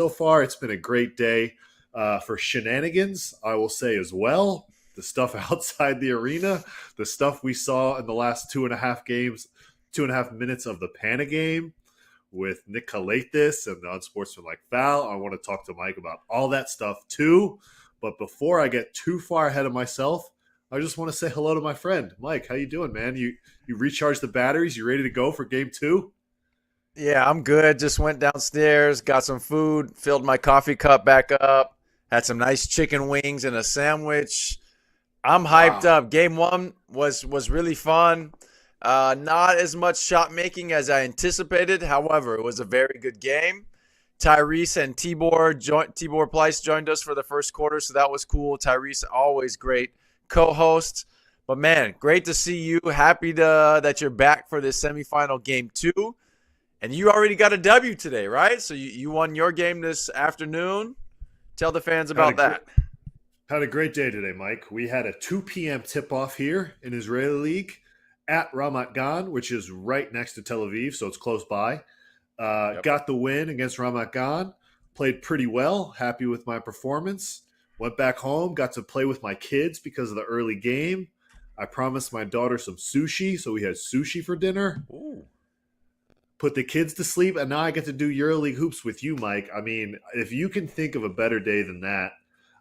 So far, it's been a great day for shenanigans, I will say as well. The stuff outside the arena, the stuff we saw in the last 2.5 minutes of the Pana game with Nick Kalatis and the unsportsmanlike foul. I want to talk to Mike about all that stuff too. But before I get too far ahead of myself, I just want to say hello to my friend. Mike, how you doing, man? You recharged the batteries? You ready to go for game two? Yeah, I'm good. Just went downstairs, got some food, filled my coffee cup back up, had some nice chicken wings and a sandwich. I'm hyped Wow. up. Game one was really fun. Not as much shot making as I anticipated. However, it was a very good game. Tyrese and Tibor Pleiss joined us for the first quarter, so that was cool. Tyrese, always great co-host. But man, great to see you. Happy that you're back for this semifinal game two. And you already got a W today, right? So you won your game this afternoon. Tell the fans Had a about gr- that. had a great day today, Mike. We had a 2 p.m. tip-off here in Israeli League at Ramat Gan, which is right next to Tel Aviv, so it's close by. Yep. Got the win against Ramat Gan. Played pretty well. Happy with my performance. Went back home. Got to play with my kids because of the early game. I promised my daughter some sushi, so we had sushi for dinner. Ooh. Put the kids to sleep, and now I get to do EuroLeague hoops with you, Mike. I mean, if you can think of a better day than that,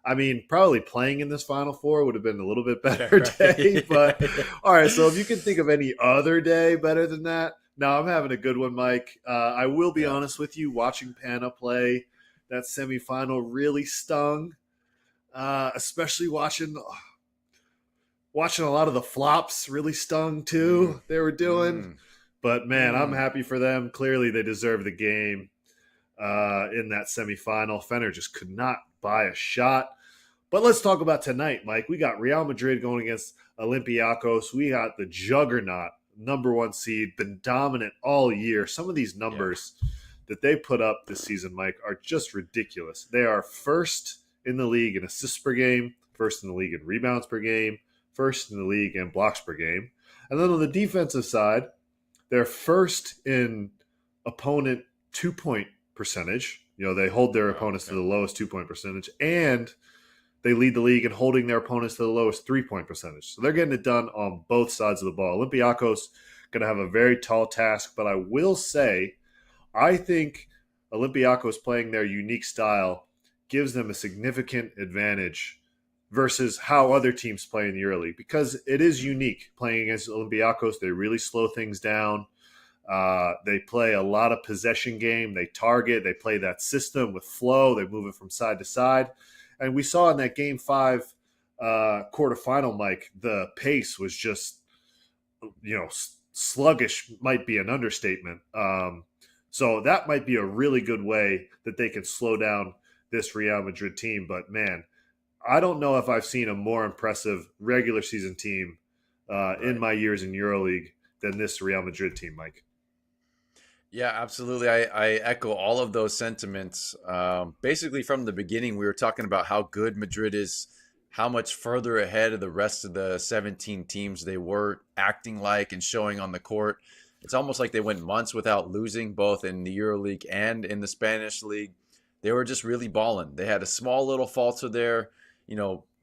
I mean, probably playing in this Final Four would have been a little bit better day. But Right. all right, so if you can think of any other day better than that, no, I'm having a good one, Mike. I will be Yeah. honest with you, watching Pana play that semifinal really stung, especially watching a lot of the flops really stung too. Mm, They were doing. mm, But man, I'm mm. happy for them. Clearly, they deserve the game in that semifinal. Fenner just could not buy a shot. But let's talk about tonight, Mike. We got Real Madrid going against Olympiacos. We got the juggernaut, number one seed, been dominant all year. Some of these Yeah. numbers that they put up this season, Mike, are just ridiculous. They are first in the league in assists per game, first in the league in rebounds per game, first in the league in blocks per game. And then on the defensive side, they're first in opponent 2-point percentage. You know, they hold their Oh, opponents to okay. the lowest 2-point percentage, and they lead the league in holding their opponents to the lowest 3-point percentage. So they're getting it done on both sides of the ball. Olympiacos going to have a very tall task, but I will say, I think Olympiacos playing their unique style gives them a significant advantage versus how other teams play in the EuroLeague because it is unique playing against Olympiacos. They really slow things down. They play a lot of possession game. They target. They play that system with flow. They move it from side to side. And we saw in that game five quarterfinal, Mike, the pace was just, sluggish might be an understatement. So that might be a really good way that they can slow down this Real Madrid team. But man, I don't know if I've seen a more impressive regular season team in Right. my years in EuroLeague than this Real Madrid team, Mike. Yeah, absolutely. I echo all of those sentiments. Basically, from the beginning, we were talking about how good Madrid is, how much further ahead of the rest of the 17 teams they were acting like and showing on the court. It's almost like they went months without losing, both in the EuroLeague and in the Spanish league. They were just really balling. They had a small little falter there,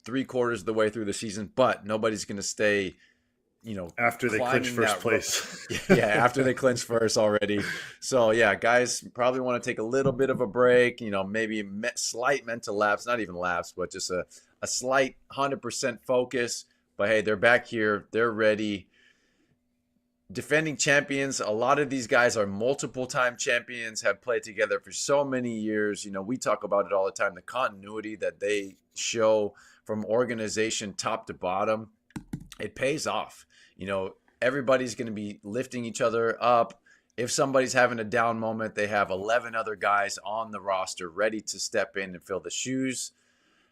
3 quarters of the way through the season, but nobody's going to stay After they clinch climbing first that rope. place. Yeah, after they clinch first already. So yeah, guys probably want to take a little bit of a break. Maybe slight mental lapse, not even lapse, but just a slight 100% focus. But hey, they're back here. They're ready. Defending champions. A lot of these guys are multiple time champions, have played together for so many years. We talk about it all the time. The continuity that they show from organization top to bottom, it pays off. Everybody's going to be lifting each other up. If somebody's having a down moment, they have 11 other guys on the roster ready to step in and fill the shoes.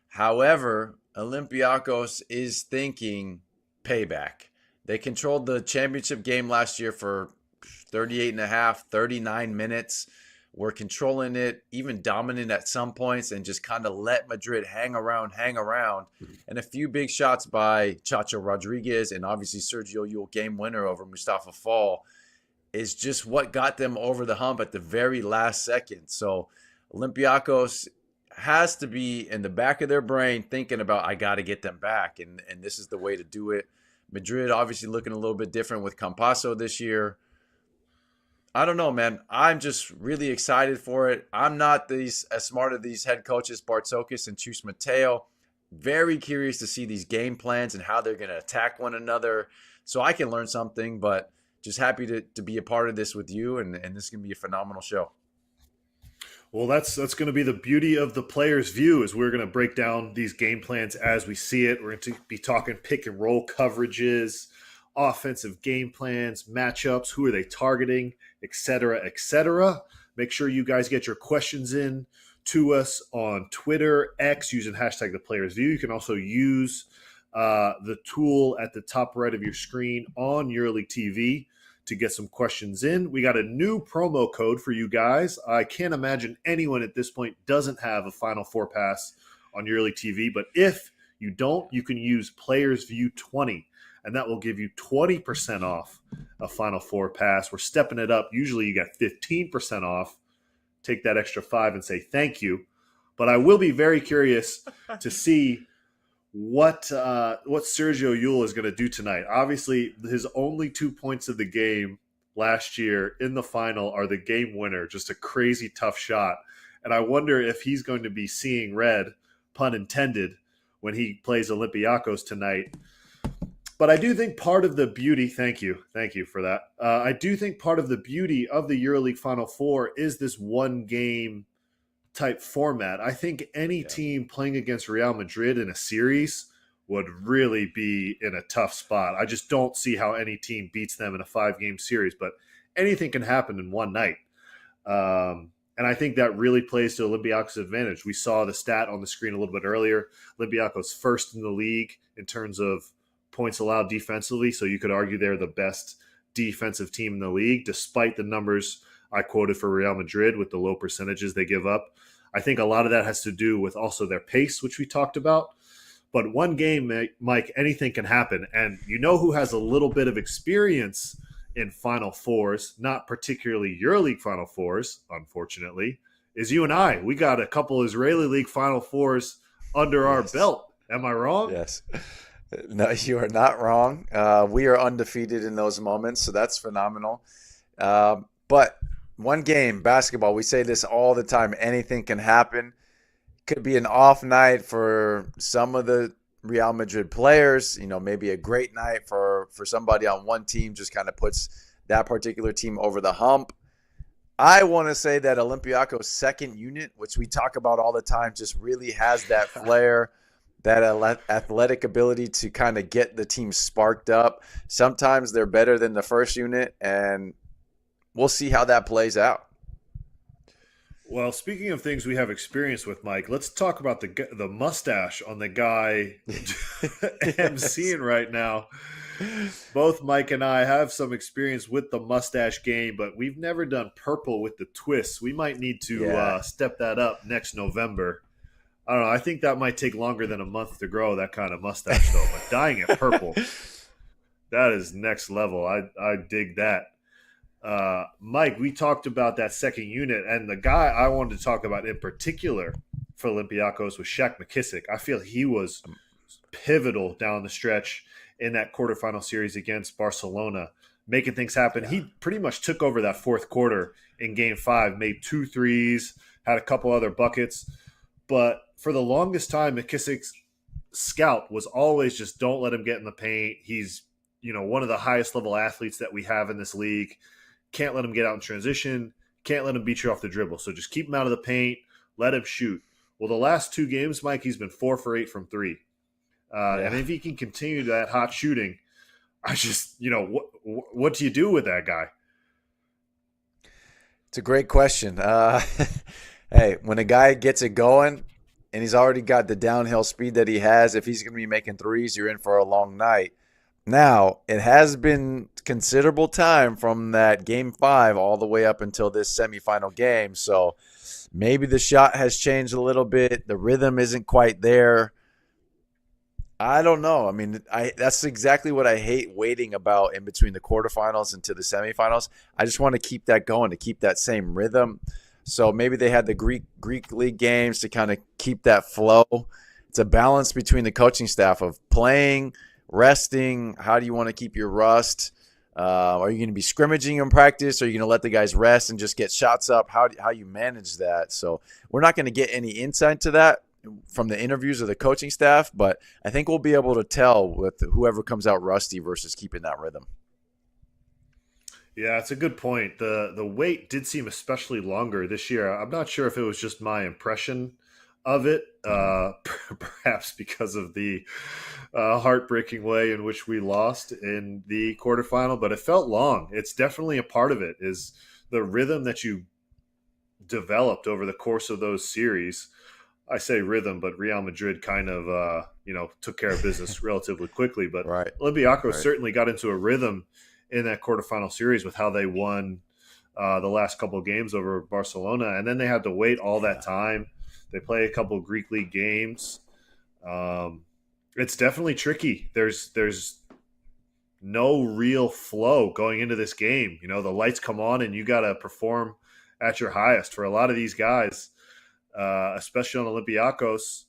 However, Olympiacos is thinking payback. They controlled the championship game last year for 38 and a half, 39 minutes. Were controlling it, even dominant at some points, and just kind of let Madrid hang around. And a few big shots by Chacho Rodriguez and obviously Sergio Yul, game winner over Mustafa Fall, is just what got them over the hump at the very last second. So Olympiacos has to be in the back of their brain thinking about, I got to get them back. And this is the way to do it. Madrid obviously looking a little bit different with Campasso this year. I don't know, man. I'm just really excited for it. I'm not as smart as these head coaches, Bartzokis and Chus Mateo. Very curious to see these game plans and how they're going to attack one another so I can learn something, but just happy to be a part of this with you, and this is going to be a phenomenal show. Well, that's going to be the beauty of the player's view, is we're going to break down these game plans as we see it. We're going to be talking pick and roll coverages, offensive game plans, matchups, who are they targeting, et cetera. Make sure you guys get your questions in to us on Twitter, X, using hashtag the player's view. You can also use the tool at the top right of your screen on EuroLeague TV to get some questions in. We got a new promo code for you guys. I can't imagine anyone at this point doesn't have a Final Four pass on EuroLeague TV, but if you don't, you can use Players View 20, and that will give you 20% off a Final Four pass. We're stepping it up. Usually you get 15% off. Take that extra 5 and say thank you. But I will be very curious to see what Sergio Llull is going to do tonight. Obviously, his only 2 points of the game last year in the final are the game winner, just a crazy tough shot. And I wonder if he's going to be seeing red, pun intended, when he plays Olympiacos tonight. But I do think part of the beauty, thank you for that. I do think part of the beauty of the EuroLeague Final Four is this one game type format. I think any team playing against Real Madrid in a series would really be in a tough spot. I just don't see how any team beats them in a 5-game series, but anything can happen in one night. And I think that really plays to Olympiacos' advantage. We saw the stat on the screen a little bit earlier. Olympiacos first in the league in terms of points allowed defensively, so you could argue they're the best defensive team in the league, despite the numbers I quoted for Real Madrid with the low percentages they give up. I think a lot of that has to do with also their pace, which we talked about. But one game, Mike, anything can happen. And you know who has a little bit of experience in Final Fours, not particularly EuroLeague Final Fours, unfortunately, is you and I. We got a couple Israeli League Final Fours under our belt. Am I wrong? Yes. No, you are not wrong. We are undefeated in those moments, so that's phenomenal. But one game, basketball, we say this all the time, anything can happen. Could be an off night for some of the Real Madrid players, maybe a great night for somebody on one team, just kind of puts that particular team over the hump. I want to say that Olympiacos' second unit, which we talk about all the time, just really has that flair, that athletic ability to kind of get the team sparked up. Sometimes they're better than the first unit, and we'll see how that plays out. Well, speaking of things we have experience with, Mike, let's talk about the mustache on the guy I'm seeing right now. Both Mike and I have some experience with the mustache game, but we've never done purple with the twists. We might need to step that up next November. I don't know. I think that might take longer than a month to grow, that kind of mustache, though. But dyeing it purple, that is next level. I dig that. Mike, we talked about that second unit, and the guy I wanted to talk about in particular for Olympiacos was Shaq McKissick. I feel he was pivotal down the stretch in that quarterfinal series against Barcelona, making things happen. Yeah. He pretty much took over that fourth quarter in Game 5, made 2 threes, had a couple other buckets. But for the longest time, McKissick's scout was always just don't let him get in the paint. He's, one of the highest level athletes that we have in this league. Can't let him get out in transition. Can't let him beat you off the dribble. So just keep him out of the paint. Let him shoot. Well, the last 2 games, Mike, he's been 4 for 8 from 3. And if he can continue that hot shooting, I just, what do you do with that guy? It's a great question. Hey, when a guy gets it going and he's already got the downhill speed that he has, if he's going to be making threes, you're in for a long night. Now, it has been considerable time from that Game 5 all the way up until this semifinal game. So maybe the shot has changed a little bit. The rhythm isn't quite there. I don't know. I mean, that's exactly what I hate waiting about in between the quarterfinals and to the semifinals. I just want to keep that going, to keep that same rhythm. So maybe they had the Greek league games to kind of keep that flow. It's a balance between the coaching staff of playing, resting. How do you want to keep your rust? Are you going to be scrimmaging in practice? Are you going to let the guys rest and just get shots up? How you manage that? So we're not going to get any insight to that from the interviews of the coaching staff, but I think we'll be able to tell with whoever comes out rusty versus keeping that rhythm. Yeah, it's a good point. The wait did seem especially longer this year. I'm not sure if it was just my impression of it, perhaps because of the heartbreaking way in which we lost in the quarterfinal, but it felt long. It's definitely a part of it, is the rhythm that you developed over the course of those series. I say rhythm, but Real Madrid kind of, took care of business relatively quickly. But Right. Olympiacos Right. certainly got into a rhythm in that quarterfinal series with how they won the last couple of games over Barcelona, and then they had to wait all that time. They play a couple of Greek league games. It's definitely tricky. There's no real flow going into this game. You know, the lights come on and you got to perform at your highest. For a lot of these guys, especially on Olympiacos.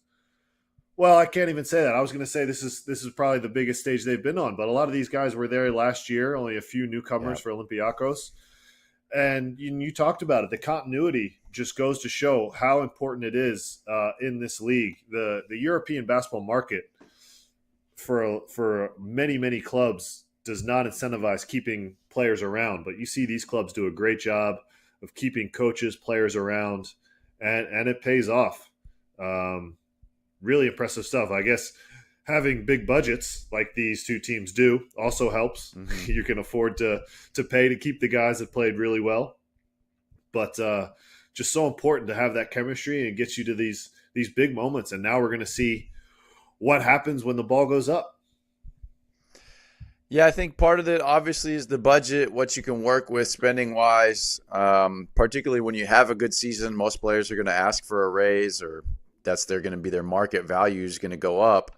Well, I can't even say that. I was going to say this is probably the biggest stage they've been on, but a lot of these guys were there last year. Only a few newcomers Yeah. for Olympiacos, and you talked about it. The continuity just goes to show how important it is in this league. The European basketball market for many clubs does not incentivize keeping players around, but you see these clubs do a great job of keeping coaches, players around, and it pays off. Really impressive stuff. I guess having big budgets like these two teams do also helps. Mm-hmm. You can afford to pay to keep the guys that played really well, but just so important to have that chemistry and get you to these big moments. And now we're going to see what happens when the ball goes up. Yeah, I think part of it obviously is the budget, what you can work with spending wise. Particularly when you have a good season, most players are going to ask for a raise, or they're going to be their market value is going to go up.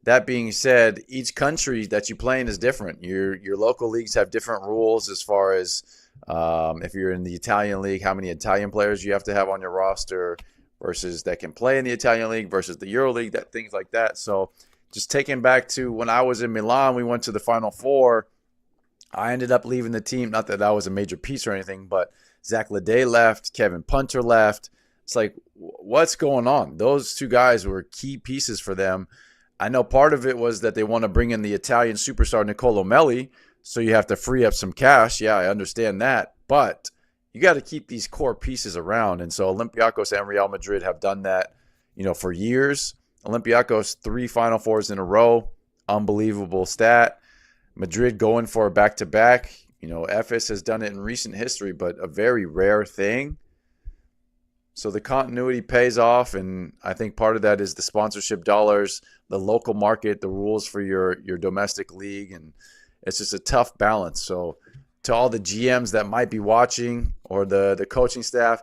That being said, each country that you play in is different. Your local leagues have different rules as far as if you're in the Italian league, how many Italian players you have to have on your roster versus that can play in the Italian league versus the EuroLeague, that things like that. So just taking back to when I was in Milan, we went to the Final Four. I ended up leaving the team. Not that was a major piece or anything, but Zach Leday left, Kevin Punter left. It's like, what's going on? Those two guys were key pieces for them. I know part of it was that they want to bring in the Italian superstar Nicolo Melli, so you have to free up some cash. Yeah, I understand that. But you got to keep these core pieces around. And so Olympiacos and Real Madrid have done that, for years. Olympiacos 3 Final Fours in a row. Unbelievable stat. Madrid going for a back-to-back. Efes has done it in recent history, but a very rare thing. So the continuity pays off, and I think part of that is the sponsorship dollars, the local market, the rules for your domestic league, and it's just a tough balance. So to all the GMs that might be watching or the coaching staff,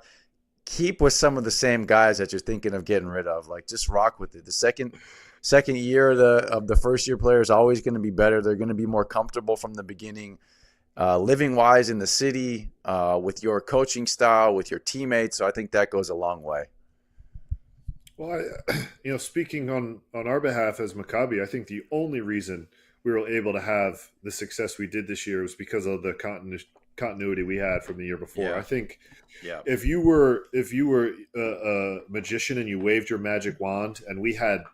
keep with some of the same guys that you're thinking of getting rid of. Like, just rock with it. The second year of the first year player is always going to be better. They're going to be more comfortable from the beginning. Living wise in the city, with your coaching style, with your teammates. So I think that goes a long way. Well, speaking on our behalf as Maccabi, I think the only reason we were able to have the success we did this year was because of the continuity we had from the year before. Yeah. I think Yeah. if you were a magician and you waved your magic wand, and we had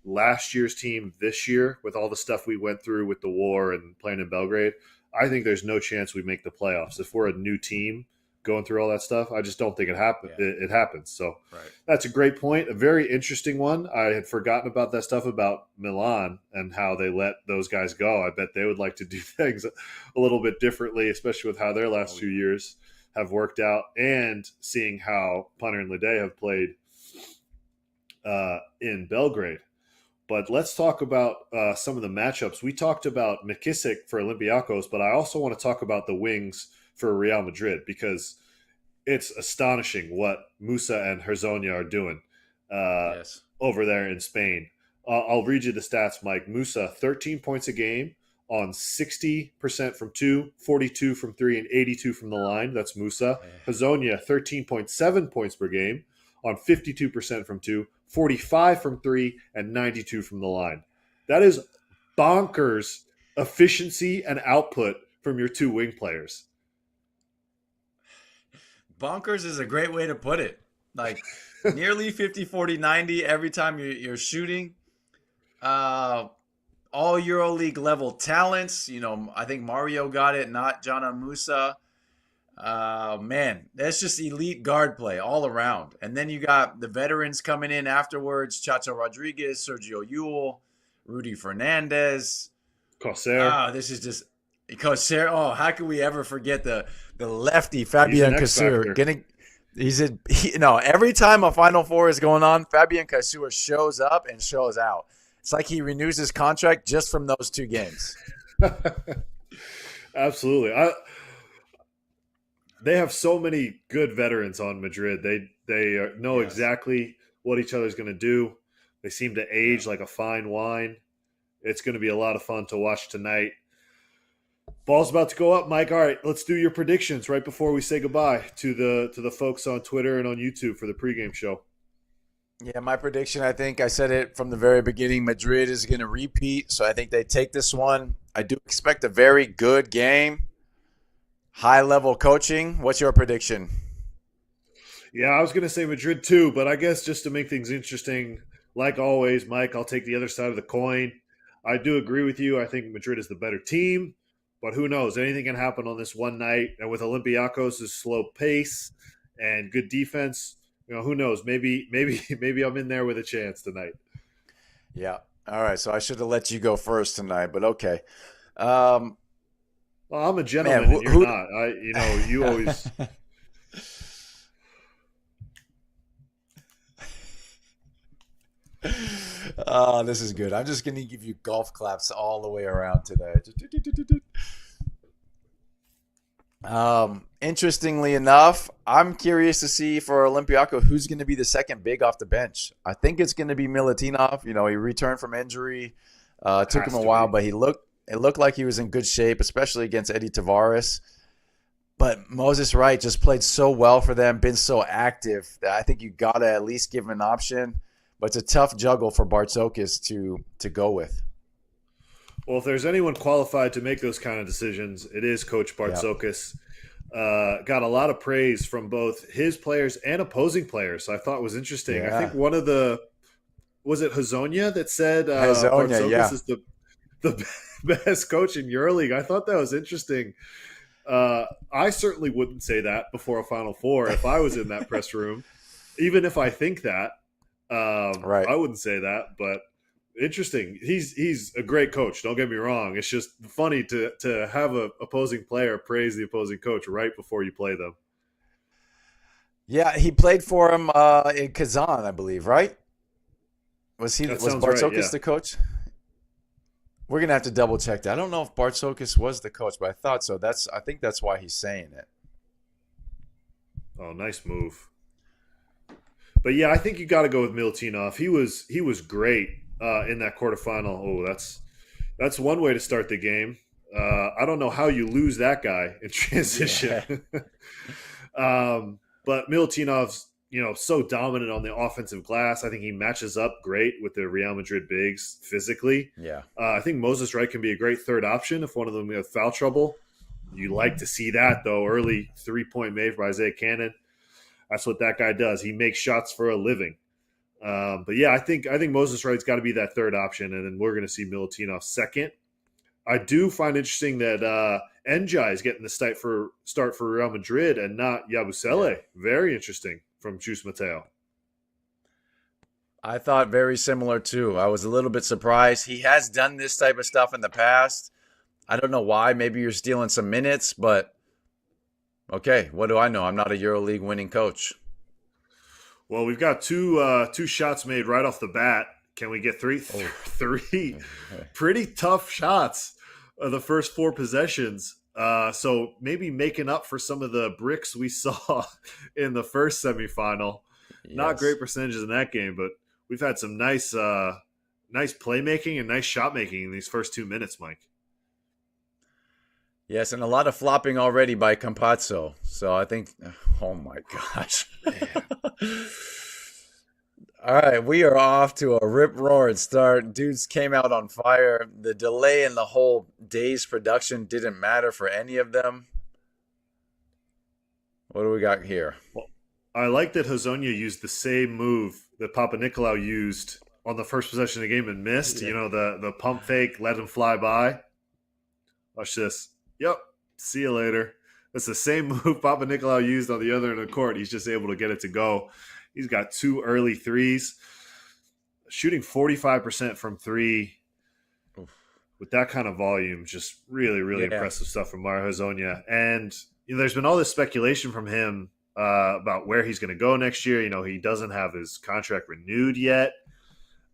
last year's team this year with all the stuff we went through with the war and playing in Belgrade, I think there's no chance we make the playoffs. If we're a new team going through all that stuff, I just don't think it happens. Yeah. It happens. So Right. that's a great point. A very interesting one. I had forgotten about that stuff about Milan and how they let those guys go. I bet they would like to do things a little bit differently, especially with how their last 2 years have worked out, and seeing how Punter and Leday have played in Belgrade. But let's talk about some of the matchups. We talked about McKissick for Olympiacos, but I also want to talk about the wings for Real Madrid, because it's astonishing what Musa and Herzonia are doing Yes. over there in Spain. I'll read you the stats, Mike. Musa, 13 points a game, on 60% from 2, 42 from 3, and 82 from the line. That's Musa. Hazonia, 13.7 points per game on 52% from 2, 45 from 3, and 92 from the line. That is bonkers efficiency and output from your two wing players. Bonkers is a great way to put it. Like nearly 50, 40, 90 every time you're shooting. All EuroLeague level talents. I think Mario got it, not Jana Musa. Man, that's just elite guard play all around. And then you got the veterans coming in afterwards: Chacho Rodriguez, Sergio Yul, Rudy Fernandez. Corsair. This is just Corsair. Oh, how can we ever forget the lefty Fabian Cassur? Every time a Final Four is going on, Fabian Cassur shows up and shows out. It's like he renews his contract just from those two games. Absolutely. They have so many good veterans on Madrid. They know exactly what each other's going to do. They seem to age like a fine wine. It's going to be a lot of fun to watch tonight. Ball's about to go up, Mike. All right, let's do your predictions right before we say goodbye to the folks on Twitter and on YouTube for the pregame show. Yeah, my prediction, I think I said it from the very beginning, Madrid is going to repeat, so I think they take this one. I do expect a very good game, high-level coaching. What's your prediction? Yeah, I was going to say Madrid too, but I guess just to make things interesting, like always, Mike, I'll take the other side of the coin. I do agree with you. I think Madrid is the better team, but who knows? Anything can happen on this one night, and with Olympiacos' slow pace and good defense, who knows? Maybe I'm in there with a chance tonight. Yeah. All right. So I should have let you go first tonight, but okay. Well, I'm a gentleman, and you're not. You always. Oh, this is good. I'm just going to give you golf claps all the way around today. Interestingly enough, I'm curious to see for Olympiacos who's going to be the second big off the bench. I think it's going to be Milutinov. He returned from injury. Took him a while, but it looked like he was in good shape, especially against Eddie Tavares. But Moses Wright just played so well for them, been so active that I think you got to at least give him an option. But it's a tough juggle for Bartzokis to go with. Well, if there's anyone qualified to make those kind of decisions, it is Coach Bartzokis. Yep. Got a lot of praise from both his players and opposing players. So I thought it was interesting. Yeah. I think one of was it Hazonia that said Bartzokis is the best coach in EuroLeague? I thought that was interesting. I certainly wouldn't say that before a Final Four if I was in that press room, even if I think that. Right. I wouldn't say that, but interesting. He's a great coach. Don't get me wrong. It's just funny to have an opposing player praise the opposing coach right before you play them. Yeah, he played for him in Kazan, I believe. Right? Was Bartzokis right, the coach? We're gonna have to double check that. I don't know if Bartzokis was the coach, but I thought so. I think that's why he's saying it. Oh, nice move. But yeah, I think you got to go with Milutinov. He was great in that quarterfinal. Oh, that's one way to start the game. I don't know how you lose that guy in transition. Yeah. But Milutinov's so dominant on the offensive glass. I think he matches up great with the Real Madrid bigs physically. Yeah. I think Moses Wright can be a great third option if one of them has foul trouble. You like to see that though. Early 3-point made for Isaiah Cannon. That's what that guy does. He makes shots for a living. But yeah, I think Moses Wright's got to be that third option, and then we're going to see Milutinov second. I do find interesting that Njai is getting the start for Real Madrid and not Yabusele. Yeah. Very interesting from Chus Mateo. I thought very similar too. I was a little bit surprised. He has done this type of stuff in the past. I don't know why. Maybe you're stealing some minutes, but okay, what do I know? I'm not a EuroLeague winning coach. Well, we've got two shots made right off the bat. Can we get three? Three pretty tough shots of the first four possessions. So maybe making up for some of the bricks we saw in the first semifinal. Yes. Not great percentages in that game, but we've had some nice playmaking and nice shot making in these first 2 minutes, Mike. Yes, and a lot of flopping already by Campazzo. So I think, oh my gosh. All right, we are off to a rip-roaring start. Dudes came out on fire. The delay in the whole day's production didn't matter for any of them. What do we got here? Well, I like that Hazonia used the same move that Papa Nicolau used on the first possession of the game and missed. Yeah. The pump fake, let him fly by. Watch this. Yep. See you later. That's the same move Papa Nicolau used on the other end of the court. He's just able to get it to go. He's got 2 early threes, shooting 45% from 3 with that kind of volume. Just really, really impressive stuff from Mario Hazonia. And there's been all this speculation from him about where he's going to go next year. He doesn't have his contract renewed yet.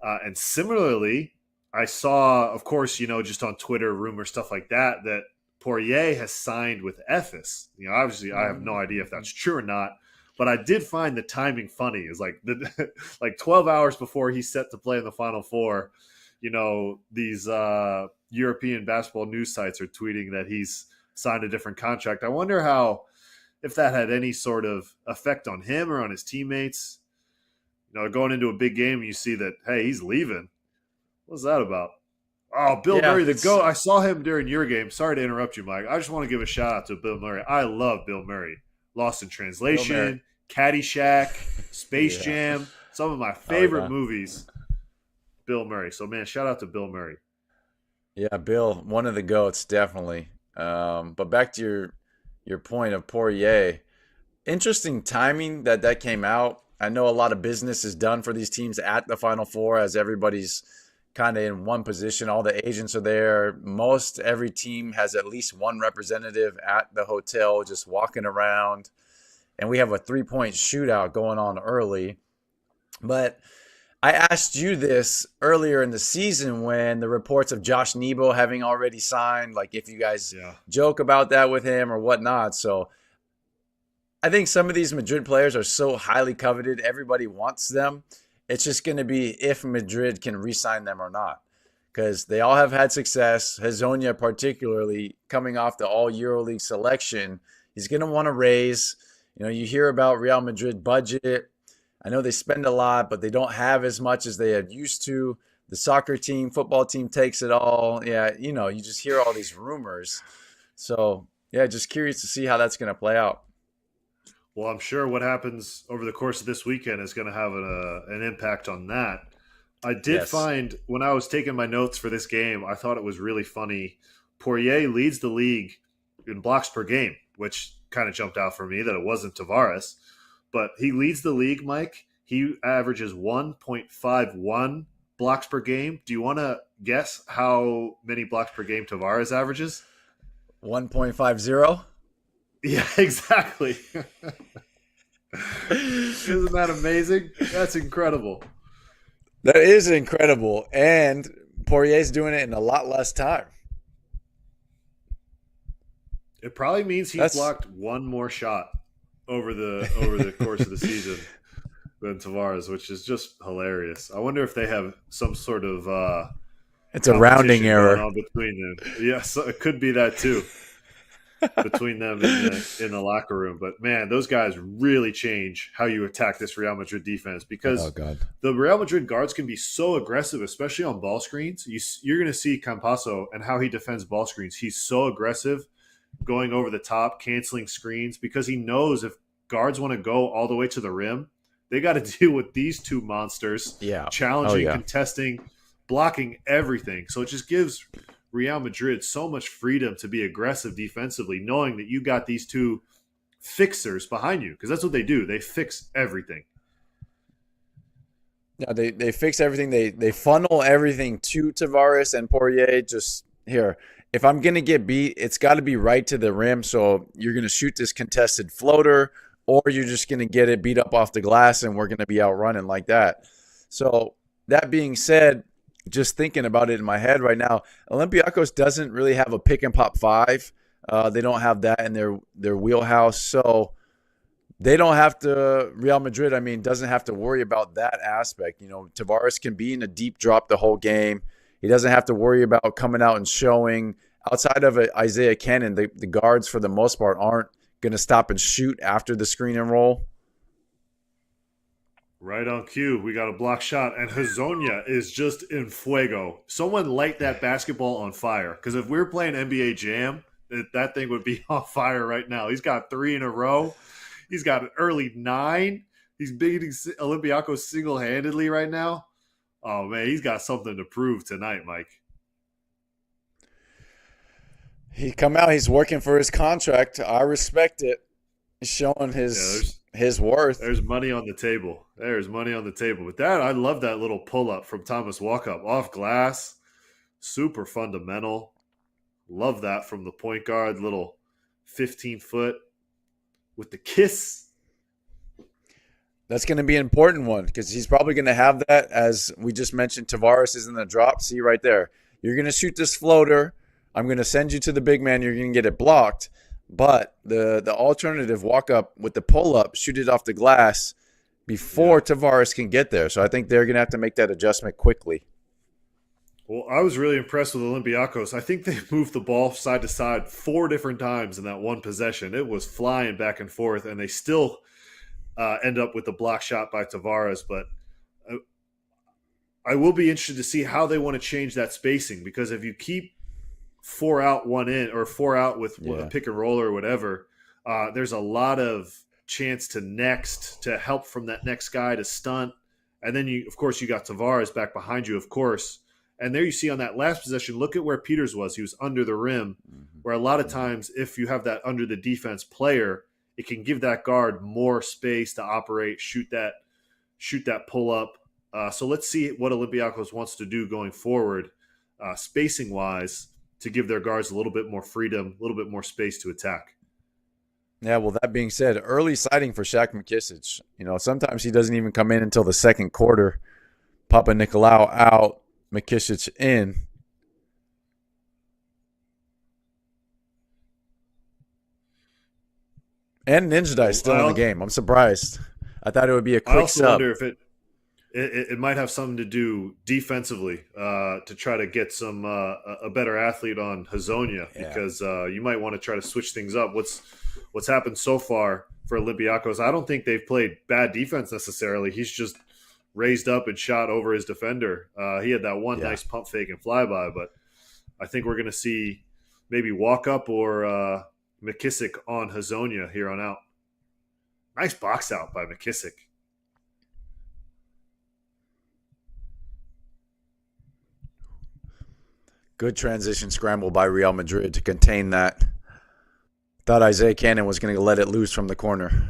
And similarly, I saw, of course, just on Twitter, rumors, stuff like that, that Poirier has signed with Ephes. Obviously, I have no idea if that's true or not. But I did find the timing funny. It's like like 12 hours before he's set to play in the Final Four, these European basketball news sites are tweeting that he's signed a different contract. I wonder if that had any sort of effect on him or on his teammates. Going into a big game, you see that, hey, he's leaving. What's that about? Oh, Bill Murray, the GOAT. I saw him during your game. Sorry to interrupt you, Mike. I just want to give a shout out to Bill Murray. I love Bill Murray. Lost in Translation, Caddyshack, Space Jam, some of my favorite movies. Bill Murray. So, man, shout out to Bill Murray. Yeah, Bill, one of the GOATs, definitely. But back to your point of Poirier, interesting timing that came out. I know a lot of business is done for these teams at the Final Four as everybody's kind of in one position. All the agents are there. Every team has at least one representative at the hotel just walking around. And we have a 3-point shootout going on early. But I asked you this earlier in the season when the reports of Josh Nebo having already signed, like if you guys joke about that with him or whatnot. So I think some of these Madrid players are so highly coveted. Everybody wants them. It's just going to be if Madrid can re-sign them or not, because they all have had success. Hazonia, particularly coming off the all EuroLeague selection, he's going to want to raise. You hear about Real Madrid budget. I know they spend a lot, but they don't have as much as they have used to. The soccer team, football team takes it all. Yeah, you just hear all these rumors. So, yeah, just curious to see how that's going to play out. Well, I'm sure what happens over the course of this weekend is going to have an impact on that. I did find, when I was taking my notes for this game, I thought it was really funny. Poirier leads the league in blocks per game, which kind of jumped out for me that it wasn't Tavares. But he leads the league, Mike. He averages 1.51 blocks per game. Do you want to guess how many blocks per game Tavares averages? 1.50? Yeah, exactly. Isn't that amazing? That's incredible. That is incredible. And Poirier's doing it in a lot less time. It probably means he's blocked one more shot over the course of the season than Tavares, which is just hilarious. I wonder if they have some sort of it's a rounding error between them. Yes, it could be that too. Between them in the locker room. But, man, those guys really change how you attack this Real Madrid defense, because the Real Madrid guards can be so aggressive, especially on ball screens. You're going to see Campazzo and how he defends ball screens. He's so aggressive, going over the top, canceling screens, because he knows if guards want to go all the way to the rim, they got to deal with these two monsters, challenging, contesting, blocking everything. So it just gives Real Madrid so much freedom to be aggressive defensively, knowing that you got these two fixers behind you, because that's what they do. They fix everything. Yeah, they fix everything. They funnel everything to Tavares and Poirier. Just here, if I'm going to get beat, it's got to be right to the rim. So you're going to shoot this contested floater, or you're just going to get it beat up off the glass, and we're going to be outrunning like that. So that being said, just thinking about it in my head right now, Olympiacos doesn't really have a pick and pop five. They don't have that in their wheelhouse. So they don't have to, Real Madrid, doesn't have to worry about that aspect. Tavares can be in a deep drop the whole game. He doesn't have to worry about coming out and showing outside of Isaiah Cannon, the guards for the most part aren't going to stop and shoot after the screen and roll. Right on cue. We got a block shot, and Hazonia is just in fuego. Someone light that basketball on fire, because if we were playing NBA Jam, that thing would be on fire right now. He's got 3 in a row. He's got an early 9. He's beating Olympiacos single-handedly right now. Oh, man, he's got something to prove tonight, Mike. He come out. He's working for his contract. I respect it. He's showing his worth. There's money on the table. There's money on the table. With that, I love that little pull-up from Thomas Walkup off glass. Super fundamental. Love that from the point guard. Little 15-foot with the kiss. That's going to be an important one because he's probably going to have that, as we just mentioned. Tavares is in the drop. See right there. You're going to shoot this floater. I'm going to send you to the big man. You're going to get it blocked. But the alternative, walk up with the pull-up, shoot it off the glass before Tavares can get there. So I think they're going to have to make that adjustment quickly. Well, I was really impressed with Olympiacos. I think they moved the ball side to side 4 different times in that one possession. It was flying back and forth, and they still end up with the block shot by Tavares. But I will be interested to see how they want to change that spacing, because if you keep 4 out, 1 in, or 4 out with a pick and roll or whatever, there's a lot of chance to help from that next guy to stunt. And then, you got Tavares back behind you, of course. And there you see on that last possession, look at where Peters was. He was under the rim, where a lot of times if you have that under the defense player, it can give that guard more space to operate, shoot that pull up. So let's see what Olympiacos wants to do going forward, spacing-wise, to give their guards a little bit more freedom, a little bit more space to attack. Yeah, well, that being said, early sighting for Shaq McKissic. Sometimes he doesn't even come in until the second quarter. Papa Nicolau out, McKissic in. And Ninja Die still in the game. I'm surprised. I thought it would be a quick sub. I also wonder if it might have something to do defensively to try to get a better athlete on Hazonia, because you might want to try to switch things up. What's happened so far for Olympiacos, I don't think they've played bad defense necessarily. He's just raised up and shot over his defender. He had that one nice pump fake and flyby, but I think we're going to see maybe walk up or McKissic on Hazonia here on out. Nice box out by McKissic. Good transition scramble by Real Madrid to contain that. Thought Isaiah Cannon was going to let it loose from the corner.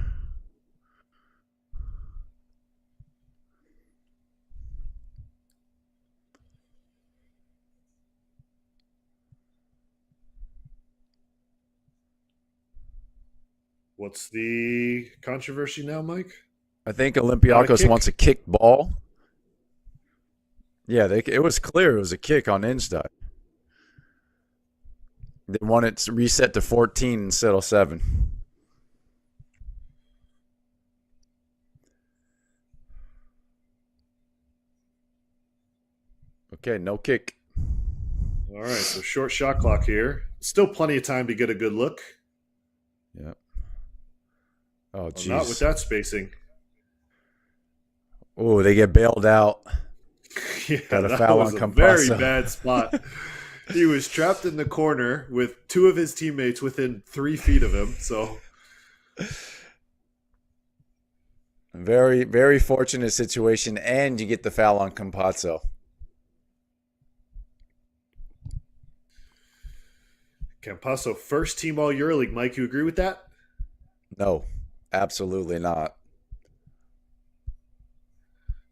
What's the controversy now, Mike? I think Olympiacos wants a kick ball. Yeah, it was clear it was a kick on Insta. They want it to reset to 14 instead of 7. Okay, no kick. All right, so short shot clock here. Still plenty of time to get a good look. Yeah. Oh, geez. Not with that spacing. Oh, they get bailed out. Yeah, got a foul on a Campazzo. Very bad spot. He was trapped in the corner with 2 of his teammates within 3 feet of him. So, very, very fortunate situation, and you get the foul on Campazzo. Campazzo, first team all EuroLeague. Mike, you agree with that? No, absolutely not.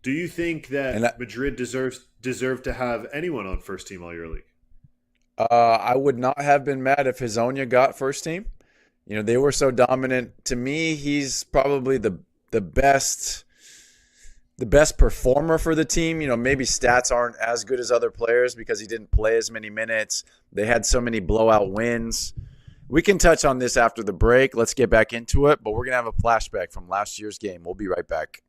Do you think that Madrid deserved to have anyone on first team all EuroLeague? I would not have been mad if Hazonia got first team. They were so dominant. To me, he's probably the best performer for the team. Maybe stats aren't as good as other players because he didn't play as many minutes. They had so many blowout wins. We can touch on this after the break. Let's get back into it, but we're going to have a flashback from last year's game. We'll be right back.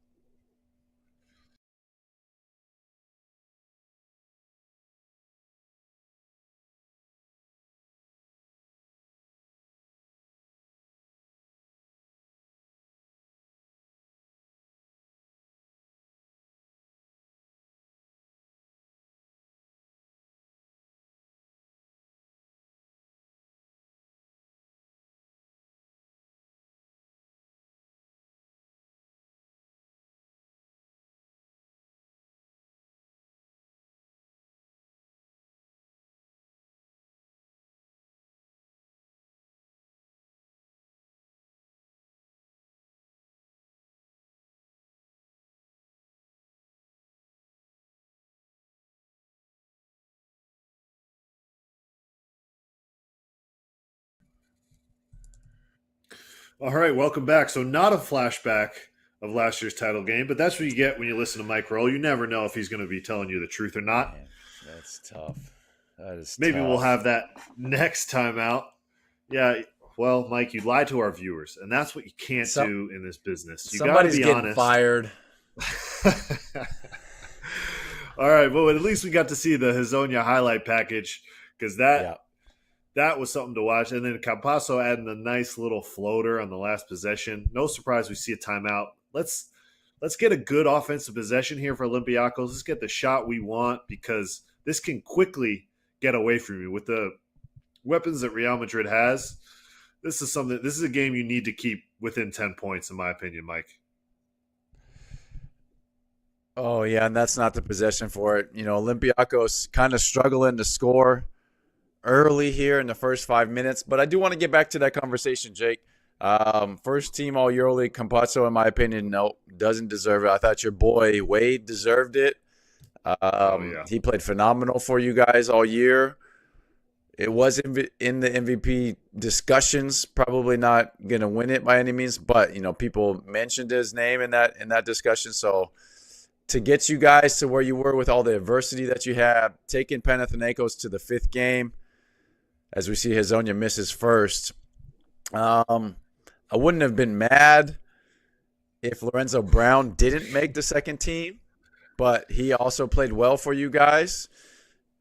All right, welcome back. So, not a flashback of last year's title game, but that's what you get when you listen to Mike Roll. You never know if he's going to be telling you the truth or not. Man, that's tough. That is Maybe we'll tough. have that next time out. Yeah, well, Mike, you lied to our viewers, and that's what you can't Some do in this business. You got to somebody's be getting honest. fired. All right, well, at least we got to see the Hazonia highlight package because that Yeah. that was something to watch. And then Campasso adding a nice little floater on the last possession. No surprise we see a timeout. Let's get a good offensive possession here for Olympiacos. Let's get the shot we want because this can quickly get away from you with the weapons that Real Madrid has. This is a game you need to keep within 10 points, in my opinion, Mike. Oh yeah, and that's not the possession for it. Olympiacos kind of struggling to score early here in the first 5 minutes, but I do want to get back to that conversation, Jake. First team all EuroLeague, Campazzo, in my opinion, no, doesn't deserve it. I thought your boy Wade deserved it. Yeah. He played phenomenal for you guys all year. It was in the MVP discussions. Probably not gonna win it by any means, but people mentioned his name in that discussion. So to get you guys to where you were with all the adversity that you had, taking Panathinaikos to the fifth game, as we see Hazonia miss his first. I wouldn't have been mad if Lorenzo Brown didn't make the second team, but he also played well for you guys.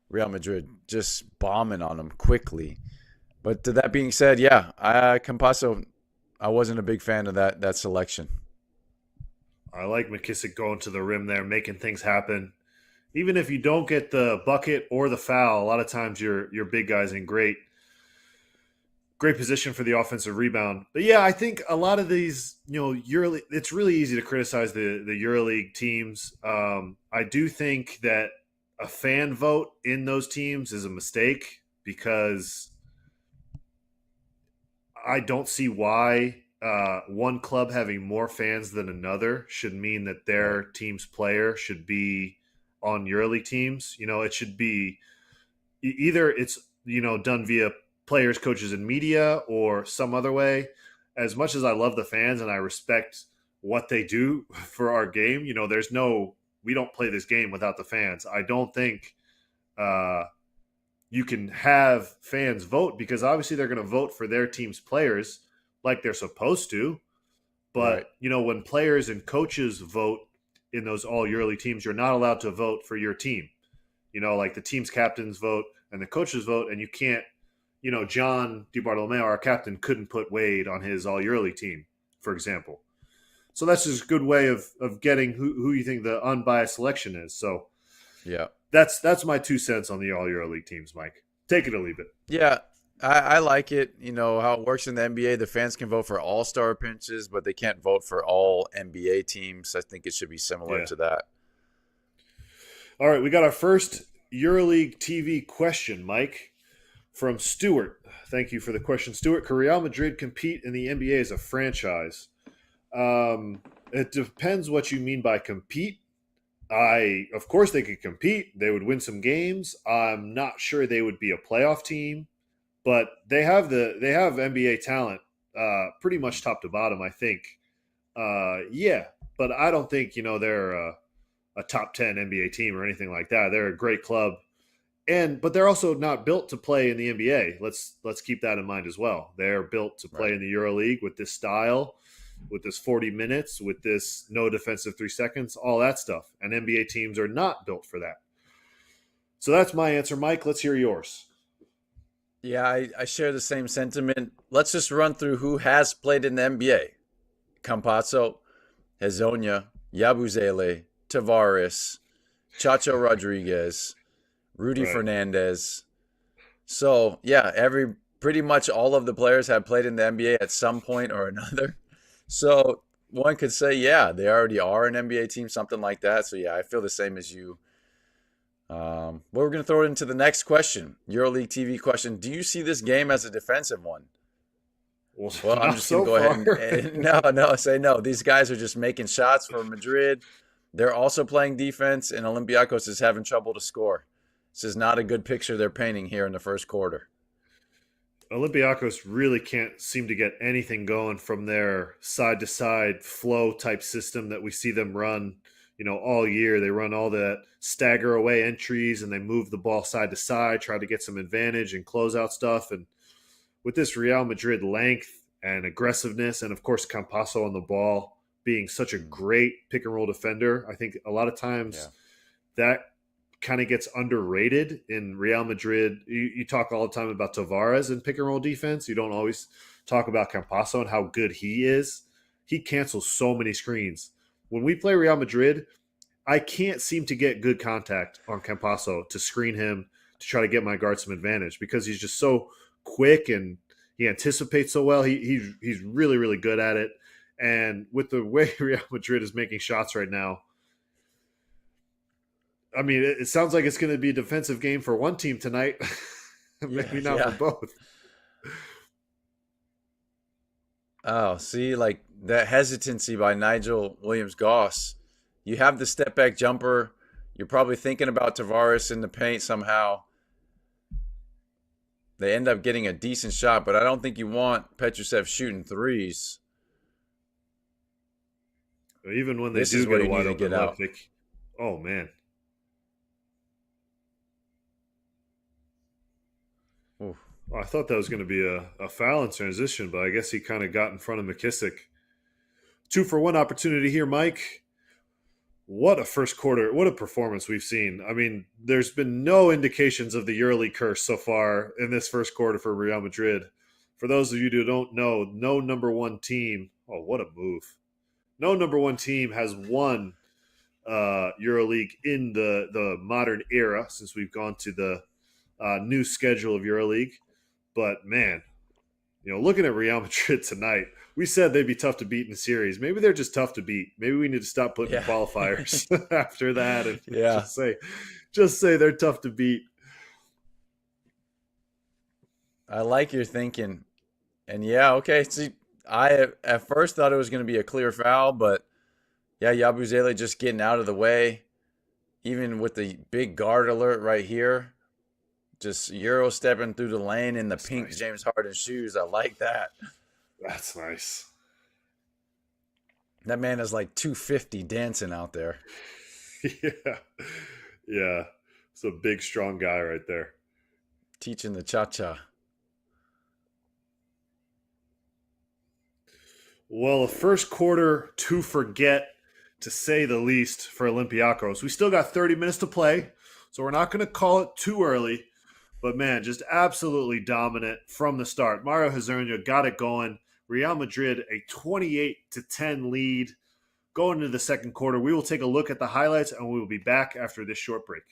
Real Madrid just bombing on him quickly. But to that being said, yeah, Campasso, I wasn't a big fan of that selection. I like McKissick going to the rim there, making things happen. Even if you don't get the bucket or the foul, a lot of times your big guy's in great position for the offensive rebound. But yeah, I think a lot of these, EuroLeague, it's really easy to criticize the EuroLeague teams. I do think that a fan vote in those teams is a mistake because I don't see why one club having more fans than another should mean that their team's player should be on EuroLeague teams. It should be either it's done via players, coaches, and media or some other way. As much as I love the fans and I respect what they do for our game, we don't play this game without the fans. I don't think you can have fans vote because obviously they're going to vote for their team's players like they're supposed to. But, Right. When players and coaches vote in those all EuroLeague teams, you're not allowed to vote for your team. Like the team's captains vote and the coaches vote, and you can't, John DiBartolomeo, our captain, couldn't put Wade on his all EuroLeague team, for example. So that's just a good way of getting who you think the unbiased selection is. So Yeah. that's my 2 cents on the all EuroLeague teams, Mike. Take it or leave it. Yeah. I like it. How it works in the NBA. The fans can vote for all-star appearances, but they can't vote for all NBA teams. I think it should be similar to that. All right, we got our first EuroLeague TV question, Mike, from Stuart. Thank you for the question, Stuart. Can Real Madrid compete in the NBA as a franchise? It depends what you mean by compete. Of course, they could compete. They would win some games. I'm not sure they would be a playoff team, but they have NBA talent, pretty much top to bottom. I think, yeah, but I don't think they're a top 10 NBA team or anything like that. They're a great club, but they're also not built to play in the NBA. Let's keep that in mind as well. They're built to play in the EuroLeague with this style, with this 40 minutes, with this no defensive 3 seconds, all that stuff. And NBA teams are not built for that. So that's my answer, Mike. Let's hear yours. Yeah, I share the same sentiment. Let's just run through who has played in the NBA. Campazzo, Hazonia, Yabusele, Tavares, Chacho Rodriguez, Rudy Fernandez. So, yeah, pretty much all of the players have played in the NBA at some point or another. So one could say, yeah, they already are an NBA team, something like that. So, yeah, I feel the same as you. We're going to throw it into the next question, EuroLeague TV question. Do you see this game as a defensive one? Well, I'm just going to go ahead and say no. These guys are just making shots for Madrid. They're also playing defense, and Olympiacos is having trouble to score. This is not a good picture they're painting here in the first quarter. Olympiacos really can't seem to get anything going from their side to side flow type system that we see them run, all year. They run all that stagger away entries and they move the ball side to side, try to get some advantage and close out stuff. And with this Real Madrid length and aggressiveness, and of course Campasso on the ball being such a great pick and roll defender, I think a lot of times that kind of gets underrated in Real Madrid. You talk all the time about Tavares and pick and roll defense. You don't always talk about Campasso and how good he is. He cancels so many screens. When we play Real Madrid, I can't seem to get good contact on Campasso to screen him to try to get my guard some advantage because he's just so quick and he anticipates so well. He's really, really good at it. And with the way Real Madrid is making shots right now, I mean, it sounds like it's going to be a defensive game for one team tonight. Maybe not for both. Oh, see, like that hesitancy by Nigel Williams-Goss. You have the step back jumper. You're probably thinking about Tavares in the paint somehow. They end up getting a decent shot, but I don't think you want Petrusev shooting threes. Even when they do get a wide open look, oh man. Well, I thought that was going to be a foul in transition, but I guess he kind of got in front of McKissick. 2-for-1 opportunity here, Mike. What a first quarter. What a performance we've seen. I mean, there's been no indications of the EuroLeague curse so far in this first quarter for Real Madrid. For those of you who don't know, no number one team. Oh, what a move. No number one team has won EuroLeague in the modern era since we've gone to the new schedule of EuroLeague. But, man, looking at Real Madrid tonight, we said they'd be tough to beat in the series. Maybe they're just tough to beat. Maybe we need to stop putting qualifiers after that and just say they're tough to beat. I like your thinking. And, okay, see, I at first thought it was going to be a clear foul, but, Yabusele just getting out of the way, even with the big guard alert right here. Just Euro stepping through the lane in the pink nice. James Harden shoes. I like that. That's nice. That man is like 250 dancing out there. Yeah. It's a big, strong guy right there. Teaching the cha-cha. Well, a first quarter to forget, to say the least, for Olympiacos. We still got 30 minutes to play, so we're not going to call it too early. But, man, just absolutely dominant from the start. Mario Hezonja got it going. Real Madrid, a 28-10 lead going into the second quarter. We will take a look at the highlights, and we will be back after this short break.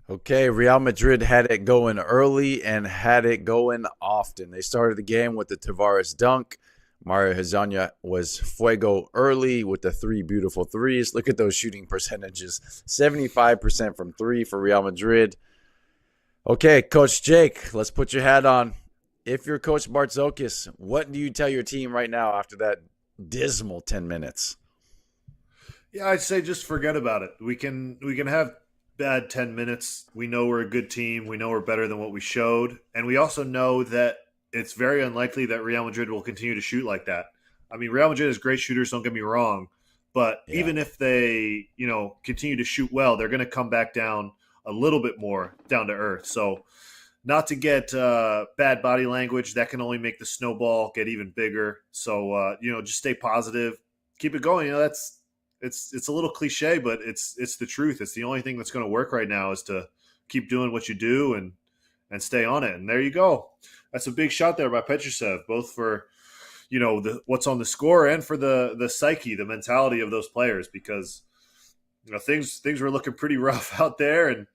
Okay, Real Madrid had it going early and had it going often. They started the game with the Tavares dunk. Mario Hezonja was fuego early with the 3 beautiful threes. Look at those shooting percentages. 75% from 3 for Real Madrid. Okay, Coach Jake, let's put your hat on. If you're Coach Bartzokis, what do you tell your team right now after that dismal 10 minutes? Yeah, I'd say just forget about it. We can have bad 10 minutes. We know we're a good team. We know we're better than what we showed. And we also know that it's very unlikely that Real Madrid will continue to shoot like that. I mean, Real Madrid is great shooters, don't get me wrong. But Yeah. even if they, continue to shoot well, they're going to come back down a little bit more down to earth. So not to get bad body language, that can only make the snowball get even bigger. So, just stay positive, keep it going. That's it's a little cliche, but it's the truth. It's the only thing that's going to work right now is to keep doing what you do and stay on it. And there you go. That's a big shot there by Petrusev, both for what's on the score and for the psyche, the mentality of those players, because things were looking pretty rough out there, and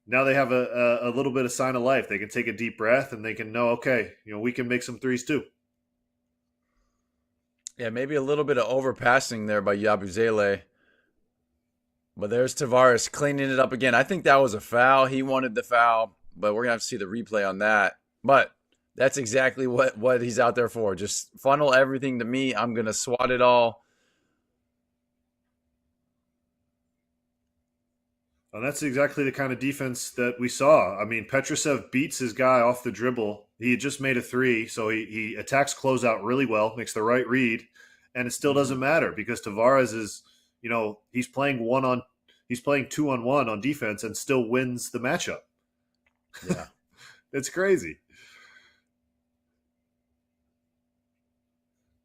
now they have a little bit of sign of life. They can take a deep breath and they can know, okay, we can make some threes too. Yeah, maybe a little bit of overpassing there by Yabusele. But there's Tavares cleaning it up again. I think that was a foul. He wanted the foul, but we're going to have to see the replay on that. But that's exactly what he's out there for. Just funnel everything to me. I'm going to swat it all. And that's exactly the kind of defense that we saw. I mean, Petrusev beats his guy off the dribble. He had just made a three, so he attacks closeout really well, makes the right read, and it still doesn't matter because Tavares is, he's playing 2-on-1 on defense and still wins the matchup. Yeah. It's crazy.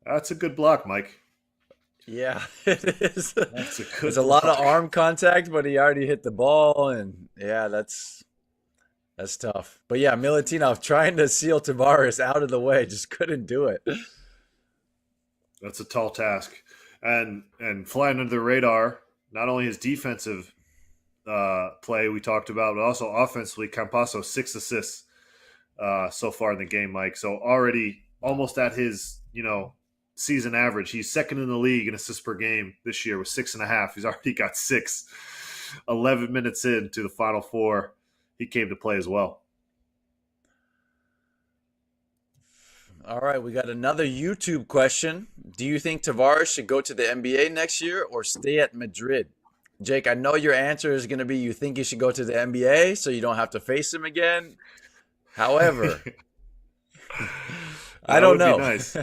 That's a good block, Mike. Yeah, it is. That's a good There's a lot of block. arm contact, but he already hit the ball, and yeah, that's tough. But yeah, Milutinov trying to seal Tavares out of the way, just couldn't do it. That's a tall task. And flying under the radar, not only his defensive play we talked about, but also offensively, Campasso 6 assists so far in the game, Mike. So already almost at his, season average. He's second in the league in assists per game this year with 6.5. He's already got 6. 11 minutes into the final 4, he came to play as well. All right, we got another YouTube question. Do you think Tavares should go to the NBA next year or stay at Madrid? Jake, I know your answer is going to be you think he should go to the NBA so you don't have to face him again. However, I don't know. Be nice.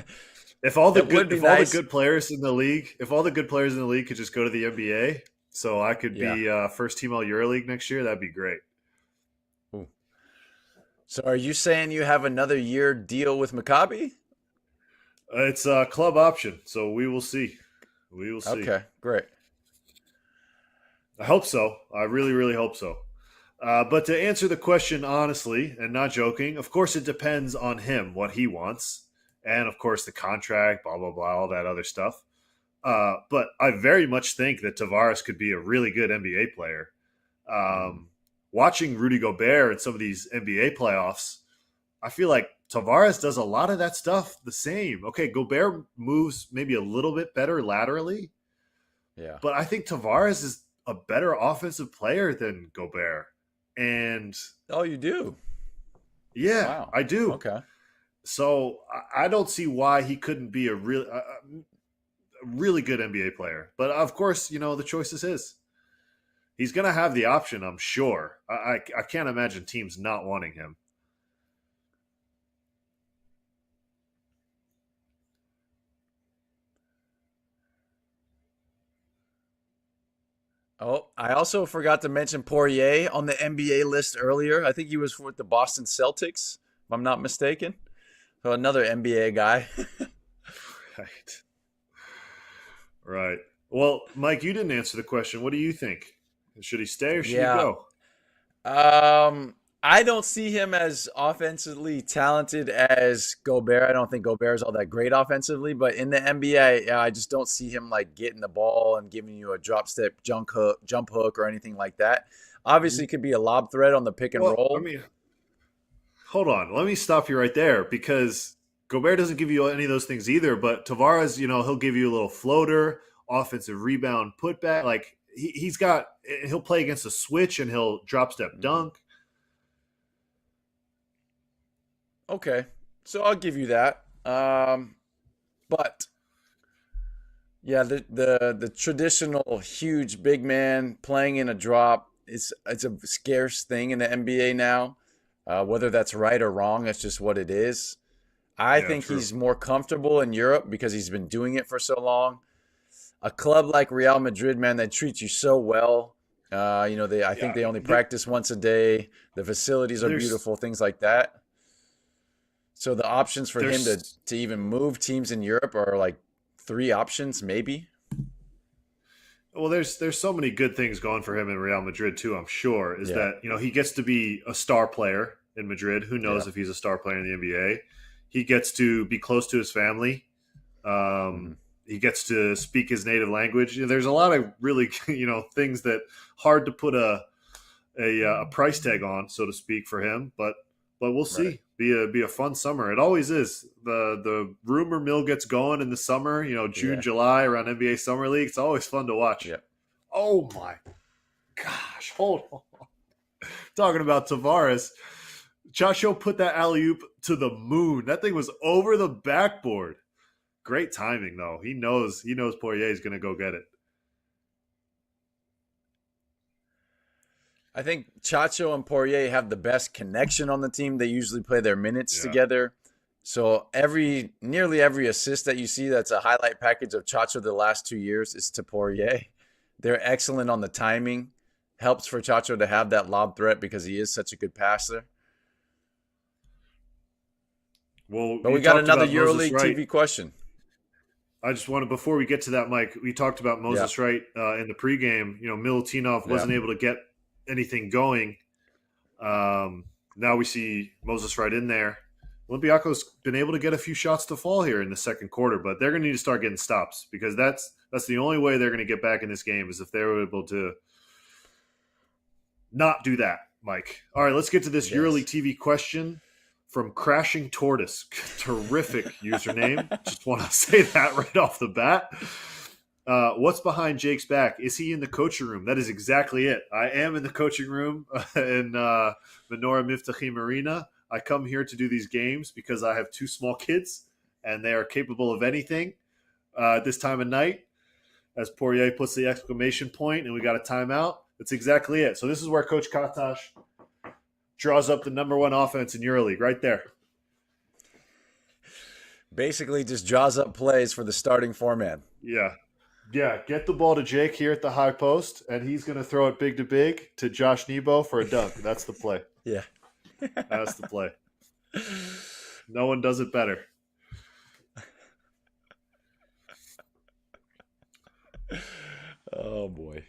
If all the good players in the league could just go to the NBA, so I could be first team all EuroLeague next year, that'd be great. Ooh. So are you saying you have another year deal with Maccabi? It's a club option, so we will see. We will see. Okay, great. I hope so. I really, really hope so. But to answer the question honestly and not joking, of course it depends on him, what he wants. And, of course, the contract, blah, blah, blah, all that other stuff. But I very much think that Tavares could be a really good NBA player. Watching Rudy Gobert in some of these NBA playoffs, I feel like Tavares does a lot of that stuff the same. Okay, Gobert moves maybe a little bit better laterally. Yeah. But I think Tavares is a better offensive player than Gobert. And oh, you do? Yeah, wow. I do. Okay. So I don't see why he couldn't be a really good NBA player. But of course, the choice is his. He's going to have the option, I'm sure. I can't imagine teams not wanting him. Oh, I also forgot to mention Poirier on the NBA list earlier. I think he was with the Boston Celtics, if I'm not mistaken. So another NBA guy. Right. Well, Mike, you didn't answer the question. What do you think? Should he stay or should he go? I don't see him as offensively talented as Gobert. I don't think Gobert is all that great offensively, but in the NBA, I just don't see him like getting the ball and giving you a drop step jump hook or anything like that. Obviously, it could be a lob threat on the pick and roll. Hold on. Let me stop you right there because Gobert doesn't give you any of those things either, but Tavares, he'll give you a little floater, offensive rebound, putback. Like he'll play against a switch and he'll drop step dunk. Okay, so I'll give you that. But Yeah, the traditional huge big man playing in a drop it's a scarce thing in the NBA now. Whether that's right or wrong, that's just what it is. I Yeah, think true. he's more comfortable in Europe because he's been doing it for so long. A club like Real Madrid, man, they treat you so well. I think Yeah, they only practice once a day. The facilities are there's beautiful, things like that. So the options for him to there's to even move teams in Europe are like three options, maybe. well, there's so many good things going for him in Real Madrid too. I'm sure is Yeah, that he gets to be a star player in Madrid. Who yeah. knows if he's a star player in the NBA? He gets to be close to his family. Hmm. Um, he gets to speak his native language. There's a lot of really things that hard to put a price tag on, so to speak, for him. But we'll Right. see. Be a fun summer. It always is. The rumor mill gets going in the summer. June, Yeah, July around NBA Summer League. It's always fun to watch. yeah. Oh my gosh! Hold on. Talking about Tavares, Chacho put that alley oop to the moon. That thing was over the backboard. Great timing though. He knows Poirier is going to go get it. I think Chacho and Poirier have the best connection on the team. They usually play their minutes Yeah. together. So nearly every assist that you see that's a highlight package of Chacho the last 2 years is to Poirier. They're excellent on the timing. Helps for Chacho to have that lob threat because he is such a good passer. Well, But you we got talked another about Moses EuroLeague Wright. TV question. I just wanted before we get to that, Mike. We talked about Yeah, Moses Wright in the pregame. Milutinov yeah. wasn't able to get anything going. Now we see Moses Wright in there. Olympiacos been able to get a few shots to fall here in the second quarter, but they're going to need to start getting stops because that's the only way they're going to get back in this game is if they're able to not do that, Mike. All right, let's get to this EuroLeague Yes. TV question from Crashing Tortoise. Terrific username. Just want to say that right off the bat. What's behind Jake's back? Is he in the coaching room? That is exactly it. I am in the coaching room in Menorah Miftachim Arena. I come here to do these games because I have two small kids and they are capable of anything at this time of night. As Poirier puts the exclamation point and we got a timeout. That's exactly it. So this is where Coach Katash draws up the number one offense in EuroLeague right there. Basically just draws up plays for the starting four-man. Yeah. Yeah, get the ball to Jake here at the high post, and he's going to throw it big to big to Josh Nebo for a dunk. That's the play. Yeah. That's the play. No one does it better. Oh, boy.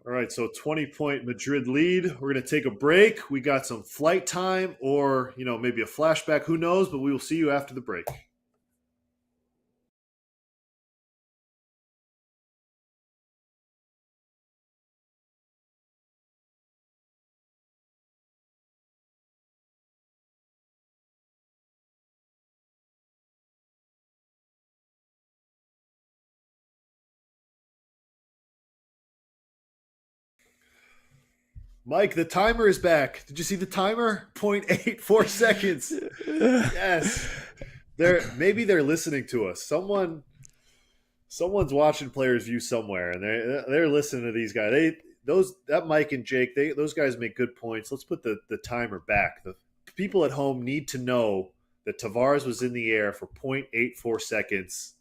All right, so 20-point Madrid lead. We're going to take a break. We got some flight time or, maybe a flashback. Who knows? But we will see you after the break. Mike, the timer is back. Did you see the timer? 0.84 seconds. Yes. Maybe they're listening to us. Someone's watching Players View somewhere, and they're listening to these guys. That Mike and Jake, those guys make good points. Let's put the timer back. The people at home need to know that Tavares was in the air for 0.84 seconds.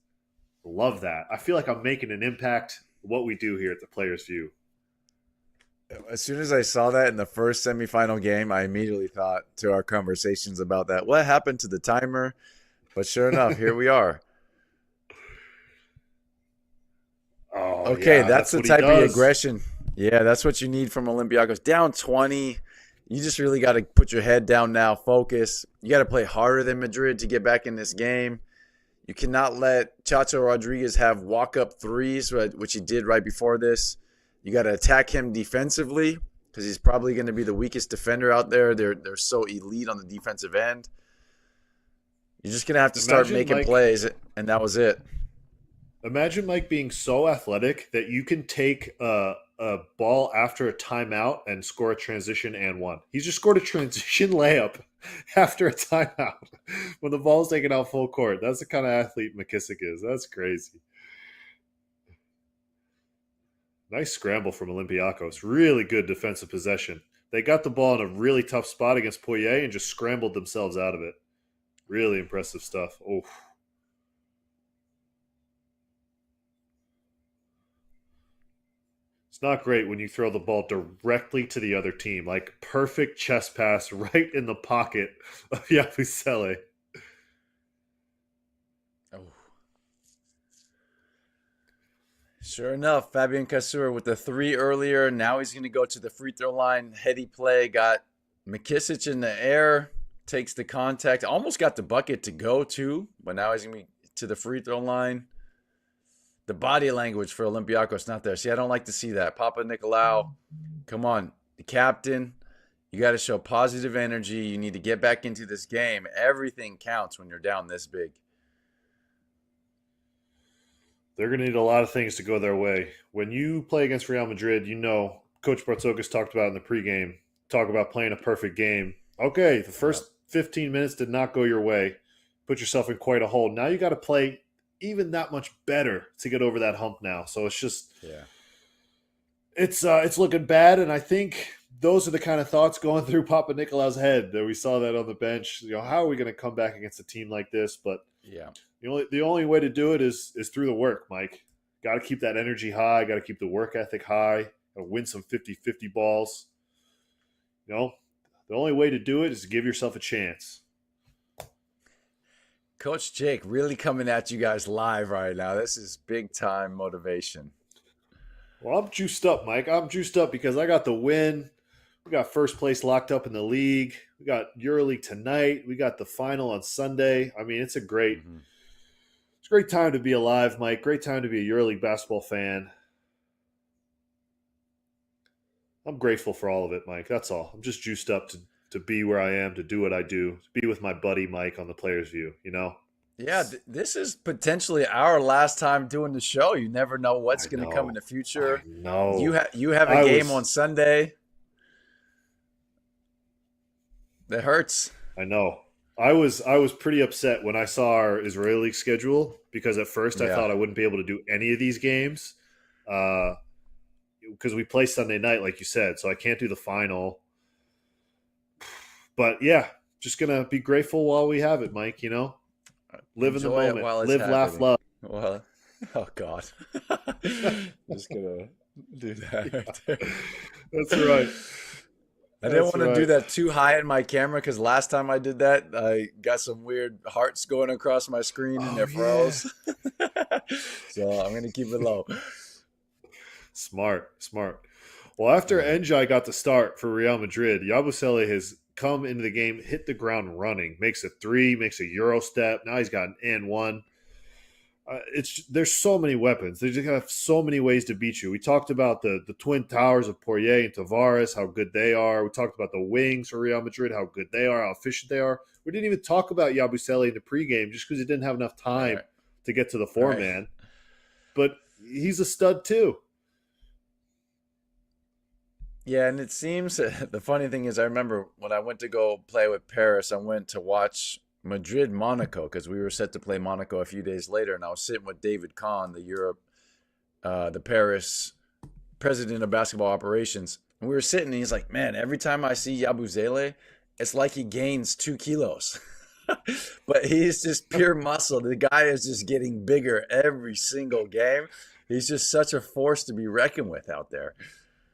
Love that. I feel like I'm making an impact. What we do here at the Players View. As soon as I saw that in the first semifinal game, I immediately thought to our conversations about that. What happened to the timer? But sure enough, here we are. Oh Okay, yeah, that's that's the what he type of does. aggression. Yeah, that's what you need from Olympiacos. Down 20. You just really got to put your head down now, focus. You got to play harder than Madrid to get back in this game. You cannot let Chacho Rodriguez have walk-up threes, which he did right before this. You got to attack him defensively because he's probably going to be the weakest defender out there. They're so elite on the defensive end. You're just going to have to start Imagine making Mike. plays, and that was it. Imagine Mike being so athletic that you can take a ball after a timeout and score a transition and one. He's just scored a transition layup after a timeout when the ball's taken out full court. That's the kind of athlete McKissick is. That's crazy. Nice scramble from Olympiacos. Really good defensive possession. They got the ball in a really tough spot against Poirier and just scrambled themselves out of it. Really impressive stuff. Oh, it's not great when you throw the ball directly to the other team. Like perfect chest pass right in the pocket of Yabusele. Oh. Sure enough, Fabian Cassur with the 3 earlier. Now he's going to go to the free throw line. Heady play. Got McKissick in the air. Takes the contact. Almost got the bucket to go too. But now he's going to be to the free throw line. The body language for Olympiacos not there. See, I don't like to see that. Papa Nicolau, come on. The captain, you got to show positive energy. You need to get back into this game. Everything counts when you're down this big. They're going to need a lot of things to go their way. When you play against Real Madrid, you know, Coach Bartzokas talked about in the pregame, talk about playing a perfect game. Okay, the first 15 minutes did not go your way. Put yourself in quite a hole. Now you got to play even that much better to get over that hump now. So it's just, it's looking bad. And I think those are the kind of thoughts going through Papa Nicolau's head that we saw that on the bench. You know, how are we going to come back against a team like this? But the only way to do it is through the work, Mike. Got to keep that energy high. Got to keep the work ethic high. Got to win some 50-50 balls. You know, the only way to do it is to give yourself a chance. Coach Jake really coming at you guys live right now. This is big time motivation. Well, I'm juiced up, Mike. I'm juiced up because I got the win. We got first place locked up in the league. We got EuroLeague tonight. We got the final on Sunday. I mean, it's a great time to be alive, Mike. Great time to be a EuroLeague basketball fan. I'm grateful for all of it, Mike. That's all. I'm just juiced up to be where I am, to do what I do, to be with my buddy Mike on the Players View, you know? Yeah, this is potentially our last time doing the show. You never know what's going to come in the future. No, you have a game on Sunday. That hurts. I know. I was pretty upset when I saw our Israeli League schedule because at first I thought I wouldn't be able to do any of these games because we play Sunday night, like you said, so I can't do the final. But yeah, just gonna be grateful while we have it, Mike. You know, live Enjoy in the moment, live, laugh, love. Well, oh God, just gonna do that right there. That's right. I didn't want to do that too high in my camera because last time I did that, I got some weird hearts going across my screen and they're froze. So I'm gonna keep it low. Smart. Well, after Njai got the start for Real Madrid, Yabusele has come into the game, hit the ground running, makes a 3, makes a Euro step. Now he's got an N1. There's so many weapons. They just have so many ways to beat you. We talked about the twin towers of Poirier and Tavares, how good they are. We talked about the wings for Real Madrid, how good they are, how efficient they are. We didn't even talk about Yabusele in the pregame just because he didn't have enough time to get to the four-man. But he's a stud too. Yeah, and it seems the funny thing is I remember when I went to go play with Paris, I went to watch Madrid-Monaco because we were set to play Monaco a few days later, and I was sitting with David Kahn, the Paris president of basketball operations, and we were sitting, and he's like, man, every time I see Yabusele, it's like he gains 2 kilos. But he's just pure muscle. The guy is just getting bigger every single game. He's just such a force to be reckoned with out there.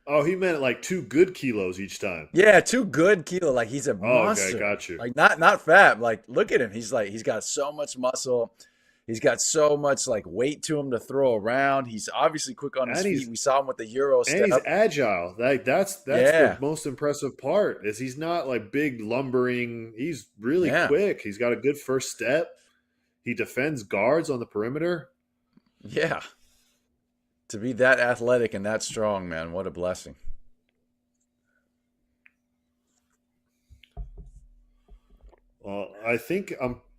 Oh, he meant like 2 good kilos each time. Yeah, 2 good kilos. Like he's a monster. Okay, got you. Like not fat. Like look at him. He's got so much muscle. He's got so much like weight to him to throw around. He's obviously quick on his feet. We saw him with the Euro step. And he's agile. Like that's the most impressive part. Is he's not like big lumbering. He's really quick. He's got a good first step. He defends guards on the perimeter. Yeah. To be that athletic and that strong, man, what a blessing. Well, I think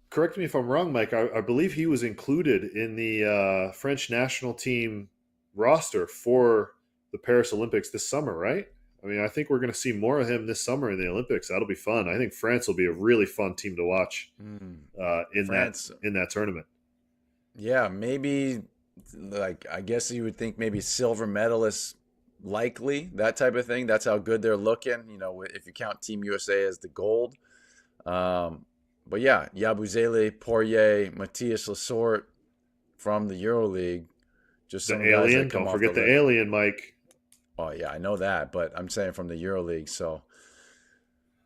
correct me if I'm wrong, Mike. I believe he was included in the French national team roster for the Paris Olympics this summer, right? I mean, I think we're going to see more of him this summer in the Olympics. That'll be fun. I think France will be a really fun team to watch in France, that tournament. yeah, maybe like I guess you would think maybe silver medalist likely, that type of thing. That's how good they're looking. If you count Team USA as the gold. But yeah, Yabusele, Poirier, Matthias Lassort from the EuroLeague, just The some guys that alien, come don't off the forget the list. alien, Mike. Oh yeah, I know that, but I'm saying from the EuroLeague. So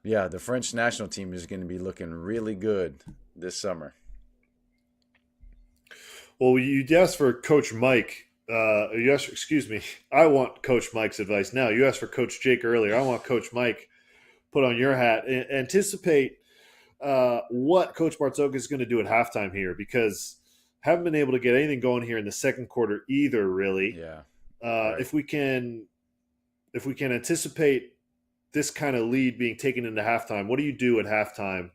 yeah, the French national team is going to be looking really good this summer. Well, you asked for Coach Mike. Excuse me. I want Coach Mike's advice now. You asked for Coach Jake earlier. I want Coach Mike put on your hat. Anticipate what Coach Bartzok is going to do at halftime here, because haven't been able to get anything going here in the second quarter either. Really, Yeah. Right. If we can anticipate this kind of lead being taken into halftime, what do you do at halftime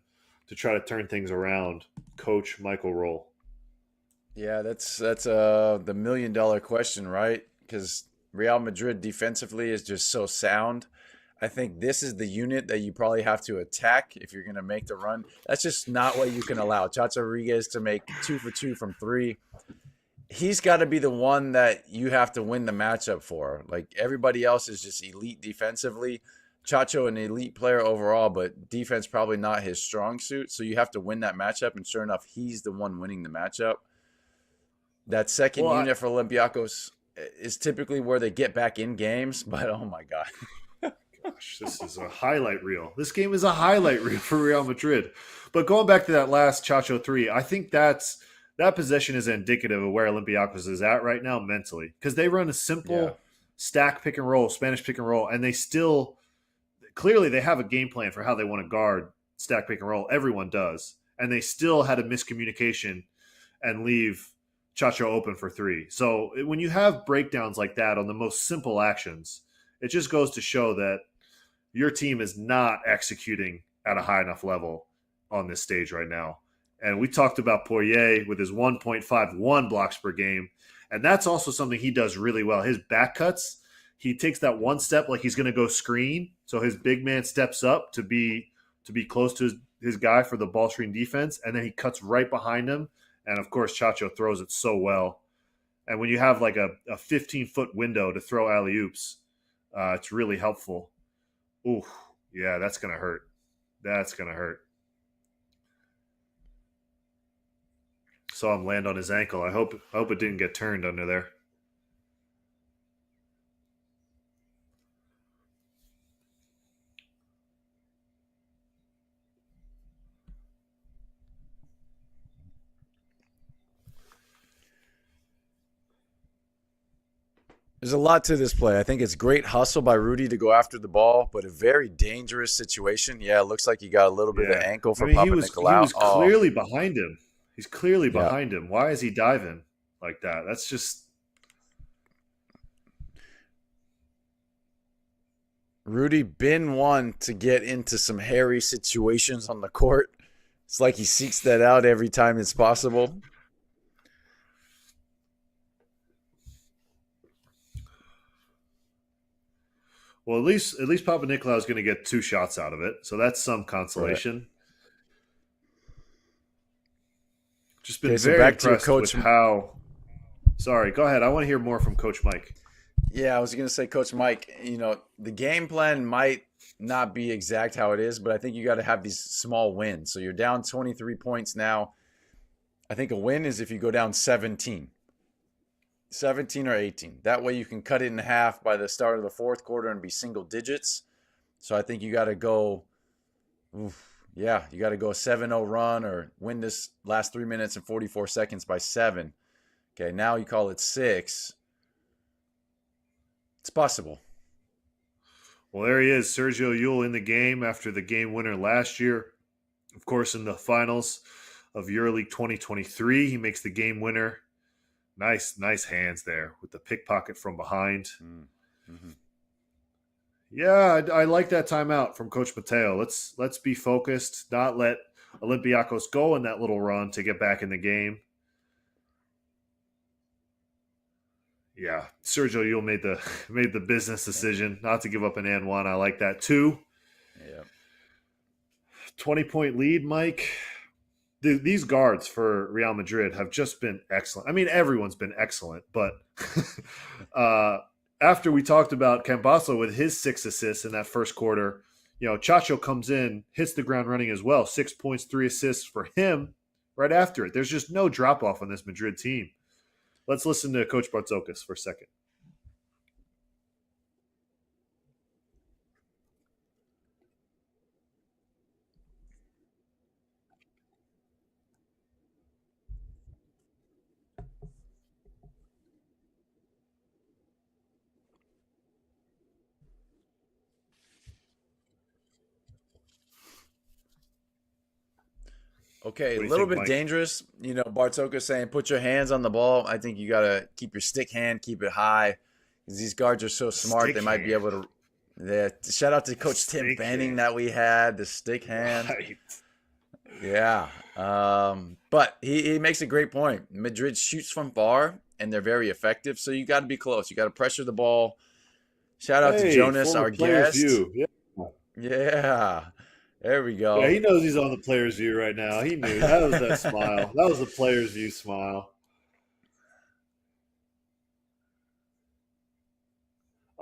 to try to turn things around, Coach Michael Roll? Yeah, that's the $1 million question, right? Because Real Madrid defensively is just so sound. I think this is the unit that you probably have to attack if you're going to make the run. That's just not what you can allow. Chacho Rodriguez to make 2 for 2 from 3. He's got to be the one that you have to win the matchup for. Like everybody else is just elite defensively. Chacho, an elite player overall, but defense probably not his strong suit. So you have to win that matchup. And sure enough, he's the one winning the matchup. That second unit for Olympiacos is typically where they get back in games. But oh my God. Gosh, this is a highlight reel. This game is a highlight reel for Real Madrid. But going back to that last Chacho 3, I think that possession is indicative of where Olympiacos is at right now mentally, because they run a simple stack pick and roll, Spanish pick and roll, and they still clearly they have a game plan for how they want to guard stack pick and roll. Everyone does, and they still had a miscommunication and leave Chacho open for 3. So when you have breakdowns like that on the most simple actions, it just goes to show that your team is not executing at a high enough level on this stage right now. And we talked about Poirier with his 1.51 blocks per game. And that's also something he does really well. His back cuts, he takes that one step like he's going to go screen. So his big man steps up to be close to his guy for the ball screen defense. And then he cuts right behind him. And, of course, Chacho throws it so well. And when you have like a 15-foot window to throw alley-oops, it's really helpful. Ooh, yeah, that's going to hurt. That's going to hurt. Saw him land on his ankle. I hope it didn't get turned under there. There's a lot to this play. I think it's great hustle by Rudy to go after the ball, but a very dangerous situation. Yeah, it looks like he got a little bit of the ankle for Papa Nicolau. He was clearly behind him. He's clearly behind him. Why is he diving like that? That's just... Rudy been one to get into some hairy situations on the court. It's like he seeks that out every time it's possible. Well, at least Papa Nicolau is going to get 2 shots out of it, so that's some consolation. Right. Just been very impressed with how. Sorry, go ahead. I want to hear more from Coach Mike. Yeah, I was going to say, Coach Mike, the game plan might not be exact how it is, but I think you got to have these small wins. So you're down 23 points now. I think a win is if you go down 17 or 18. That way you can cut it in half by the start of the fourth quarter and be single digits. So I think you got to go, you got to go a 7-0 run or win this last 3 minutes and 44 seconds by 7. Okay, now you call it 6. It's possible. Well, there he is, Sergio Llull in the game after the game winner last year. Of course, in the finals of EuroLeague 2023, he makes the game winner. Nice hands there with the pickpocket from behind. Mm-hmm. Yeah, I like that timeout from Coach Mateo. Let's be focused, not let Olympiacos go in that little run to get back in the game. Yeah, Sergio Yul made the business decision not to give up an and one. I like that too. Yeah. 20-point lead, Mike. These guards for Real Madrid have just been excellent. I mean, everyone's been excellent, but after we talked about Campazzo with his 6 assists in that first quarter, Chacho comes in, hits the ground running as well. 6 points, 3 assists for him right after it. There's just no drop off on this Madrid team. Let's listen to Coach Bartzokas for a second. Okay, What a do you little think, bit Mike? dangerous. Bartoka saying put your hands on the ball. I think you got to keep your stick hand, keep it high. Because these guards are so smart, they Stick might be hand. able to. Yeah, shout out to Coach Tim Stick Benning hand. that we had, the stick hand. Right. Yeah. But he makes a great point. Madrid shoots from far, and they're very effective. So you got to be close. You got to pressure the ball. Shout out to Hey, Jonas, former our player's guest. view. Yeah. Yeah. There we Yeah, go. he knows he's on the player's view right now. He knew. That was that smile. That was the player's view smile.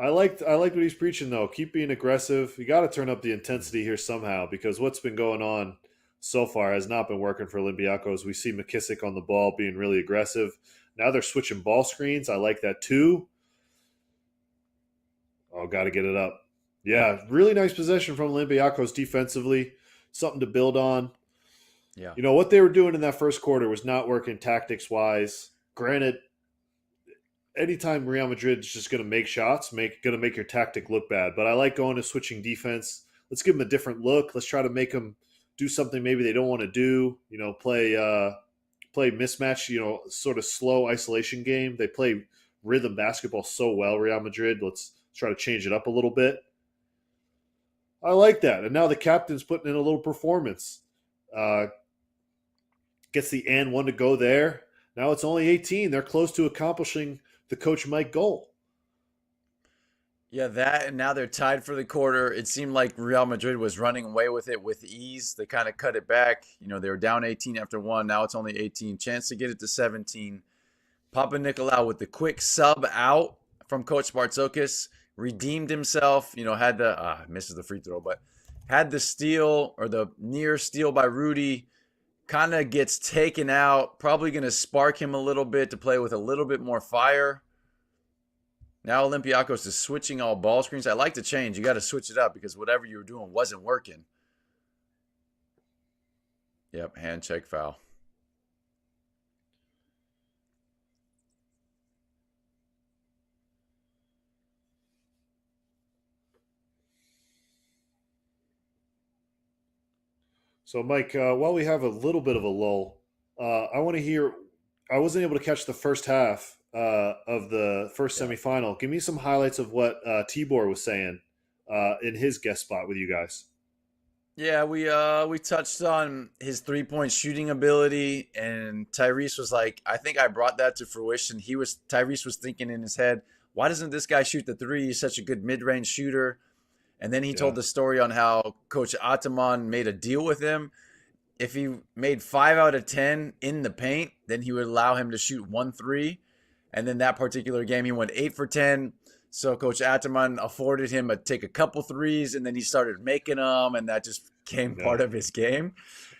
I liked what he's preaching though. Keep being aggressive. You got to turn up the intensity here somehow because what's been going on so far has not been working for Olympiacos. We see McKissick on the ball being really aggressive. Now they're switching ball screens. I like that too. Oh, got to get it up. Yeah, really nice possession from Olympiacos defensively. Something to build on. Yeah. What they were doing in that first quarter was not working tactics wise. Granted, anytime Real Madrid is just going to make shots, going to make your tactic look bad. But I like going to switching defense. Let's give them a different look. Let's try to make them do something maybe they don't want to do. Play mismatch. Sort of slow isolation game. They play rhythm basketball so well, Real Madrid. Let's try to change it up a little bit. I like that. And now the captain's putting in a little performance. Gets the and one to go there. Now it's only 18. They're close to accomplishing the Coach Mike goal. Yeah, that and now they're tied for the quarter. It seemed like Real Madrid was running away with it with ease. They kind of cut it back. They were down 18 after one. Now it's only 18. Chance to get it to 17. Papa Nicolau with the quick sub out from Coach Bartzokas. Redeemed himself. Had the misses the free throw, but had the steal or the near steal by Rudy. Kind of gets taken out. Probably going to spark him a little bit to play with a little bit more fire. Now Olympiacos is switching all ball screens. I like to change. You got to switch it up because whatever you were doing wasn't working. Yep, hand check foul. So, Mike, while we have a little bit of a lull, I want to hear. I wasn't able to catch the first half of the first Yeah. semifinal. Give me some highlights of what Tibor was saying in his guest spot with you guys. Yeah, we touched on his 3-point shooting ability, and Tyrese was like, I think I brought that to fruition. Tyrese was thinking in his head, why doesn't this guy shoot the three? He's such a good mid-range shooter. And then he Yeah, told the story on how Coach Ataman made a deal with him. If he made 5 out of 10 in the paint, then he would allow him to shoot 1 3. And then that particular game, he went 8 for 10. So Coach Ataman afforded him to take a couple threes, and then he started making them, and that just became yeah. part of his game.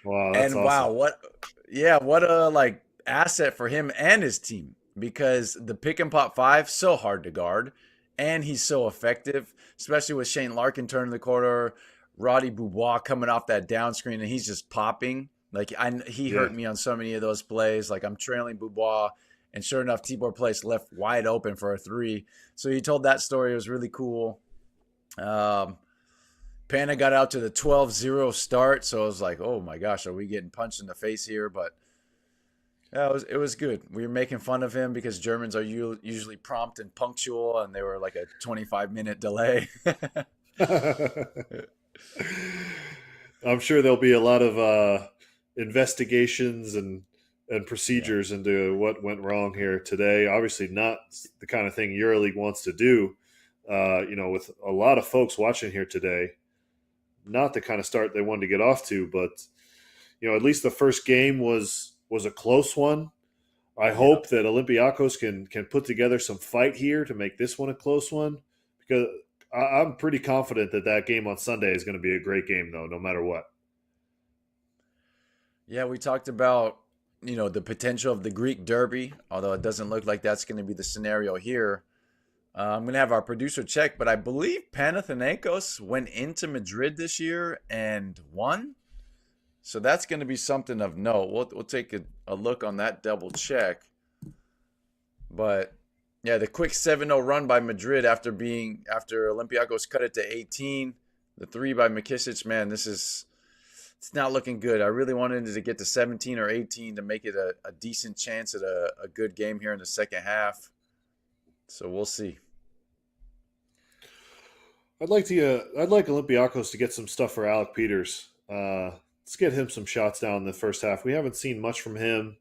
Wow, that's And wow, awesome. what a asset for him and his team because the pick and pop five so hard to guard, and he's so effective, especially with Shane Larkin turning the corner, Roddy Boubois coming off that down screen, and he's just popping. He Yeah, hurt me on so many of those plays. Like I'm trailing Boubois, and sure enough, Tibor Place left wide open for a three. So he told that story. It was really cool. Pana got out to the 12-0 start, so I was like, oh my gosh, are we getting punched in the face here? But yeah, it was good. We were making fun of him because Germans are usually prompt and punctual, and they were like a 25-minute delay. I'm sure there'll be a lot of investigations and and Yeah. procedures into what went wrong here today. Obviously, not the kind of thing EuroLeague wants to do. With a lot of folks watching here today, not the kind of start they wanted to get off to. But at least the first game was a close one. I Yeah. hope that Olympiacos can put together some fight here to make this one a close one, because I'm pretty confident that game on Sunday is going to be a great game, though, no matter what. Yeah, we talked about, the potential of the Greek derby, although it doesn't look like that's going to be the scenario here. I'm going to have our producer check, but I believe Panathinaikos went into Madrid this year and won. So that's going to be something of note. We'll take a look on that double check. But yeah, the quick 7-0 run by Madrid after Olympiacos cut it to 18. The three by McKissic, man, it's not looking good. I really wanted it to get to 17 or 18 to make it a decent chance at a good game here in the second half. So we'll see. I'd like Olympiacos to get some stuff for Alec Peters. Let's get him some shots down in the first half. We haven't seen much from him.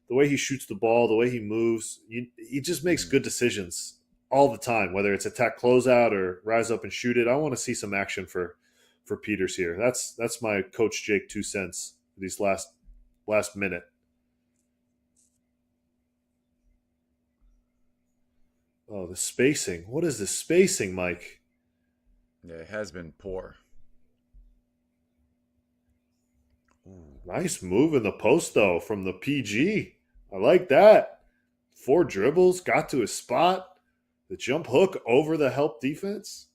The way he shoots the ball, the way he moves, he just makes good decisions all the time. Whether it's attack closeout or rise up and shoot it, I want to see some action for Peters here. That's my Coach Jake 2 cents for these last minute. Oh, the spacing. What is the spacing, Mike? Yeah, it has been poor. Nice move in the post, though, from the PG. I like that. 4 dribbles, got to his spot. The jump hook over the help defense.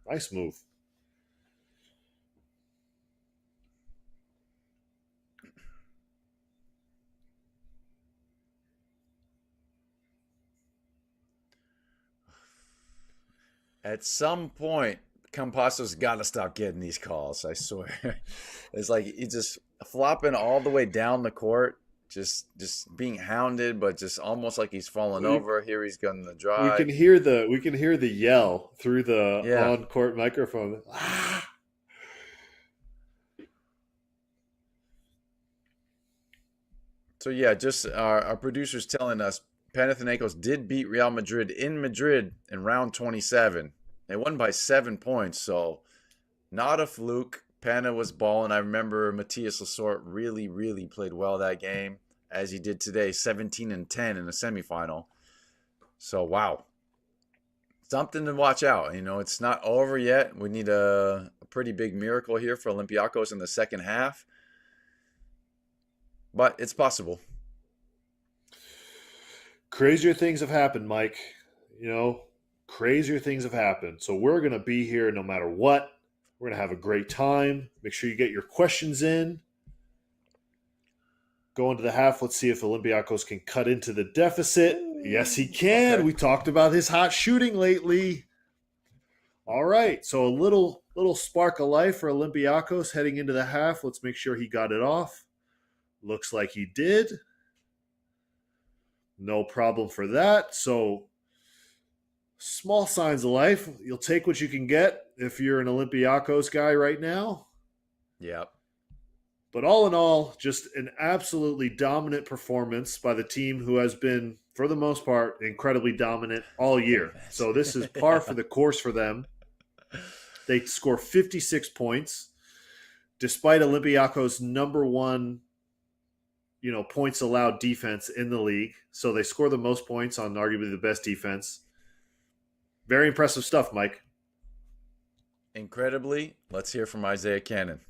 Nice move. At some point, Campazzo's got to stop getting these calls. I swear, it's like he's just flopping all the way down the court, just being hounded, but just almost like he's falling We, over. Here he's going to we drive. can hear the yell through the Yeah. on court microphone. Ah! So yeah, just our producers telling us Panathinaikos did beat Real Madrid in Madrid in round 27. They won by 7 points, so not a fluke. Pana was balling. I remember Matthias Lasort really, really played well that game, as he did today, 17 and 10 in the semifinal. So wow, something to watch out. It's not over yet. We need a pretty big miracle here for Olympiacos in the second half, but it's possible. Crazier things have happened, Mike. Crazier things have happened. So we're going to be here no matter what. We're going to have a great time. Make sure you get your questions in. Go into the half. Let's see if Olympiacos can cut into the deficit. Yes, he can. Okay. We talked about his hot shooting lately. All right. So a little spark of life for Olympiacos heading into the half. Let's make sure he got it off. Looks like he did. No problem for that. So small signs of life. You'll take what you can get if you're an Olympiacos guy right now. Yep. But all in all, just an absolutely dominant performance by the team who has been, for the most part, incredibly dominant all year. So this is par for the course for them. They score 56 points, despite Olympiacos' number one, points allowed defense in the league. So they score the most points on arguably the best defense. Very impressive stuff, Mike. Incredibly, let's hear from Isaiah Cannon.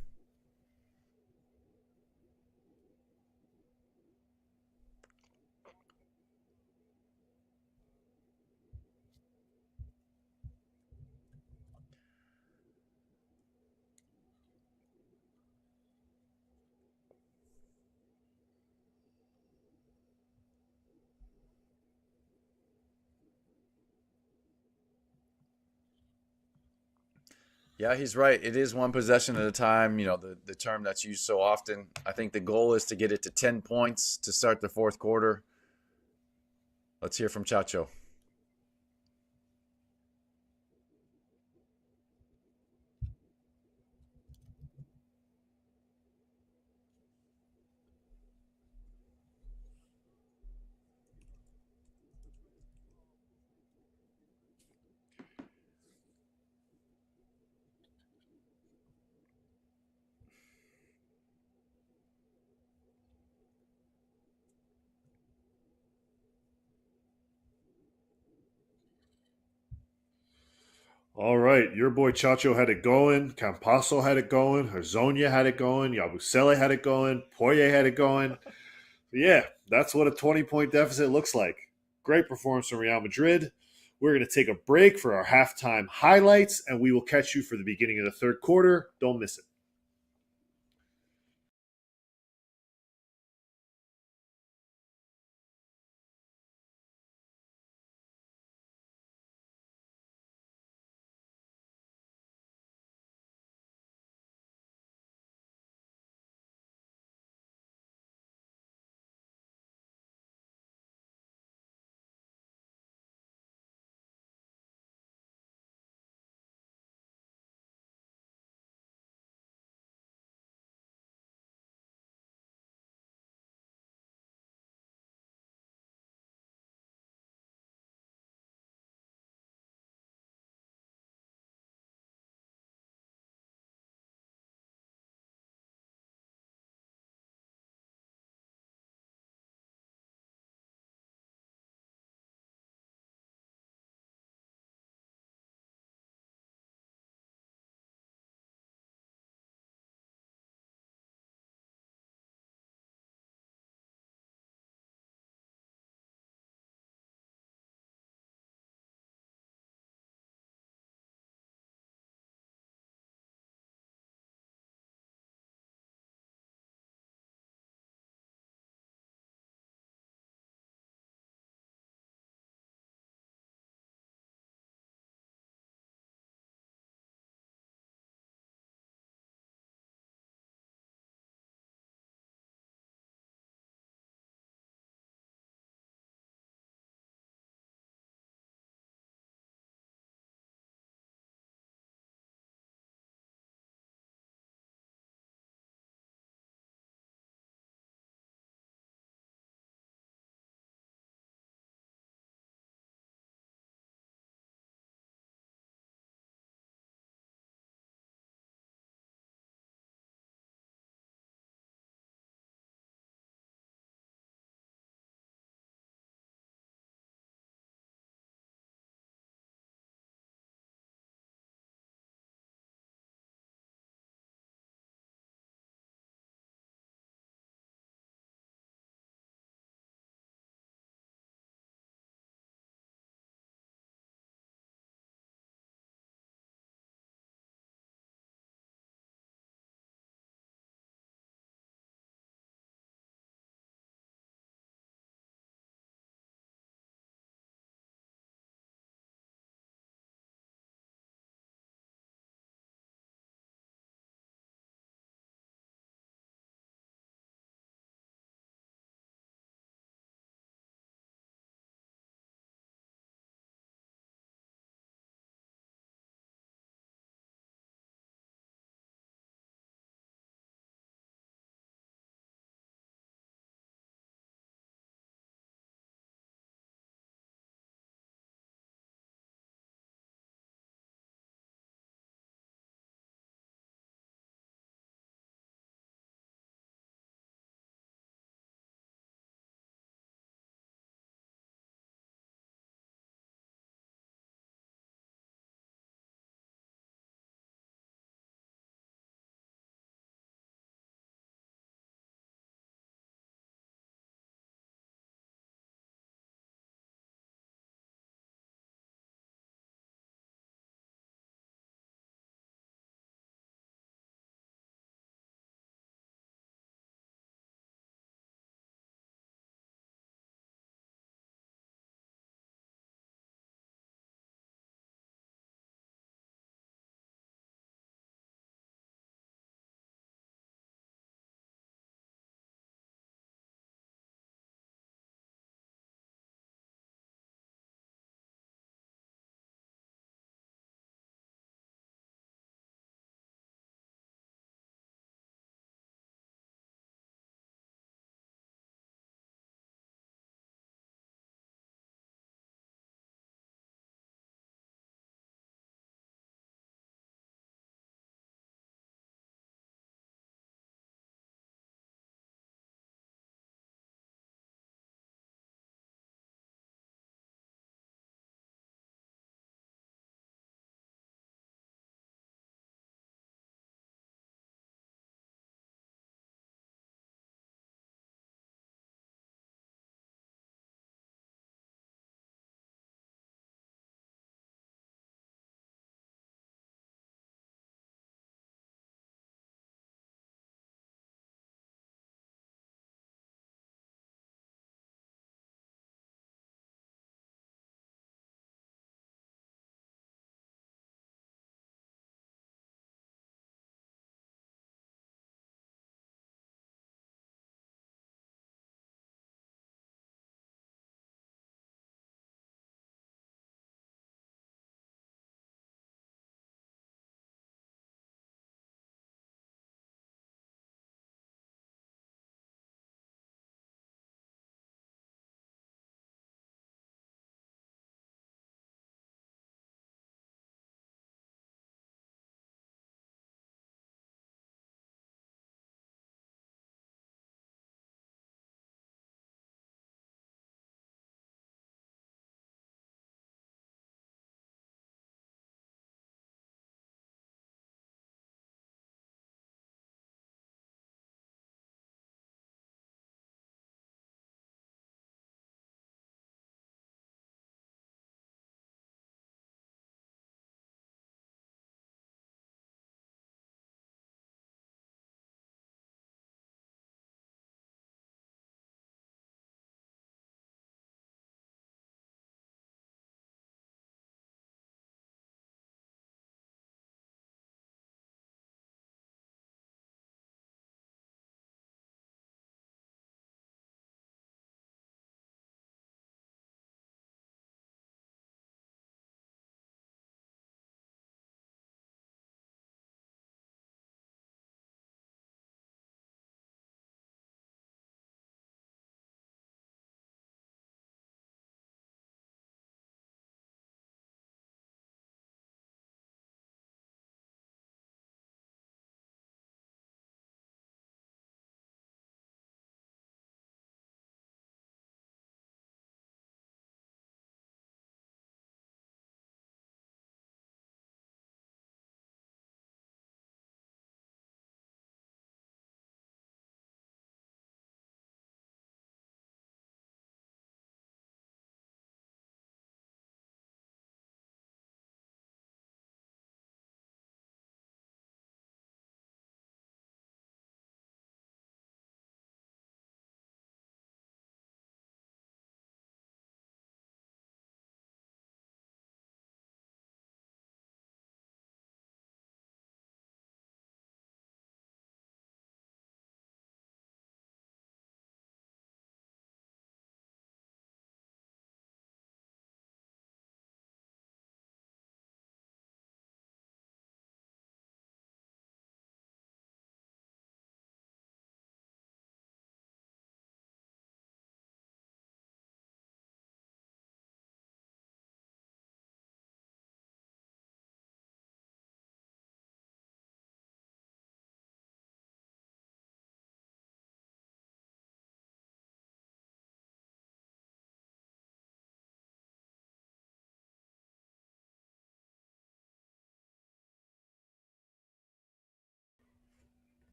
Yeah, he's right. It is one possession at a time, the term that's used so often. I think the goal is to get it to 10 points to start the fourth quarter. Let's hear from Chacho. All right, your boy Chacho had it going. Campaso had it going. Herzonia had it going. Yabusele had it going. Poirier had it going. Yeah, that's what a 20-point deficit looks like. Great performance from Real Madrid. We're going to take a break for our halftime highlights, and we will catch you for the beginning of the third quarter. Don't miss it.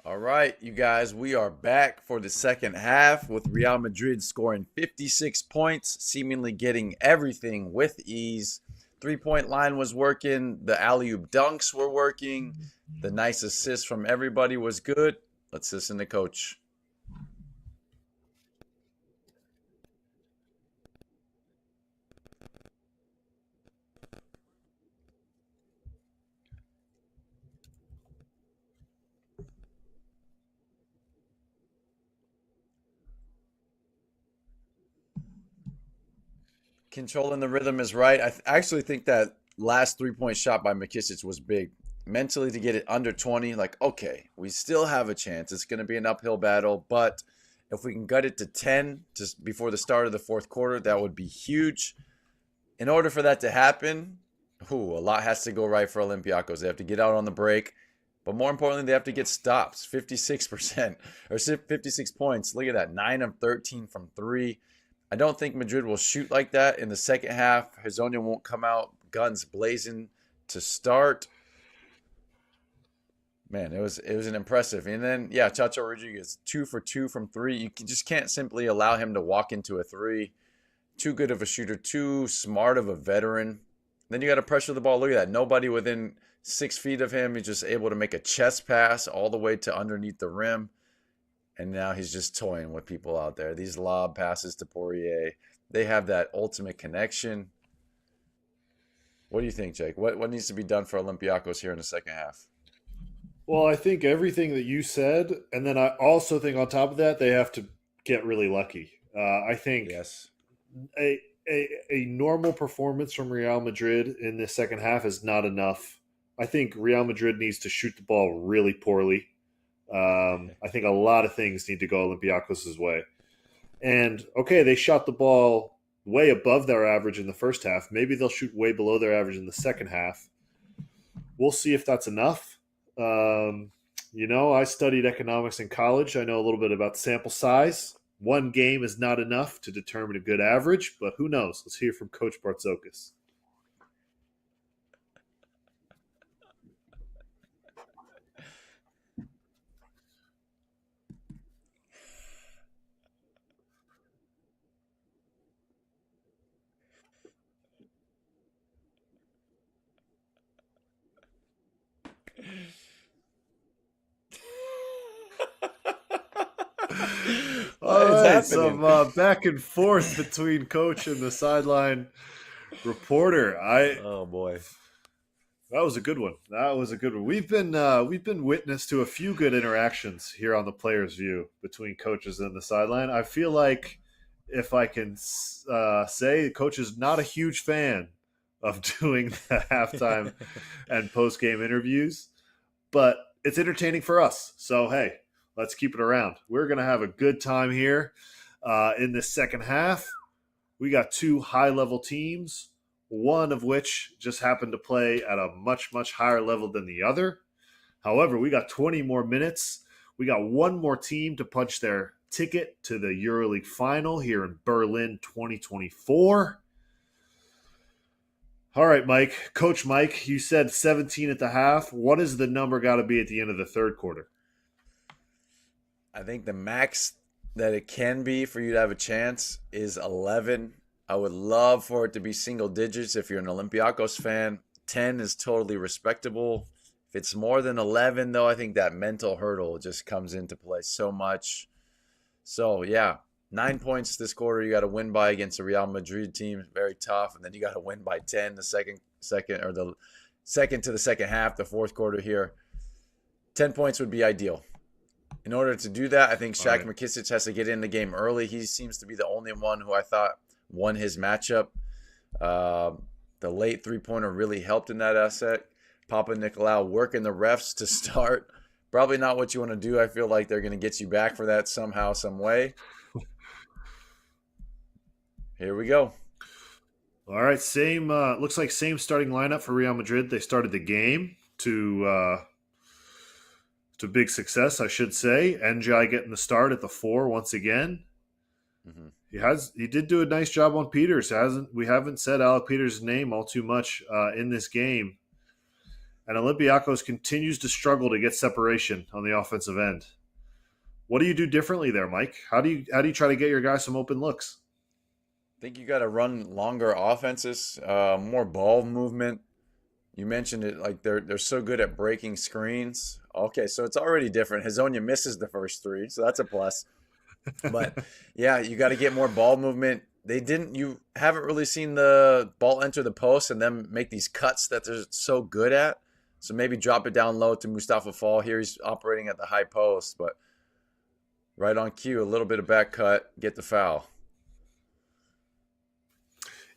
All right, you guys, we are back for the second half with Real Madrid scoring 56 points, seemingly getting everything with ease. 3-point line was working, the alley-oop dunks were working, the nice assists from everybody was good. Let's listen to Coach. Controlling the rhythm is right. I actually think that last 3-point shot by McKissic was big. Mentally, to get it under 20, like, okay, we still have a chance. It's going to be an uphill battle, but if we can gut it to 10 just before the start of the fourth quarter, that would be huge. In order for that to happen, a lot has to go right for Olympiacos. They have to get out on the break, but more importantly, they have to get stops. 56% or 56 points. Look at that, 9 of 13 from three. I don't think Madrid will shoot like that in the second half. Hezonja won't come out guns blazing to start. Man, it was an impressive. And then, yeah, Chacho Rodriguez, 2 for 2 from three. You just can't simply allow him to walk into a three. Too good of a shooter, too smart of a veteran. Then you got to pressure the ball. Look at that. Nobody within 6 feet of him. He's just able to make a chest pass all the way to underneath the rim. And now he's just toying with people out there. These lob passes to Poirier, they have that ultimate connection. What do you think, Jake? What needs to be done for Olympiacos here in the second half? Well, I think everything that you said, and then I also think on top of that, they have to get really lucky. I think Yes. a normal performance from Real Madrid in the second half is not enough. I think Real Madrid needs to shoot the ball really poorly. I think a lot of things need to go Olympiacos' way. And, okay, they shot the ball way above their average in the first half. Maybe they'll shoot way below their average in the second half. We'll see if that's enough. I studied economics in college. I know a little bit about sample size. One game is not enough to determine a good average, but who knows? Let's hear from Coach Bartzokis. What All is right, happening? some back and forth between coach and the sideline reporter. Oh boy. That was a good one. That was a good one. We've been witness to a few good interactions here on the Players View between coaches and the sideline. I feel like, if I can say, the coach is not a huge fan of doing the halftime and post game interviews, but it's entertaining for us. So hey, let's keep it around. We're gonna have a good time here in this second half. We got two high level teams, one of which just happened to play at a much, much higher level than the other. However, we got 20 more minutes. We got one more team to punch their ticket to the EuroLeague final here in Berlin 2024. All right, Mike. Coach Mike, you said 17 at the half. What is the number got to be at the end of the third quarter? I think the max that it can be for you to have a chance is 11. I would love for it to be single digits if you're an Olympiacos fan. 10 is totally respectable. If it's more than 11, though, I think that mental hurdle just comes into play so much. So, yeah, 9 points this quarter. You got to win by against a Real Madrid team. Very tough. And then you got to win by 10 the second to the second half, the fourth quarter here. 10 points would be ideal. In order to do that, I think Shaq McKissic has to get in the game early. He seems to be the only one who I thought won his matchup. The late three-pointer really helped in that asset. Papa Nicolau working the refs to start. Probably not what you want to do. I feel like they're going to get you back for that somehow, some way. Here we go. All right, looks like same starting lineup for Real Madrid. They started the game to big success, I should say. Njai getting the start at the 4 once again. Mm-hmm. He did do a nice job on Peters. We haven't said Alec Peters' name all too much in this game. and Olympiacos continues to struggle to get separation on the offensive end. What do you do differently there, Mike? How do you try to get your guys some open looks? I think you got to run longer offenses, more ball movement. You mentioned it, like they're so good at breaking screens. Okay, so it's already different. Hazonia misses the first three, so that's a plus. But yeah, you got to get more ball movement. You haven't really seen the ball enter the post and then make these cuts that they're so good at. So maybe drop it down low to Mustafa Fall. Here he's operating at the high post, but right on cue, a little bit of back cut, get the foul.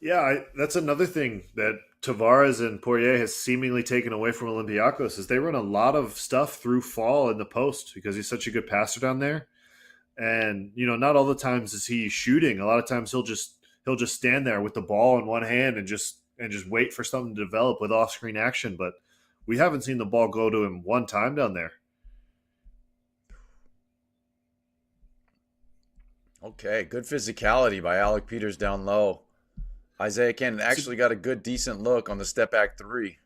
Yeah, that's another thing that Tavares and Poirier has seemingly taken away from Olympiacos is they run a lot of stuff through Fall in the post because he's such a good passer down there. And not all the times is he shooting. A lot of times he'll just stand there with the ball in one hand and just wait for something to develop with off-screen action. But we haven't seen the ball go to him one time down there. Okay, good physicality by Alec Peters down low. Isaiah Cannon actually got a good, decent look on the step back three.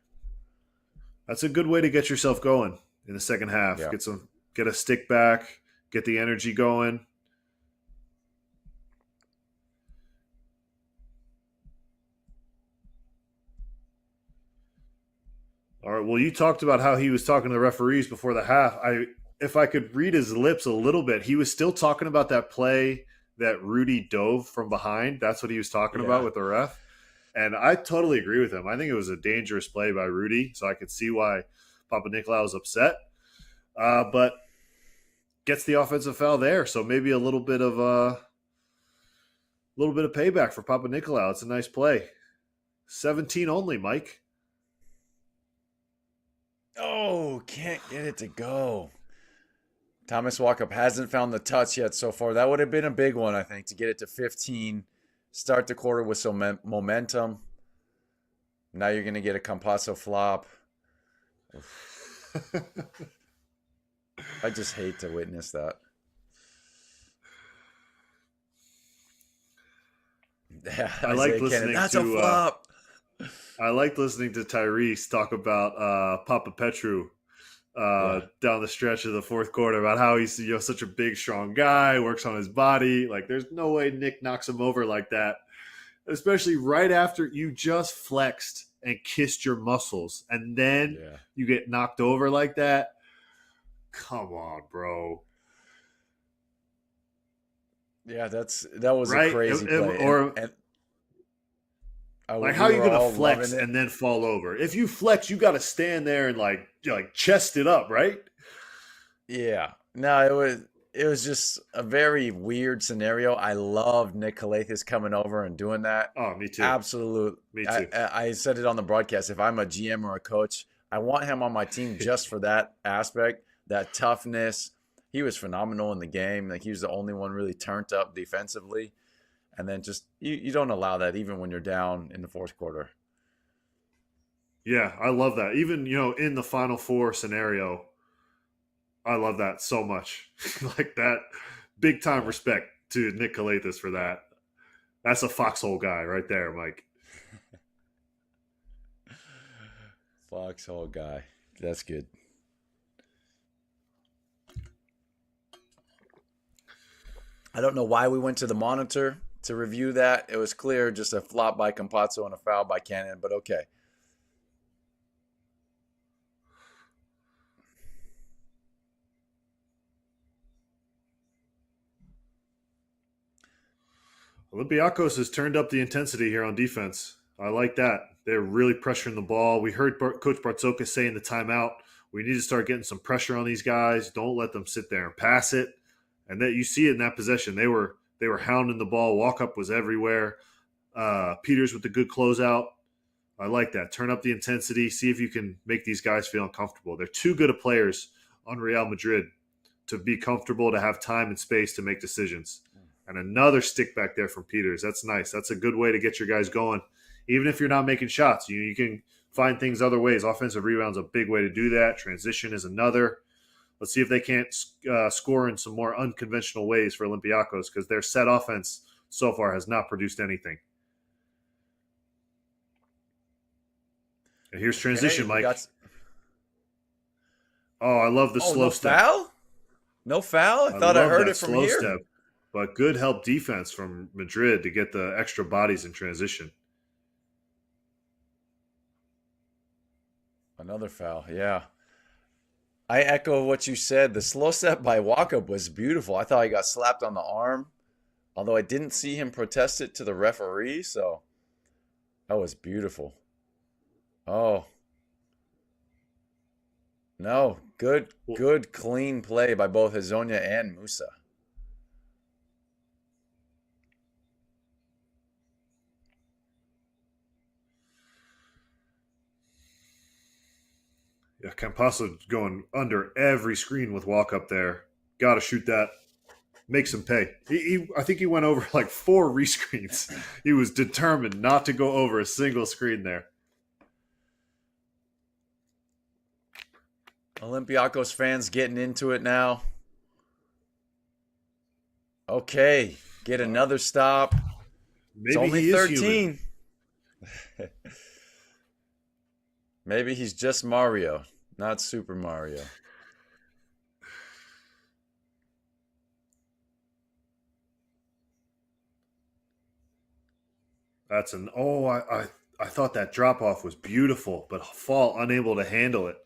That's a good way to get yourself going in the second half. Yeah. Get a stick back, get the energy going. All right. Well, you talked about how he was talking to the referees before the half. If I could read his lips a little bit, he was still talking about that play that Rudy dove from behind. That's what he was talking about with the ref. And I totally agree with him. I think it was a dangerous play by Rudy, so I could see why Papanikolaou was upset. But gets the offensive foul there, so maybe a little bit of payback for Papanikolaou. It's a nice play. 17 only, Mike. Oh, can't get it to go. Thomas Walkup hasn't found the touch yet so far. That would have been a big one, I think, to get it to 15. Start the quarter with some momentum. Now you're going to get a Campazzo flop. I just hate to witness that. Yeah, I like listening That's to a flop. I liked listening to Tyrese talk about Papa Petru down the stretch of the fourth quarter about how he's such a big, strong guy, works on his body. Like, there's no way Nick knocks him over like that, especially right after you just flexed and kissed your muscles, and then you get knocked over like that. Come on, bro. Yeah, that was a crazy play. Like, how are you going to flex and then fall over? If you flex, you got to stand there and like chest it up, right? Yeah. No, it was just a very weird scenario. I loved Nick Calathes coming over and doing that. Oh, me too. Absolute. Me too. I said it on the broadcast. If I'm a GM or a coach, I want him on my team just for that aspect, that toughness. He was phenomenal in the game. Like, he was the only one really turned up defensively. And then just you don't allow that even when you're down in the fourth quarter. Yeah, I love that. Even, in the Final Four scenario, I love that so much. Like, that big time respect to Nick Calathes for that. That's a foxhole guy right there, Mike. Foxhole guy. That's good. I don't know why we went to the monitor to review that. It was clear, just a flop by Campazzo and a foul by Cannon, but okay. Olympiacos has turned up the intensity here on defense. I like that. They're really pressuring the ball. We heard Coach Bartzoka say in the timeout, we need to start getting some pressure on these guys. Don't let them sit there and pass it. And that you see it in that possession. They were hounding the ball. Walkup was everywhere. Peters with the good closeout. I like that. Turn up the intensity. See if you can make these guys feel uncomfortable. They're too good of players on Real Madrid to be comfortable, to have time and space to make decisions. And another stick back there from Peters. That's nice. That's a good way to get your guys going. Even if you're not making shots, you can find things other ways. Offensive rebound's a big way to do that. Transition is another. Let's see if they can't score in some more unconventional ways for Olympiacos, because their set offense so far has not produced anything. And here's transition, Mike. Oh, I love the Oh, slow no step. foul? No foul? I I thought I love heard that it from slow here. step, but good help defense from Madrid to get the extra bodies in transition. Another foul. Yeah. I echo what you said. The slow step by Walkup was beautiful. I thought he got slapped on the arm, although I didn't see him protest it to the referee. So that was beautiful. Oh, no. Good, Well, good, clean play by both Hazonia and Musa. yeah, Campazzo going under every screen with walk up there. Got to shoot that. Makes him pay. I think he went over like 4 rescreens. He was determined not to go over a single screen there. Olympiacos fans getting into it now. Okay, get another stop. It's Maybe only he is human. 13. Maybe he's just Mario, not Super Mario. That's an I thought that drop off was beautiful, but Fall unable to handle it.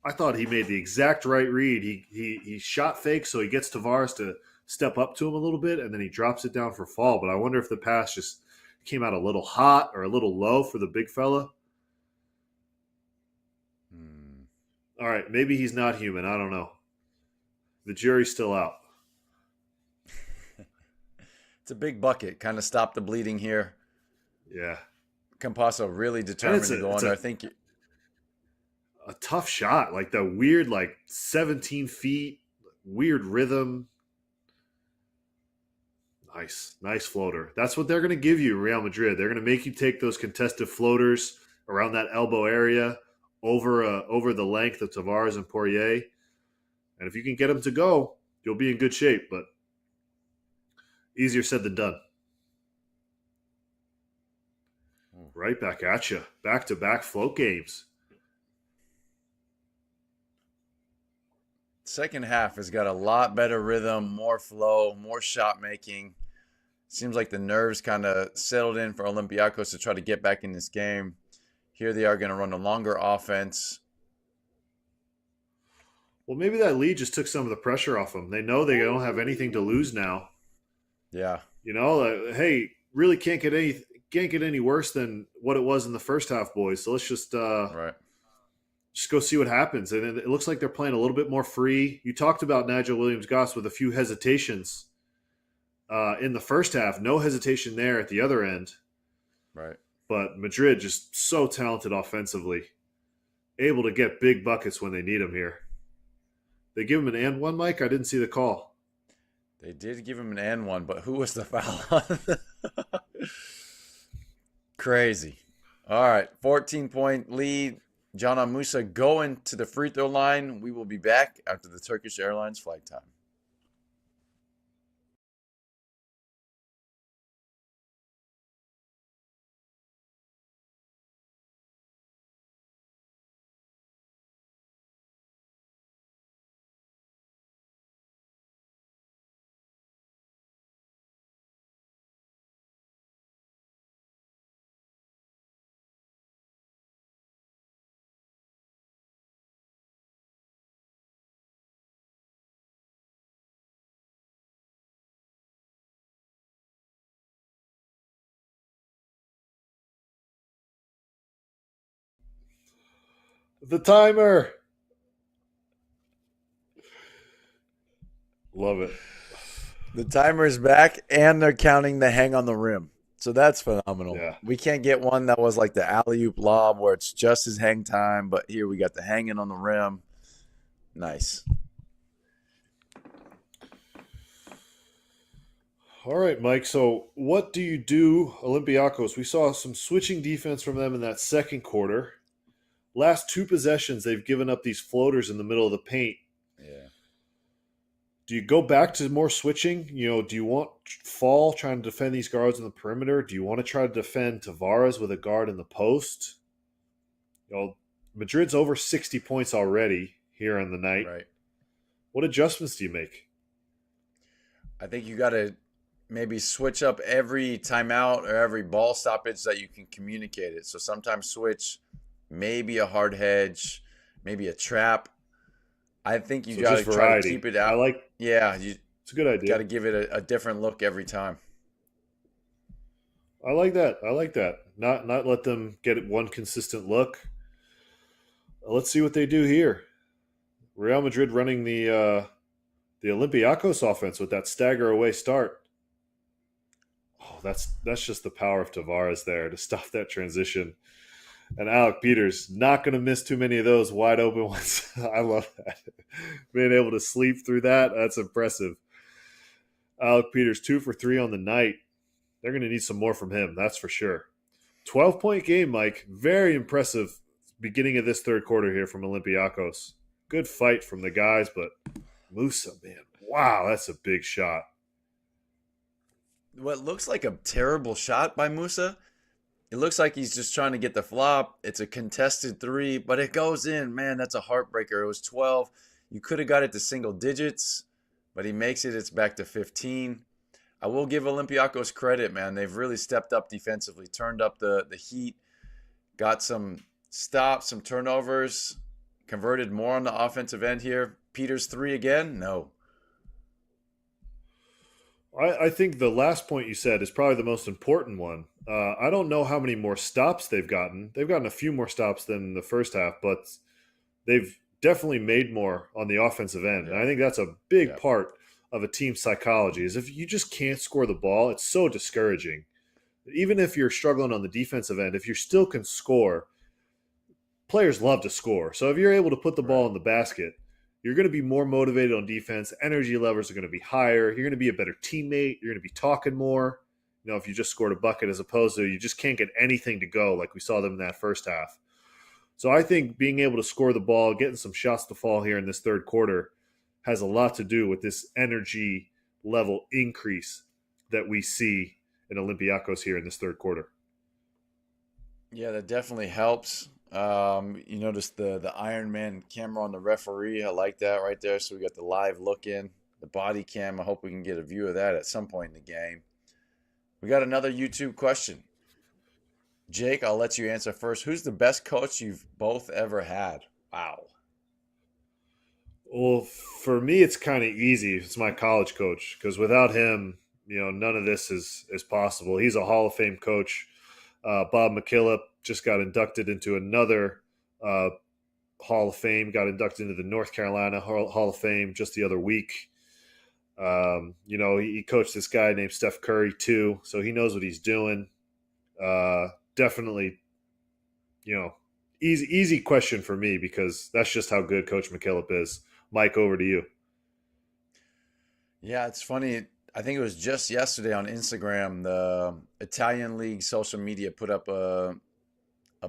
I thought he made the exact right read. He shot fake, so he gets Tavares to step up to him a little bit, and then he drops it down for Fall. But I wonder if the pass just came out a little hot or a little low for the big fella. Hmm. All right, maybe he's not human. I don't know. The jury's still out. It's a big bucket. Kind of stopped the bleeding here. Yeah, Campasso really and determined to go it's under. I think a tough shot, like the weird 17 feet, weird rhythm. Nice floater. That's what they're going to give you, Real Madrid. They're going to make you take those contested floaters around that elbow area over the length of Tavares and Poirier. And if you can get them to go, you'll be in good shape. But easier said than done. Right back at you. Back-to-back float games. second half has got a lot better rhythm, more flow, more shot making. Seems like the nerves kind of settled in for Olympiacos to try to get back in this game. Here they are going to run a longer offense. Well, maybe that lead just took some of the pressure off them. They know they don't have anything to lose now. Yeah. Hey, really can't get any worse than what it was in the first half, boys. So let's Right. just go see what happens. And it looks like they're playing a little bit more free. You talked about Nigel Williams-Goss with a few hesitations in the first half. No hesitation there at the other end. Right. But Madrid just so talented offensively, able to get big buckets when they need them here. They give him an and one, Mike? I didn't see the call. They did give him an and one, but who was the foul on? Crazy. All right, 14-point lead. John Musa going to the free throw line. We will be back after the Turkish Airlines flight time. The timer. Love it. The timer is back, and they're counting the hang on the rim. So that's phenomenal. Yeah. We can't get one that was like the alley-oop lob where it's just his hang time, but here we got the hanging on the rim. Nice. All right, Mike. So what do you do, Olympiacos? We saw some switching defense from them in that second quarter. Last 2 possessions, they've given up these floaters in the middle of the paint. Yeah. Do you go back to more switching? Do you want Fall trying to defend these guards in the perimeter? Do you want to try to defend Tavares with a guard in the post? Madrid's over 60 points already here on the night. Right. What adjustments do you make? I think you got to maybe switch up every timeout or every ball stoppage that you can communicate it. So sometimes switch, maybe a hard hedge, maybe a trap. I think you So got just to try to variety. keep it out. Yeah, you It's a good got idea. to give it a different look every time. I like that. I like that. Not let them get one consistent look. Let's see what they do here. Real Madrid running the Olympiacos offense with that stagger away start. Oh, that's just the power of Tavares there to stop that transition. And Alec Peters not going to miss too many of those wide open ones. I love that. Being able to sleep through that, that's impressive. Alec Peters 2 for 3 on the night. They're going to need some more from him, that's for sure. 12-point game, Mike. Very impressive beginning of this third quarter here from Olympiacos. Good fight from the guys, but Musa, man, wow, that's a big shot. What looks like a terrible shot by Musa, it looks like he's just trying to get the flop. It's a contested three, but it goes in. Man, that's a heartbreaker. It was 12. You could have got it to single digits, but he makes it. It's back to 15. I will give Olympiacos credit, man. They've really stepped up defensively, turned up the heat, got some stops, some turnovers, converted more on the offensive end here. Peters 3 again? No. I think the last point you said is probably the most important one. I don't know how many more stops they've gotten. They've gotten a few more stops than the first half, but they've definitely made more on the offensive end. Yeah. And I think that's a big Yeah. part of a team's psychology is if you just can't score the ball, it's so discouraging. Even if you're struggling on the defensive end, if you still can score, players love to score. So if you're able to put the ball in the basket, you're going to be more motivated on defense. Energy levels are going to be higher. You're going to be a better teammate. You're going to be talking more. You know, if you just scored a bucket as opposed to you just can't get anything to go like we saw them in that first half. So I think being able to score the ball, getting some shots to fall here in this third quarter has a lot to do with this energy level increase that we see in Olympiacos here in this third quarter. Yeah, that definitely helps. You notice the Iron Man camera on the referee. I like that right there. So we got the live look in, the body cam. I hope we can get a view of that at some point in the game. We got another YouTube question. Jake, I'll let you answer first. Who's the best coach you've both ever had? Wow. Well, for me, it's kind of easy. It's my college coach because without him, you know, none of this is possible. He's a Hall of Fame coach. Bob McKillop just got inducted into another Hall of Fame, got inducted into the North Carolina Hall of Fame just the other week. You know, he coached this guy named Steph Curry too, so he knows what he's doing. Definitely, you know, easy question for me because that's just how good Coach McKillop is. Mike, over to you. Yeah, it's funny. I think it was just yesterday on Instagram, the Italian League social media put up a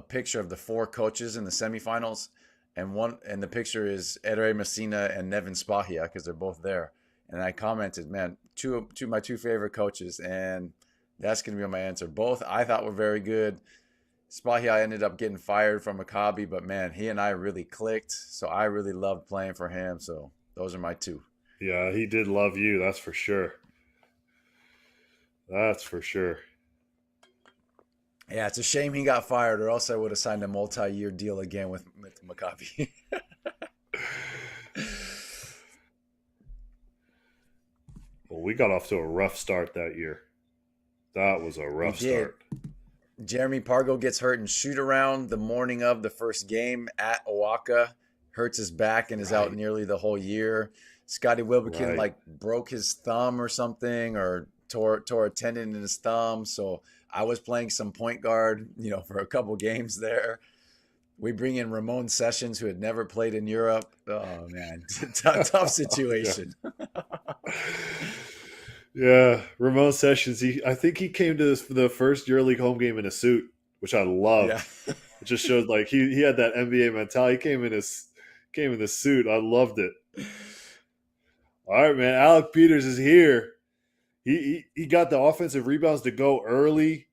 picture of the 4 coaches in the semifinals, and the picture is Ere Messina and Nevin Spahia because they're both there. And I commented, man, two of my 2 favorite coaches, and that's going to be my answer. Both I thought were very good. Spahia ended up getting fired from Maccabi, but man, he and I really clicked, so I really loved playing for him. So those are my 2. Yeah, he did love you. That's for sure. That's for sure. Yeah, it's a shame he got fired, or else I would have signed a multi-year deal again with Maccabi. Well, we got off to a rough start that year. That was a rough start. Jeremy Pargo gets hurt in shoot-around the morning of the first game at Oaxaca. Hurts his back and is out nearly the whole year. Scotty Wilbekin broke his thumb or something, or tore a tendon in his thumb. So I was playing some point guard, you know, for a couple games there. We bring in Ramon Sessions, who had never played in Europe. Oh man, tough situation. Yeah, Ramon Sessions. I think he came to the first EuroLeague home game in a suit, which I loved. Yeah. It just showed like he had that NBA mentality. He came in the suit. I loved it. All right, man. Alec Peters is here. He got the offensive rebounds to go early.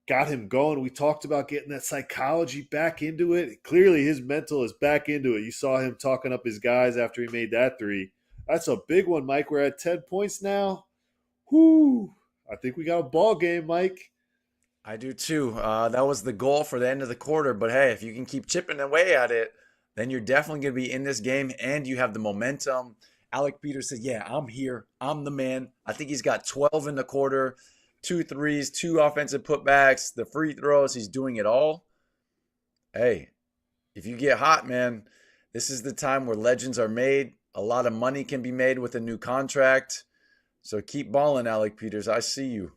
got him going. We talked about getting that psychology back into it. Clearly, his mental is back into it. You saw him talking up his guys after he made that three. That's a big one, Mike. We're at 10 points now. Whoo! I think we got a ball game, Mike. I do too. That was the goal for the end of the quarter. But hey, if you can keep chipping away at it, then you're definitely going to be in this game and you have the momentum. Alec Peters said, yeah, I'm here. I'm the man. I think he's got 12 in the quarter, 2 threes, 2 offensive putbacks, the free throws. He's doing it all. Hey, if you get hot, man, this is the time where legends are made. A lot of money can be made with a new contract. So keep balling, Alec Peters. I see you.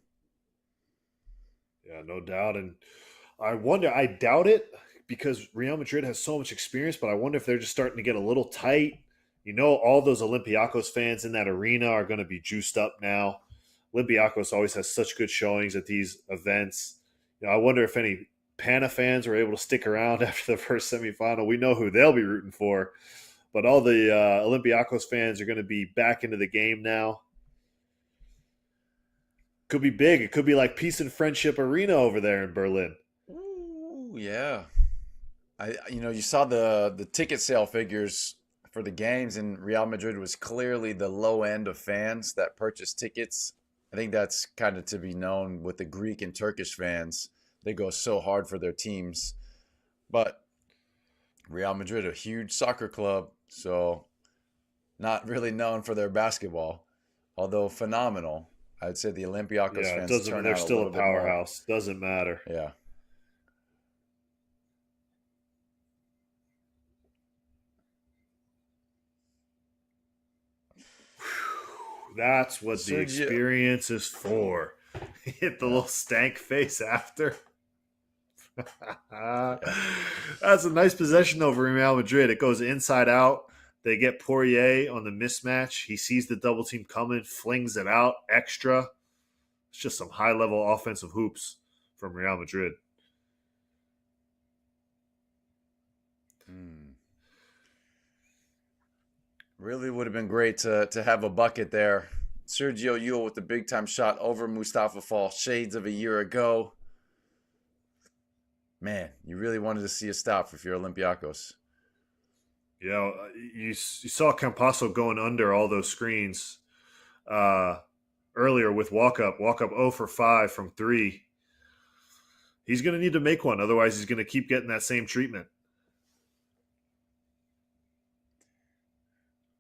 Yeah, no doubt. And I doubt it because Real Madrid has so much experience, but I wonder if they're just starting to get a little tight. You know, all those Olympiacos fans in that arena are going to be juiced up now. Olympiacos always has such good showings at these events. You know, I wonder if any Pana fans were able to stick around after the first semifinal. We know who they'll be rooting for, but all the Olympiacos fans are going to be back into the game now. Could be big. It could be like Peace and Friendship Arena over there in Berlin. Ooh, yeah. You saw the ticket sale figures for the games, and Real Madrid was clearly the low end of fans that purchased tickets. I think that's kind of to be known with the Greek and Turkish fans. They go so hard for their teams. But Real Madrid, a huge soccer club, so not really known for their basketball, although phenomenal. I'd say the Olympiacos Yeah, it fans doesn't. turn They're out a still a little bit more. powerhouse. Doesn't matter. Yeah. That's what the Sergio, experience is for. Hit the yeah, little stank face after. yeah. That's a nice possession over Real Madrid. It goes inside out. They get Poirier on the mismatch. He sees the double team coming, flings it out extra. It's just some high level offensive hoops from Real Madrid. Hmm. Really would have been great to have a bucket there. Sergio Yul with the big time shot over Mustafa Fall, shades of a year ago. Man, you really wanted to see a stop if you're Olympiacos. You know, you saw Campasso going under all those screens uh, earlier with walk up. Walk up 0 for 5 from 3. He's going to need to make one. Otherwise, he's going to keep getting that same treatment.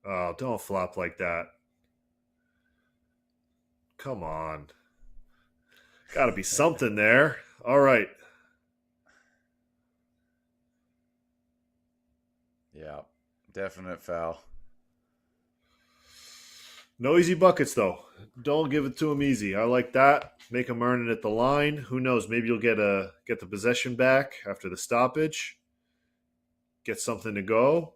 Oh, don't flop like that. Come on. Got to be something there. All right. Yeah, definite foul. No easy buckets, though. Don't give it to him easy. I like that. Make him earn it at the line. Who knows? Maybe you'll get the possession back after the stoppage. Get something to go.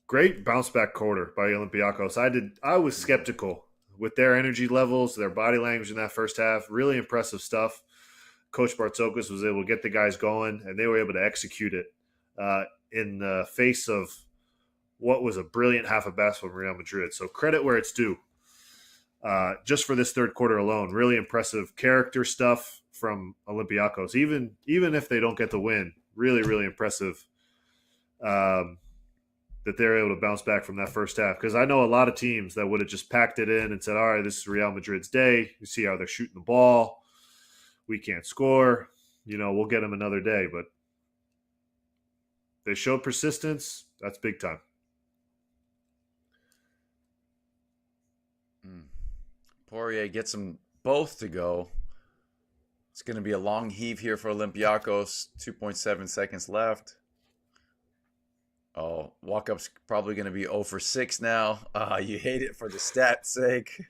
Great bounce back quarter by Olympiacos. I was skeptical with their energy levels, their body language in that first half. Really impressive stuff. Coach Bartzokas was able to get the guys going, and they were able to execute it in the face of what was a brilliant half of basketball from Real Madrid. So credit where it's due. Just for this third quarter alone, really impressive character stuff from Olympiacos. Even if they don't get the win, really, really impressive that they're able to bounce back from that first half. Because I know a lot of teams that would have just packed it in and said, all right, this is Real Madrid's day. You see how they're shooting the ball. We can't score. We'll get them another day. But they showed persistence. That's big time. Poirier gets them both to go. It's going to be a long heave here for Olympiacos. 2.7 seconds left. Oh, walk-up's probably going to be 0 for 6 now. You hate it for the stat's sake.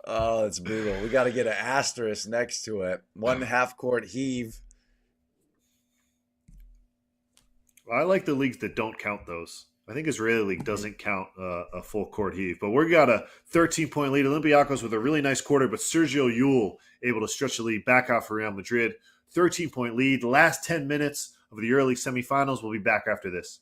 Oh, it's brutal. We got to get an asterisk next to it. 1 half-court heave. I like the leagues that don't count those. I think Israeli League doesn't count a full court heave. But we got a 13-point lead. Olympiacos with a really nice quarter, but Sergio Yul able to stretch the lead back out for Real Madrid. 13-point lead. The last 10 minutes of the EuroLeague semifinals. We'll be back after this.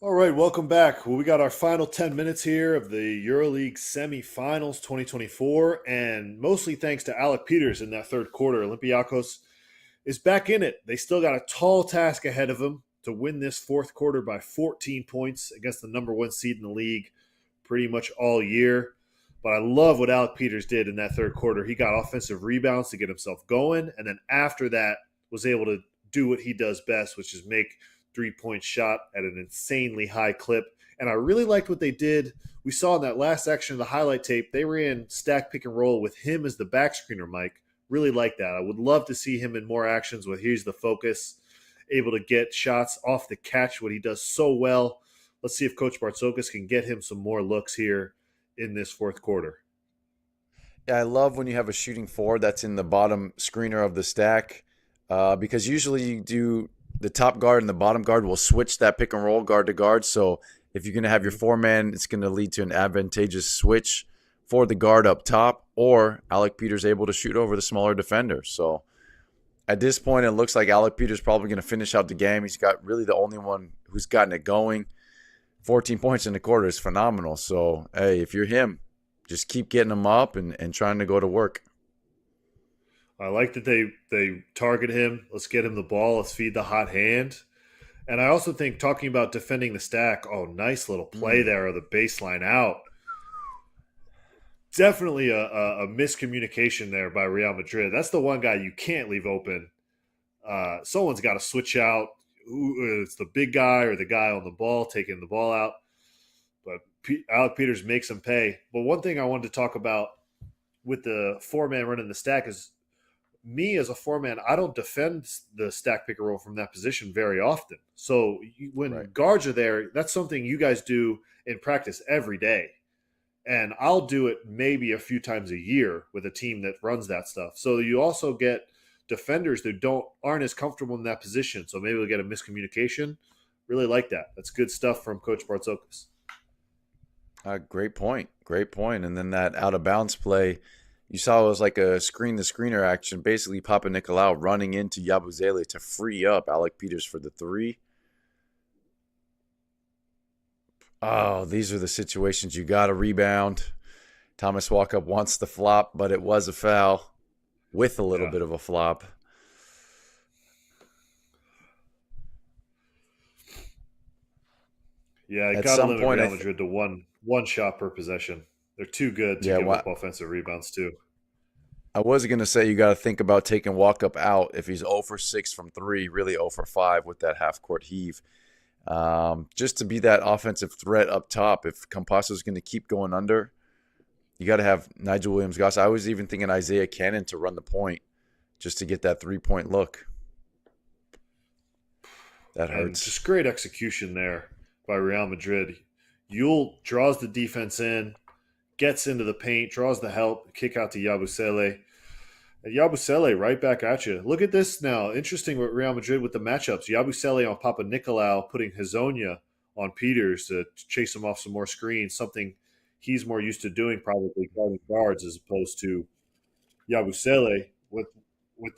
All right, welcome back. Well, we got our final 10 minutes here of the EuroLeague semifinals 2024, and mostly thanks to Alec Peters in that third quarter. Olympiacos is back in it. They still got a tall task ahead of them to win this fourth quarter by 14 points against the number one seed in the league pretty much all year. But I love what Alec Peters did in that third quarter. He got offensive rebounds to get himself going, and then after that was able to do what he does best, which is make three-point shot at an insanely high clip. And I really liked what they did. We saw in that last section of the highlight tape, they ran stack pick and roll with him as the back screener, Mike. Really like that. I would love to see him in more actions where he's the focus, able to get shots off the catch, what he does so well. Let's see if Coach Bartzokas can get him some more looks here in this fourth quarter. Yeah, I love when you have a shooting forward that's in the bottom screener of the stack, because usually you do the top guard and the bottom guard will switch that pick and roll guard to guard. So if you're going to have your four-man, it's going to lead to an advantageous switch for the guard up top, or Alec Peters able to shoot over the smaller defender. So at this point, it looks like Alec Peters probably going to finish out the game. He's got really the only one who's gotten it going. 14 points in the quarter is phenomenal. So, hey, if you're him, just keep getting them up and trying to go to work. I like that they target him. Let's get him the ball. Let's feed the hot hand. And I also think talking about defending the stack, oh, nice little play there of the baseline out. Definitely a miscommunication there by Real Madrid. That's the one guy you can't leave open. Someone's got to switch out. It's the big guy or the guy on the ball taking the ball out. But Alec Peters makes him pay. But one thing I wanted to talk about with the four-man running the stack is me as a four-man, I don't defend the stack pick and roll from that position very often. So when guards are there, that's something you guys do in practice every day. And I'll do it maybe a few times a year with a team that runs that stuff. So you also get defenders that aren't as comfortable in that position. So maybe we'll get a miscommunication. Really like that. That's good stuff from Coach Bartzokas. Great point. Great point. And then that out of bounds play, you saw it was like a screen the screener action, basically Papa Nicolau running into Yabusele to free up Alec Peters for the three. Oh, these are the situations you got to rebound. Thomas Walkup wants the flop, but it was a foul with a little bit of a flop. Yeah, it got to limit Real Madrid to one shot per possession. They're too good to give up offensive rebounds too. I was going to say you got to think about taking Walkup out if he's 0 for 6 from 3, really 0 for 5 with that half-court heave. Just to be that offensive threat up top. If Campazzo's going to keep going under, you got to have Nigel Williams-Goss. I was even thinking Isaiah Cannon to run the point just to get that three-point look. That hurts. And just great execution there by Real Madrid. Yule draws the defense in, gets into the paint, draws the help, kick out to Yabusele. And Yabusele right back at you. Look at this now. Interesting with Real Madrid with the matchups. Yabusele on Papa Nicolau, putting Hezonja on Peters to chase him off some more screens, something he's more used to doing probably guarding guards as opposed to Yabusele with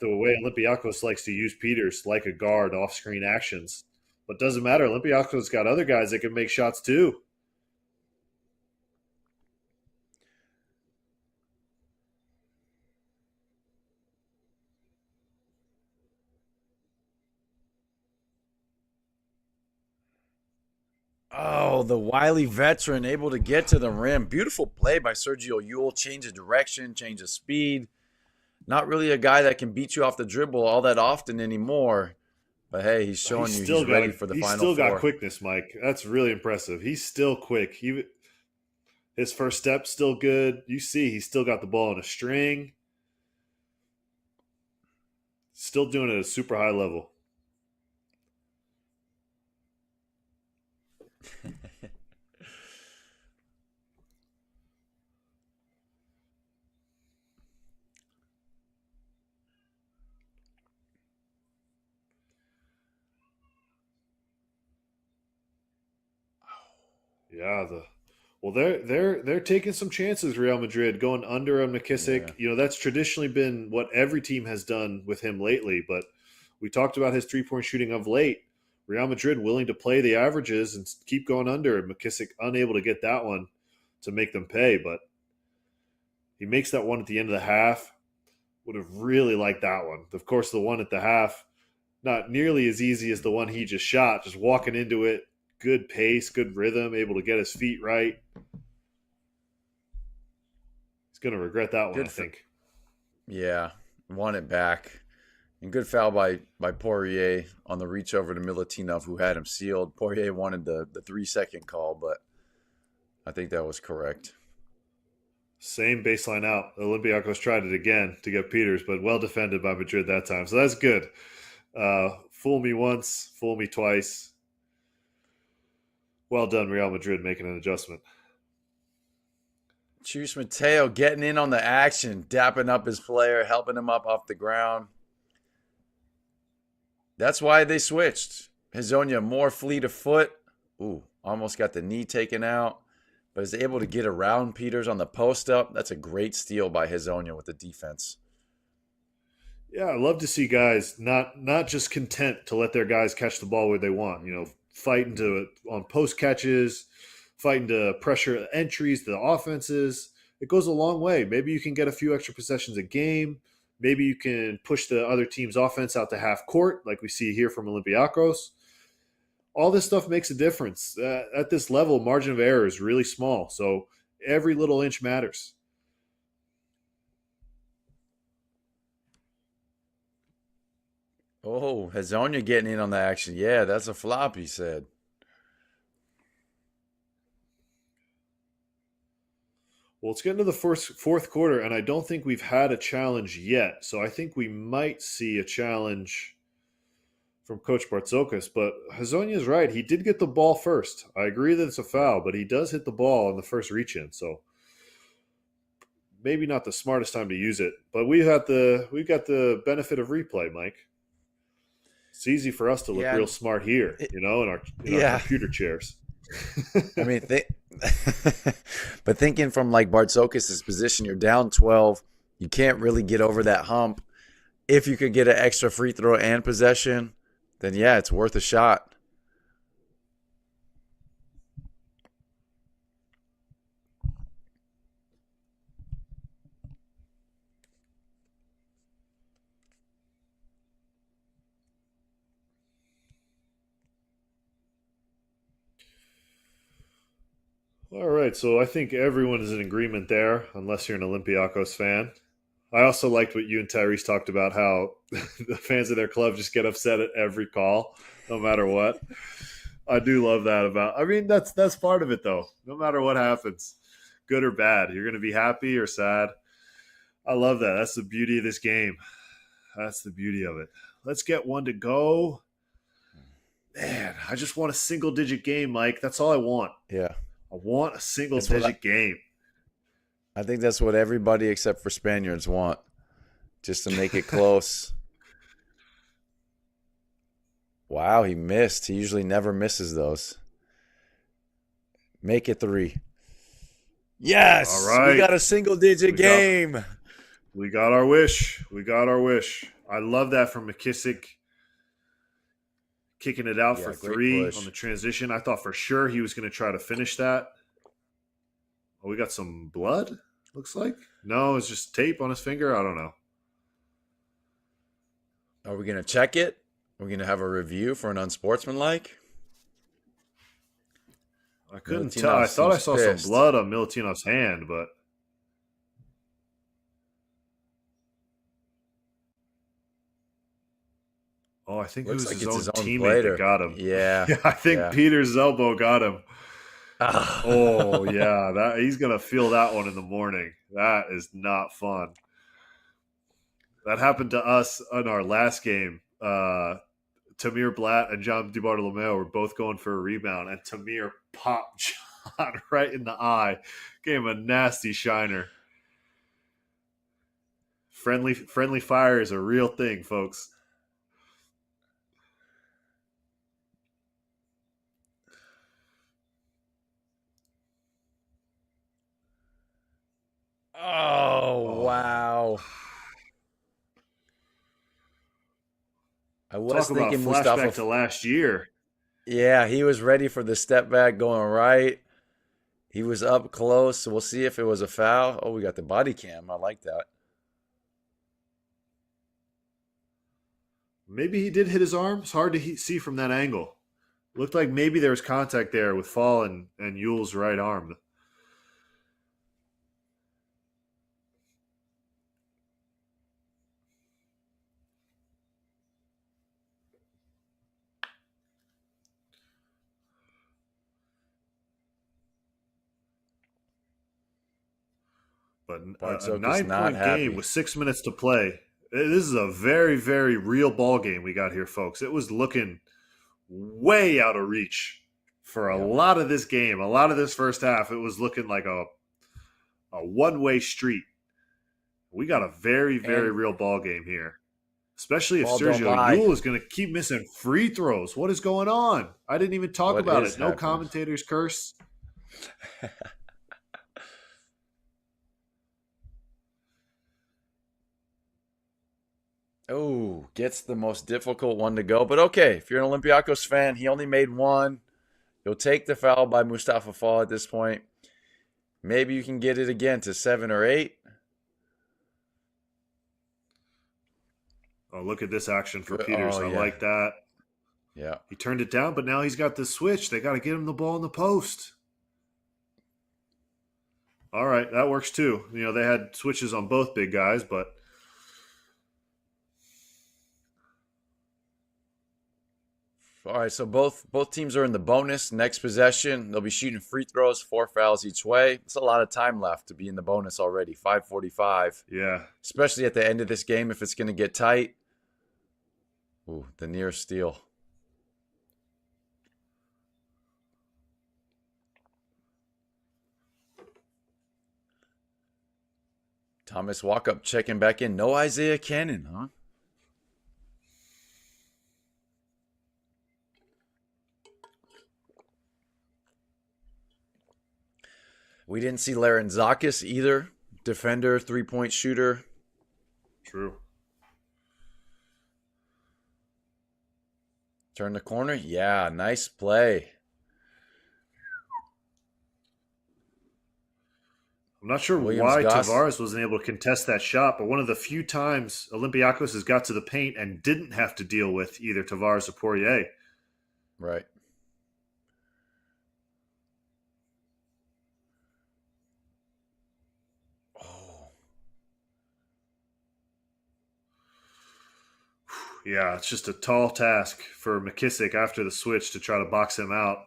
the way Olympiacos likes to use Peters like a guard off-screen actions. But doesn't matter. Olympiacos got other guys that can make shots too. Oh, the wily veteran able to get to the rim. Beautiful play by Sergio Yule. Change of direction, change of speed. Not really a guy that can beat you off the dribble all that often anymore. But, hey, he's showing he's ready for the Final Four. He's still got quickness, Mike. That's really impressive. He's still quick. His first step's still good. You see he's still got the ball in a string. Still doing it at a super high level. Yeah, they're taking some chances. Real Madrid going under on McKissick. Yeah. You know, that's traditionally been what every team has done with him lately. But we talked about his 3-point shooting of late. Real Madrid willing to play the averages and keep going under, and McKissick unable to get that one to make them pay. But he makes that one at the end of the half. Would have really liked that one. Of course, the one at the half, not nearly as easy as the one he just shot. Just walking into it, good pace, good rhythm, able to get his feet right. He's going to regret that one, I think. Yeah, won it back. And good foul by Poirier on the reach over to Milutinov, who had him sealed. Poirier wanted the 3-second call, but I think that was correct. Same baseline out. Olympiacos tried it again to get Peters, but well defended by Madrid that time. So that's good. Fool me once, fool me twice. Well done, Real Madrid, making an adjustment. Chus Mateo getting in on the action, dapping up his player, helping him up off the ground. That's why they switched. Hezonja more fleet of foot. Ooh, almost got the knee taken out, but is able to get around Peters on the post up. That's a great steal by Hezonja with the defense. Yeah, I love to see guys not just content to let their guys catch the ball where they want. Fighting on post catches, fighting to pressure entries, the offenses. It goes a long way. Maybe you can get a few extra possessions a game. Maybe you can push the other team's offense out to half court, like we see here from Olympiacos. All this stuff makes a difference. At this level, margin of error is really small, so every little inch matters. Oh, Hezonja getting in on the action. Yeah, that's a flop, he said. Well, let's get into the fourth quarter, and I don't think we've had a challenge yet. So I think we might see a challenge from Coach Bartzokas. But Hezonja is right. He did get the ball first. I agree that it's a foul, but he does hit the ball in the first reach-in. So maybe not the smartest time to use it. But we've got the benefit of replay, Mike. It's easy for us to look real smart here, in our computer chairs. I mean, but thinking from like Bartzokas' position, you're down 12. You can't really get over that hump. If you could get an extra free throw and possession, then yeah, it's worth a shot. All right, so I think everyone is in agreement there, unless you're an Olympiacos fan. I also liked what you and Tyrese talked about, how the fans of their club just get upset at every call, no matter what. I do love that that's part of it, though. No matter what happens, good or bad, you're going to be happy or sad. I love that. That's the beauty of this game. That's the beauty of it. Let's get one to go. Man, I just want a single-digit game, Mike. That's all I want. Yeah. I want a single-digit game. I think that's what everybody except for Spaniards want, just to make it close. Wow, he missed. He usually never misses those. Make it 3. Yes! All right. We got a single-digit game. We got our wish. I love that from McKissick. Kicking it out for 3 on the transition. I thought for sure he was going to try to finish that. Oh, we got some blood, looks like. No, it's just tape on his finger. I don't know. Are we going to check it? Are we going to have a review for an unsportsmanlike? I couldn't tell. I thought I saw some blood on Milutinov's hand, but... Oh, I think Looks it was like his own teammate player that got him. Yeah. I think Peter's elbow got him. Oh, yeah. He's going to feel that one in the morning. That is not fun. That happened to us in our last game. Tamir Blatt and John DiBartolomeo were both going for a rebound, and Tamir popped John right in the eye. Gave him a nasty shiner. Friendly fire is a real thing, folks. Oh, wow. I was Talk about thinking flashback to last year. Yeah, he was ready for the step back going right. He was up close, so we'll see if it was a foul. Oh, we got the body cam. I like that. Maybe he did hit his arm. It's hard to see from that angle. Looked like maybe there was contact there with Fall and Yule's right arm. But a Bartzokis not 9-point game happy. with 6 minutes to play. This is a very, very real ball game we got here, folks. It was looking way out of reach for a Yep. lot of this game. A lot of this first half, it was looking like a one-way street. We got a very, very And real ball game here. Especially if ball don't Sergio lie. Yule is going to keep missing free throws. What is going on? I didn't even talk What about is it. No happening? commentators curse. Oh, gets the most difficult one to go. But okay, if you're an Olympiacos fan, he only made one. You'll take the foul by Mustafa Fall at this point. Maybe you can get it again to 7 or 8. Oh, look at this action for Good. Peters. Oh, I yeah. like that. Yeah. He turned it down, but now he's got the switch. They got to get him the ball in the post. All right, that works too. You know, they had switches on both big guys, but All right, so both teams are in the bonus. Next possession, they'll be shooting free throws, 4 fouls each way. It's a lot of time left to be in the bonus already. 5:45, yeah. especially at the end of this game if it's going to get tight. Ooh, the near steal. Thomas Walkup checking back in. No Isaiah Cannon, huh? We didn't see Larenzakis either. Defender, 3-point shooter. True. Turn the corner. Yeah, nice play. I'm not sure Williams why Goss. Tavares wasn't able to contest that shot, but one of the few times Olympiacos has got to the paint and didn't have to deal with either Tavares or Poirier. Right. Oh. Yeah, it's just a tall task for McKissick after the switch to try to box him out.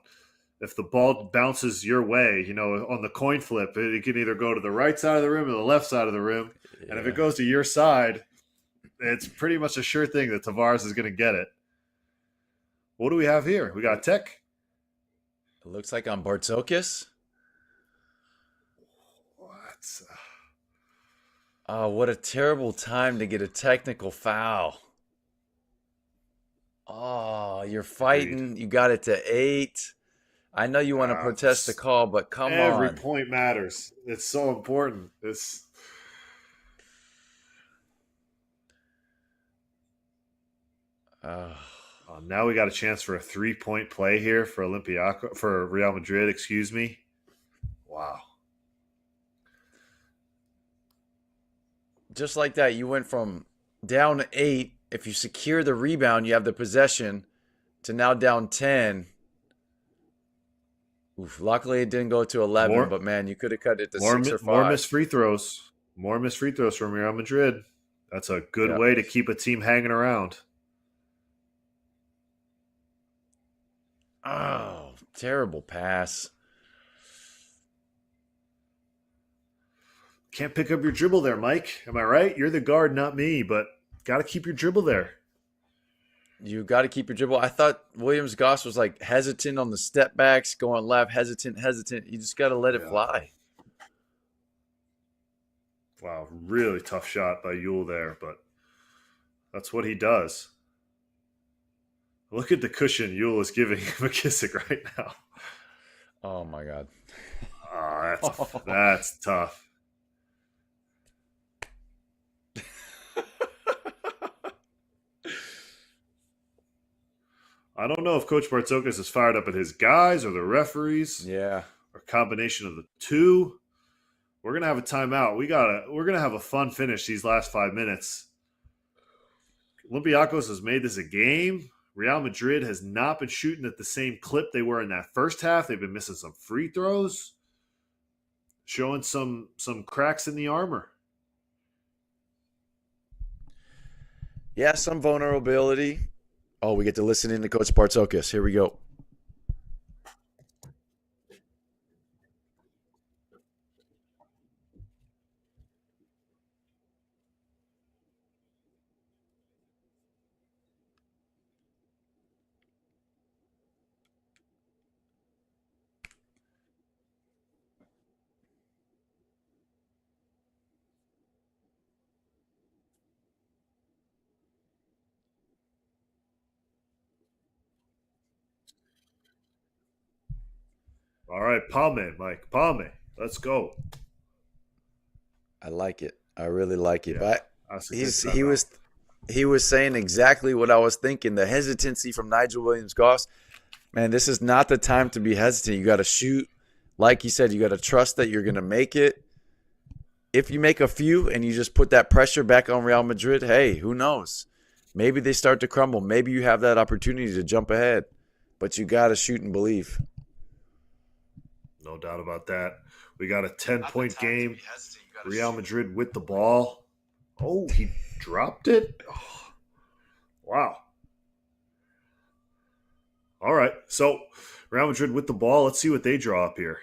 If the ball bounces your way, you know, on the coin flip, it can either go to the right side of the rim or the left side of the rim. Yeah. And if it goes to your side, it's pretty much a sure thing that Tavares is going to get it. What do we have here? We got Tech. It looks like on Bartzokis. What? Oh, what a terrible time to get a technical foul. Oh, you're fighting. Agreed. You got it to 8. I know you want to protest the call, but come Every on. point matters. It's so important. Now we got a chance for a 3-point play here for Real Madrid. Excuse me. Wow. Just like that, you went from down 8. If you secure the rebound, you have the possession, to now down 10. Oof, luckily, it didn't go to 11, but man, you could have cut it to 6 or 5. More missed free throws. More missed free throws from Real Madrid. That's a good way to keep a team hanging around. Oh, terrible pass. Can't pick up your dribble there, Mike. Am I right? You're the guard, not me, but got to keep your dribble there. You got to keep your dribble. I thought Williams Goss was like hesitant on the step backs, going left, hesitant. You just got to let it fly. Wow, really tough shot by Yule there, but that's what he does. Look at the cushion Yule is giving McKissick right now. Oh, my God. That's tough. I don't know if Coach Bartzokas is fired up at his guys or the referees Yeah. or a combination of the two. We're gonna have a timeout. We're gonna have a fun finish these last 5 minutes. Olympiacos has made this a game. Real Madrid has not been shooting at the same clip they were in that first half. They've been missing some free throws, showing some cracks in the armor. Yeah, some vulnerability. Oh, we get to listen in to Coach Bartzokas. Here we go. All right, Palme, Mike. Palme. Let's go. I like it. I really like it. Yeah, But that's a good he's timeout. he was saying exactly what I was thinking. The hesitancy from Nigel Williams-Goss. Man, this is not the time to be hesitant. You got to shoot. Like you said, you got to trust that you're going to make it. If you make a few and you just put that pressure back on Real Madrid, hey, who knows? Maybe they start to crumble. Maybe you have that opportunity to jump ahead. But you got to shoot and believe. No doubt about that. We got a 10-point game. Real Madrid with the ball. Oh, he dropped it? Oh, wow. All right. So, Real Madrid with the ball. Let's see what they draw up here.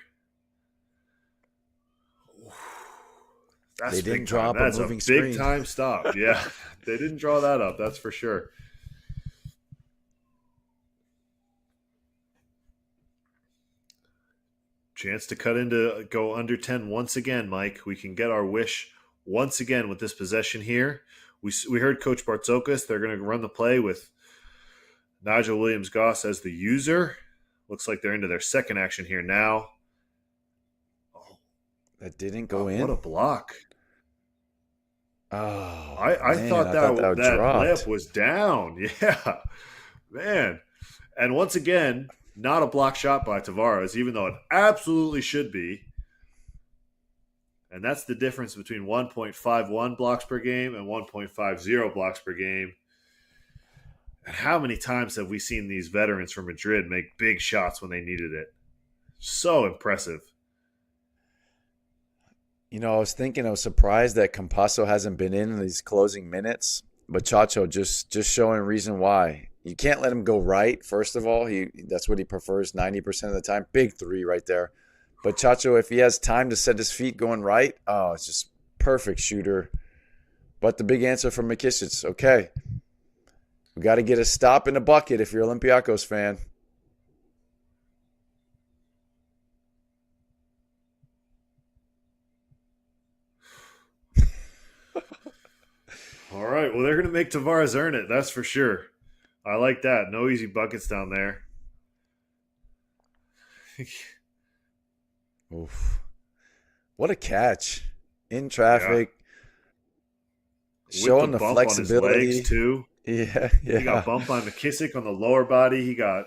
That's They didn't big draw time. up a That's a moving big screen. time stop. Yeah. They didn't draw that up. That's for sure. Chance to cut into go under 10 once again, Mike. We can get our wish once again with this possession here. We heard Coach Bartzokas. They're going to run the play with Nigel Williams-Goss as the user. Looks like they're into their second action here now. Oh, That didn't go what in. a block. Oh, I man, thought I thought that that dropped. layup was down. Yeah, man. And once again, not a block shot by Tavares, even though it absolutely should be. And that's the difference between 1.51 blocks per game and 1.50 blocks per game. And how many times have we seen these veterans from Madrid make big shots when they needed it? So impressive. You know, I was surprised that Campasso hasn't been in these closing minutes. But Chacho just showing reason why. You can't let him go right, first of all. That's what he prefers 90% of the time. Big three right there. But Chacho, if he has time to set his feet going right, oh, it's just perfect shooter. But the big answer from McKissick, okay. We got to get a stop in the bucket if you're an Olympiacos fan. All right. Well, they're going to make Tavares earn it. That's for sure. I like that. No easy buckets down there. Oof. What a catch. In Yeah. traffic. With the Showing the bump on his flexibility. legs, too. Yeah, He got yeah. bumped by McKissick on the lower body. He got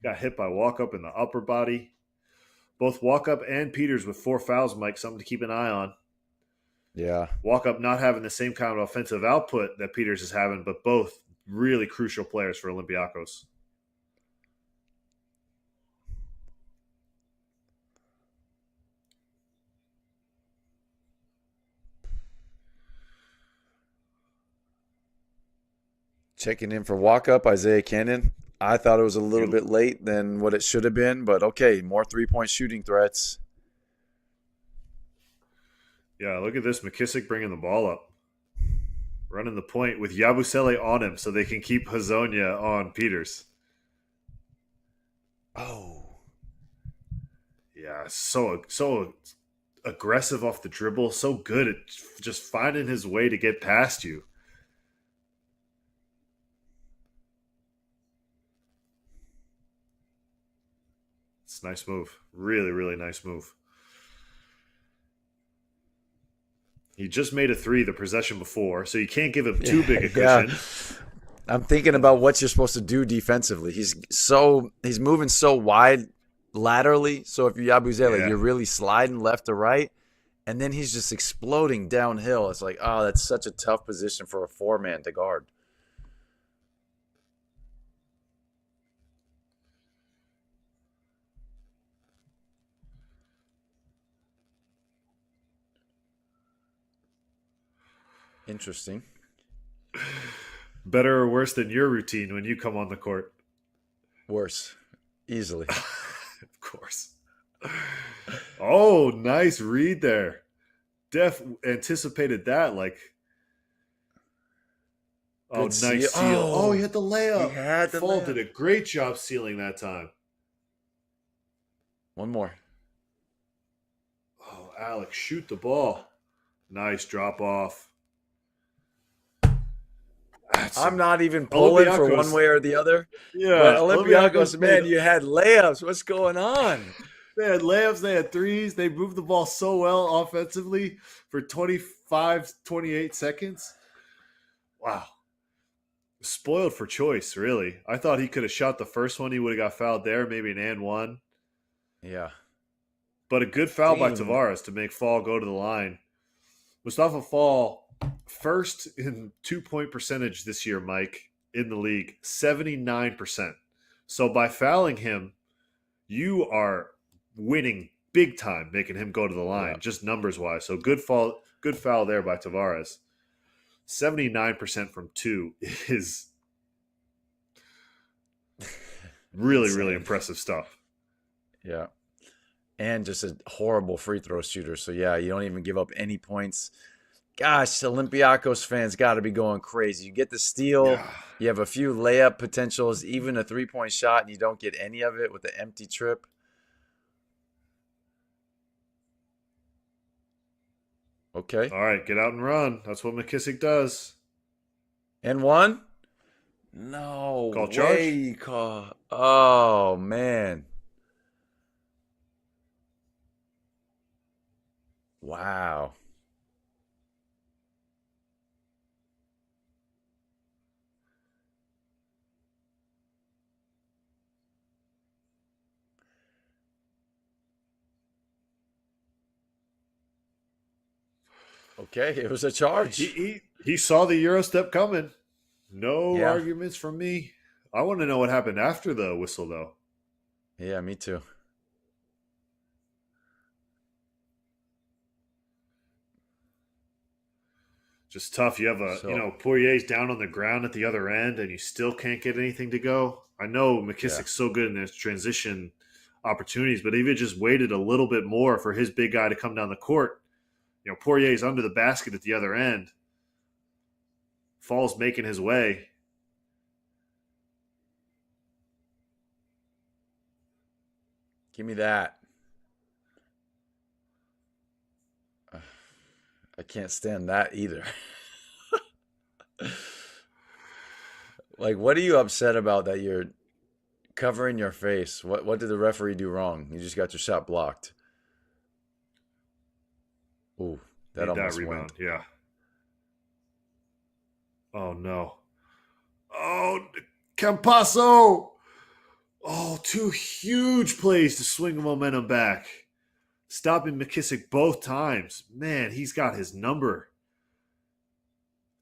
hit by Walkup in the upper body. Both Walkup and Peters with 4 fouls, Mike, something to keep an eye on. Yeah. Walkup not having the same kind of offensive output that Peters is having, but both really crucial players for Olympiacos. Checking in for walk-up, Isaiah Cannon. I thought it was a little bit late than what it should have been, but okay, more three-point shooting threats. Yeah, look at this. McKissick bringing the ball up. Running the point with Yabusele on him so they can keep Hazonia on Peters. Oh. Yeah, so aggressive off the dribble. So good at just finding his way to get past you. It's a nice move. Really, really nice move. He just made a three the possession before, so you can't give him too big a Yeah. cushion. I'm thinking about what you're supposed to do defensively. He's moving so wide laterally. So if you're Yabusele, Yeah. you're really sliding left to right, and then he's just exploding downhill. It's like, oh, that's such a tough position for a 4-man to guard. Interesting. Better or worse than your routine when you come on the court? Worse, easily. Of course. Oh, nice read there. Def anticipated that. Like, oh, Good seal. nice seal. Oh, he had the He layup. had the Fall layup. did a great job sealing that time. One more. Oh, Alex, shoot the ball. Nice drop off. I'm not even pulling for one way or the other. But Yeah, Olympiacos, man, you had layups. What's going on? They had layups, they had threes. They moved the ball so well offensively for 25, 28 seconds. Wow. Spoiled for choice, really. I thought he could have shot the first one. He would have got fouled there, maybe an and one. Yeah. But a good foul by Clean. Tavares to make Fall go to the line. Mustafa Fall, first in 2-point percentage this year, Mike, in the league, 79%. So by fouling him, you are winning big time, making him go to the line, just numbers wise. So good foul there by Tavares. 79% from 2 is really, really impressive stuff. Yeah. And just a horrible free throw shooter. So, yeah, you don't even give up any points. Gosh, Olympiacos fans got to be going crazy. You get the steal. Yeah. You have a few layup potentials, even a 3-point shot, and you don't get any of it with the empty trip. Okay. All right, get out and run. That's what McKissick does. And one? No Call way. charge? Call. Oh, man. Wow. Okay, it was a charge. He saw the Euro step coming. No Yeah. arguments from me. I want to know what happened after the whistle, though. Yeah, me too. Just tough. You have Poirier's down on the ground at the other end, and you still can't get anything to go. I know McKissick's so good in his transition opportunities, but if he just waited a little bit more for his big guy to come down the court, Poirier's under the basket at the other end. Fall's making his way. Give me that. I can't stand that either. Like, what are you upset about that you're covering your face? What did the referee do wrong? You just got your shot blocked. Ooh, that almost rebound. went. Yeah. Oh, no. Oh, Campasso! Oh, 2 huge plays to swing the momentum back. Stopping McKissick both times. Man, he's got his number.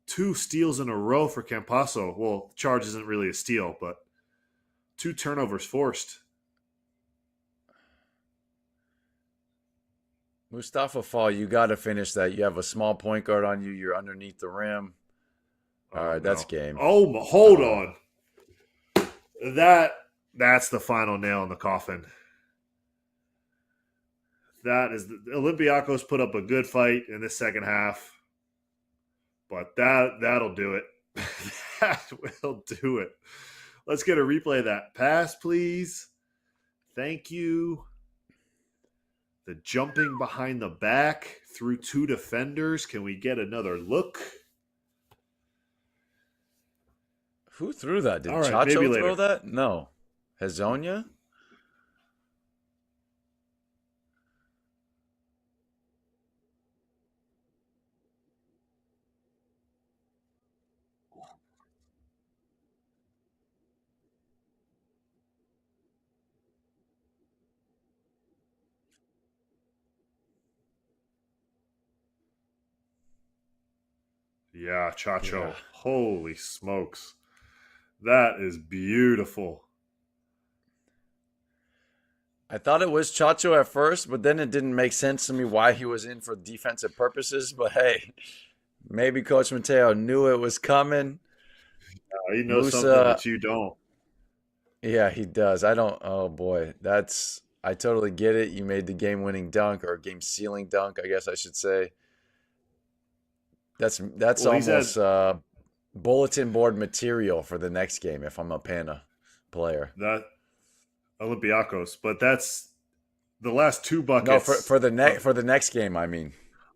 2 steals in a row for Campasso. Well, charge isn't really a steal, but 2 turnovers forced. Mustafa Fall, you got to finish that. You have a small point guard on you. You're underneath the rim. All right, that's game. Oh, hold on. That's the final nail in the coffin. That is Olympiacos put up a good fight in the second half, but that'll do it. That will do it. Let's get a replay of that pass, please. Thank you. The jumping behind the back through 2 defenders. Can we get another look? Who threw that? Did All right, Chacho maybe throw later. that? No. Hazonia? Yeah, Yeah. Chacho. Holy smokes. That is beautiful. I thought it was Chacho at first, but then it didn't make sense to me why he was in for defensive purposes. But hey, maybe Coach Mateo knew it was coming. He knows something Musa, that you don't. yeah, he does. I don't, oh boy, I totally get it. You made the game winning dunk or game sealing dunk, I guess I should say. That's Well, he's had almost bulletin board material for the next game if I'm a Pana player. that Olympiacos, but that's the last two No, buckets. for the next game, I mean.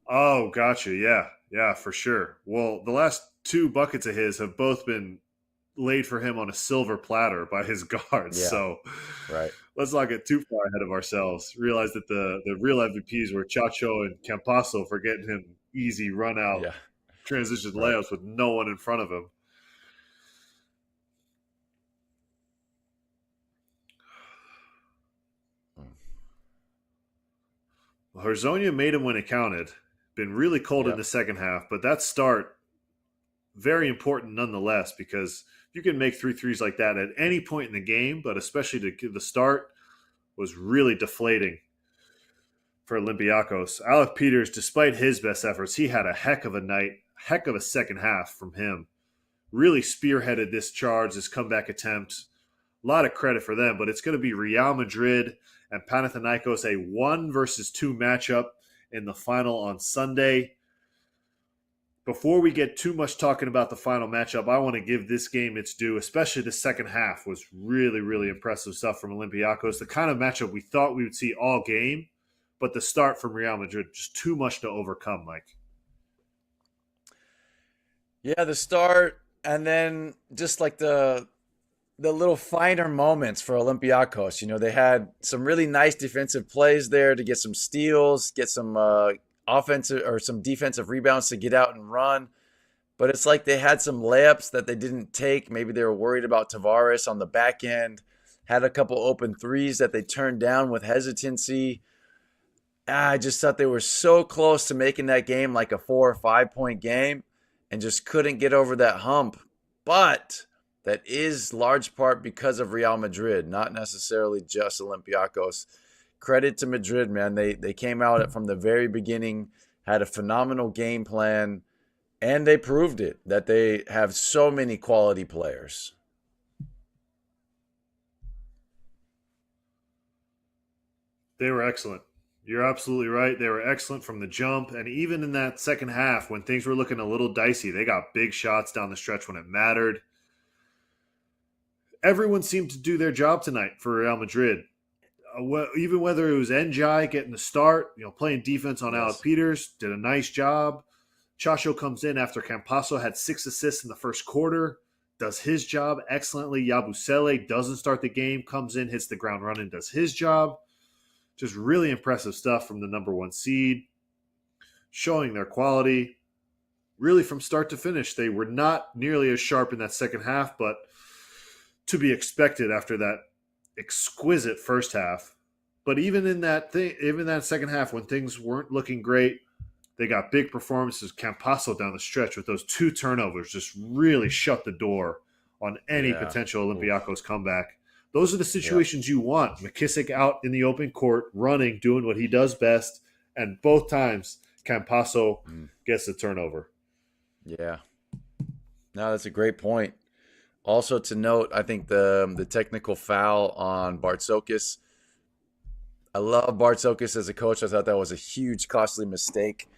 Oh, gotcha. Yeah, yeah, for sure. Well, the last two buckets of his have both been laid for him on a silver platter by his guards. Yeah, So right. let's not get too far ahead of ourselves. Realize that the real MVPs were Chacho and Campasso for getting him easy run out Yeah, transition right. layups with no one in front of him. Well, Herzonia made him when it counted. Been really cold in Yep. the second half, but that start very important nonetheless because you can make three threes like that at any point in the game, but especially to give the start was really deflating for Olympiacos. Alec Peters, despite his best efforts, he had a heck of a night, heck of a second half from him. Really spearheaded this charge, this comeback attempt. A lot of credit for them, but it's going to be Real Madrid and Panathinaikos, a 1-2 matchup in the final on Sunday. Before we get too much talking about the final matchup, I want to give this game its due, especially the second half was really, really impressive stuff from Olympiacos. The kind of matchup we thought we would see all game, but the start from Real Madrid, just too much to overcome, Mike. Yeah, the start and then just like the little finer moments for Olympiacos. You know, they had some really nice defensive plays there to get some steals, get some offensive or some defensive rebounds to get out and run. But it's like they had some layups that they didn't take. Maybe they were worried about Tavares on the back end. Had a couple open threes that they turned down with hesitancy. I just thought they were so close to making that game like a 4 or 5 point game and just couldn't get over that hump. But that is large part because of Real Madrid, not necessarily just Olympiacos. Credit to Madrid, man. They came out from the very beginning, had a phenomenal game plan, and they proved it that they have so many quality players. They were excellent. You're absolutely right. They were excellent from the jump. And even in that second half, when things were looking a little dicey, they got big shots down the stretch when it mattered. Everyone seemed to do their job tonight for Real Madrid. Even whether it was Njai getting the start, playing defense on Alec Yes. Peters, did a nice job. Chacho comes in after Campasso had 6 assists in the first quarter, does his job excellently. Yabusele doesn't start the game, comes in, hits the ground running, does his job. Just really impressive stuff from the number one seed, showing their quality. Really from start to finish, they were not nearly as sharp in that second half, but to be expected after that exquisite first half. But even in that second half, when things weren't looking great, they got big performances. Campasso down the stretch with those 2 turnovers just really shut the door on any Yeah. potential Oof. Olympiacos comeback. Those are the Yep. situations you want. McKissick out in the open court, running, doing what he does best, and both times Campasso Mm. gets the turnover. Yeah. No, that's a great point. Also to note, I think the technical foul on Bartsokis. I love Bartsokis as a coach. I thought that was a huge, costly mistake.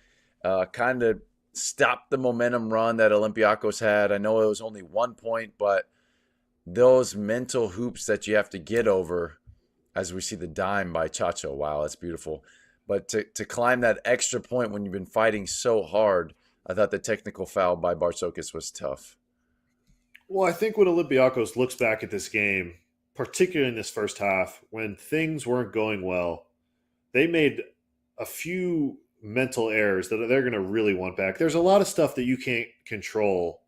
Kind of stopped the momentum run that Olympiacos had. I know it was only 1 point, but those mental hoops that you have to get over, as we see the dime by Chacho. Wow, that's beautiful. But to climb that extra point when you've been fighting so hard, I thought the technical foul by Bartsokis was tough. Well, I think when Olympiacos looks back at this game, particularly in this first half, when things weren't going well, they made a few mental errors that they're going to really want back. There's a lot of stuff that you can't control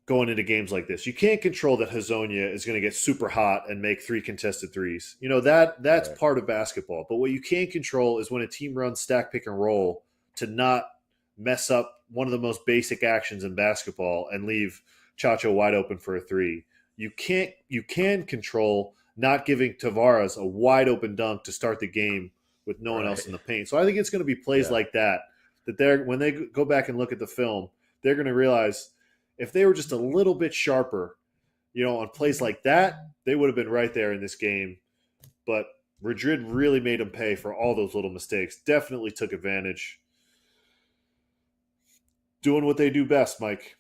going into games like this. You can't control that Hazonia is going to get super hot and make 3 contested threes. That's Right. part of basketball. But what you can control is when a team runs stack pick and roll to not mess up one of the most basic actions in basketball and leave Chacho wide open for a three. You can control not giving Tavares a wide open dunk to start the game with no one else in Right. the paint. So I think it's going to be plays Yeah. like that they're when they go back and look at the film, they're going to realize if they were just a little bit sharper, on plays like that, they would have been right there in this game. But Madrid really made them pay for all those little mistakes. Definitely took advantage. Doing what they do best, Mike.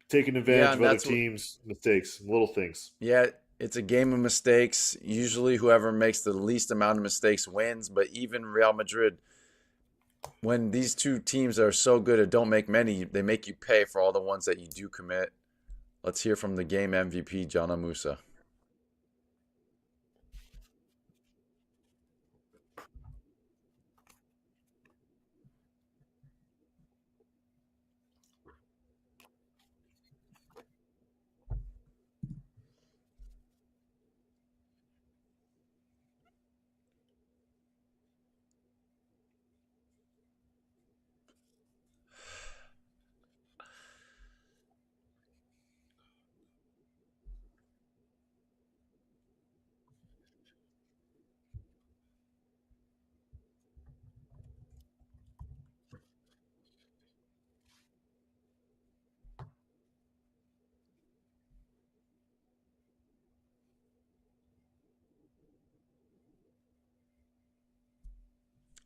Taking Yeah, advantage of and other that's what. teams' mistakes, little things. Yeah, it's a game of mistakes. Usually, whoever makes the least amount of mistakes wins. But even Real Madrid, when these two teams are so good at don't make many, they make you pay for all the ones that you do commit. Let's hear from the game MVP, John Amusa.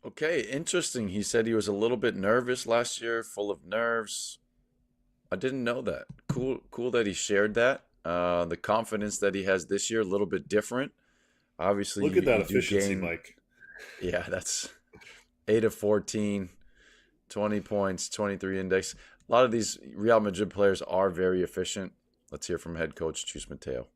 Okay, interesting. He said he was a little bit nervous last year, full of nerves. I didn't know that. Cool that he shared that. The confidence that he has this year, a little bit different. Obviously, Look at you that do efficiency, gain. Mike. Yeah, that's 8 of 14, 20 points, 23 index. A lot of these Real Madrid players are very efficient. Let's hear from head coach Chus Mateo.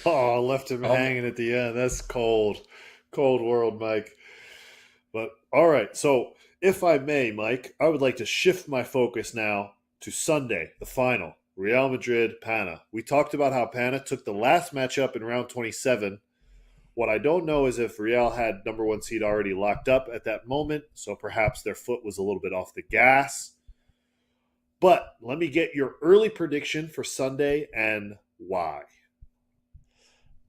Oh, left him um, hanging at the end. That's cold. Cold world, Mike. But all right. So, if I may, Mike, I would like to shift my focus now to Sunday, the final Real Madrid Pana. We talked about how Pana took the last matchup in round 27. What I don't know is if Real had number one seed already locked up at that moment, so perhaps their foot was a little bit off the gas. But let me get your early prediction for Sunday and why.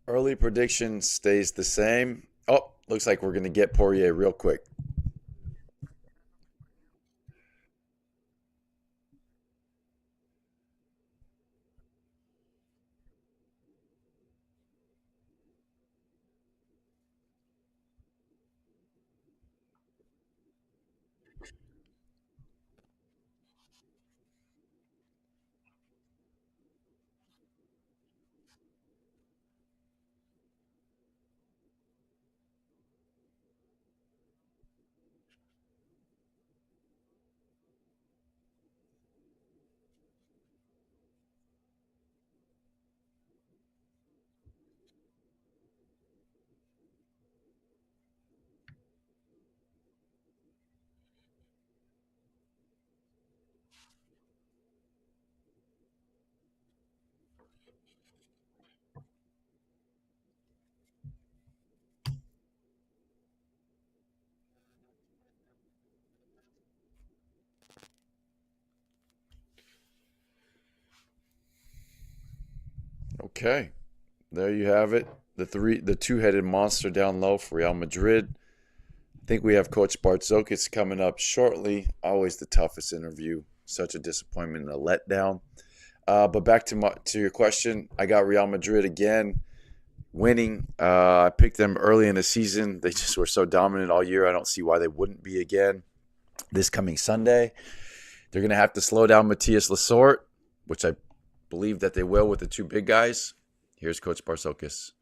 Early prediction stays the same. Oh, looks like we're going to get Poirier real quick. Okay. There you have it. The two-headed monster down low for Real Madrid. I think we have Coach Bartzokis coming up shortly. Always the toughest interview. Such a disappointment and a letdown. But back to your question, I got Real Madrid again winning. I picked them early in the season. They just were so dominant all year. I don't see why they wouldn't be again this coming Sunday. They're going to have to slow down Matthias Lasort, which I believe that they will with the two big guys. Here's Coach Bartzokis.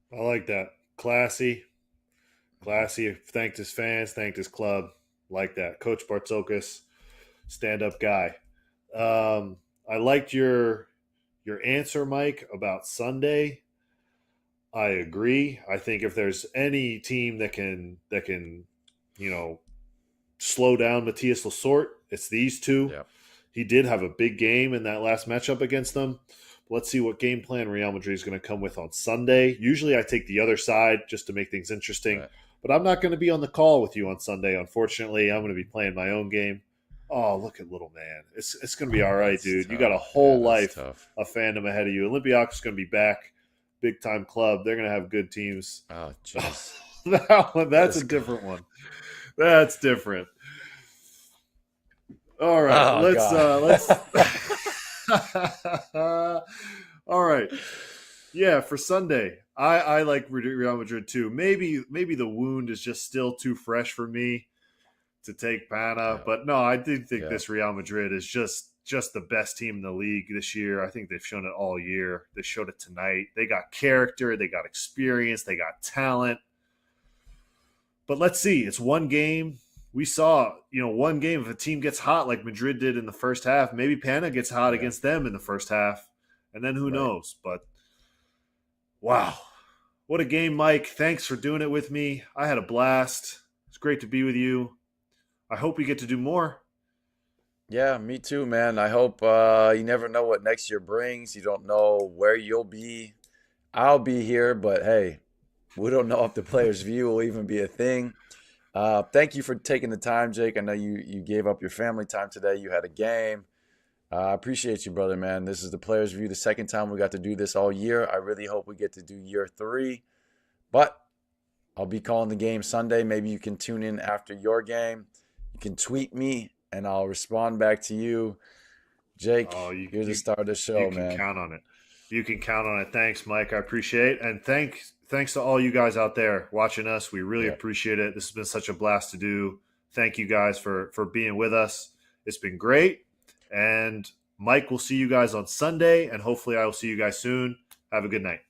I like that. Classy. Thanked his fans, thanked his club. Like that. Coach Bartzokis, stand-up guy. I liked your answer, Mike, about Sunday. I agree. I think if there's any team that can slow down Matthias Lasort, it's these two. Yeah. He did have a big game in that last matchup against them. Let's see what game plan Real Madrid is going to come with on Sunday. Usually I take the other side just to make things interesting, Right. but I'm not going to be on the call with you on Sunday. Unfortunately, I'm going to be playing my own game. Oh, look at little man. It's going to be all right, That's dude. tough. You got a whole life Tough. of fandom ahead of you. Olympiacos is going to be back. Big time club. They're going to have good teams. Oh, jeez. That's a different one. That's different. All right, let's. All right, yeah. For Sunday, I like Real Madrid too. Maybe the wound is just still too fresh for me to take Pana, but no, I do think this Real Madrid is just the best team in the league this year. I think they've shown it all year. They showed it tonight. They got character, they got experience, they got talent. But let's see. It's one game. We saw, one game. If a team gets hot like Madrid did in the first half, maybe Pana gets hot against them in the first half. And then who knows? But, wow. What a game, Mike. Thanks for doing it with me. I had a blast. It's great to be with you. I hope we get to do more. Yeah, me too, man. I hope you never know what next year brings. You don't know where you'll be. I'll be here, but hey, we don't know if the players' view will even be a thing. Thank you for taking the time, Jake. I know you gave up your family time today. You had a game. I appreciate you, brother, man. This is the players' view, the second time we got to do this all year. I really hope we get to do year 3. But I'll be calling the game Sunday. Maybe you can tune in after your game. You can tweet me, and I'll respond back to you. Jake, you're the star of the show, man. You can count on it. You can count on it. Thanks, Mike. I appreciate it. And thanks to all you guys out there watching us. We really appreciate it. This has been such a blast to do. Thank you guys for being with us. It's been great. And Mike, we'll see you guys on Sunday, and hopefully I will see you guys soon. Have a good night.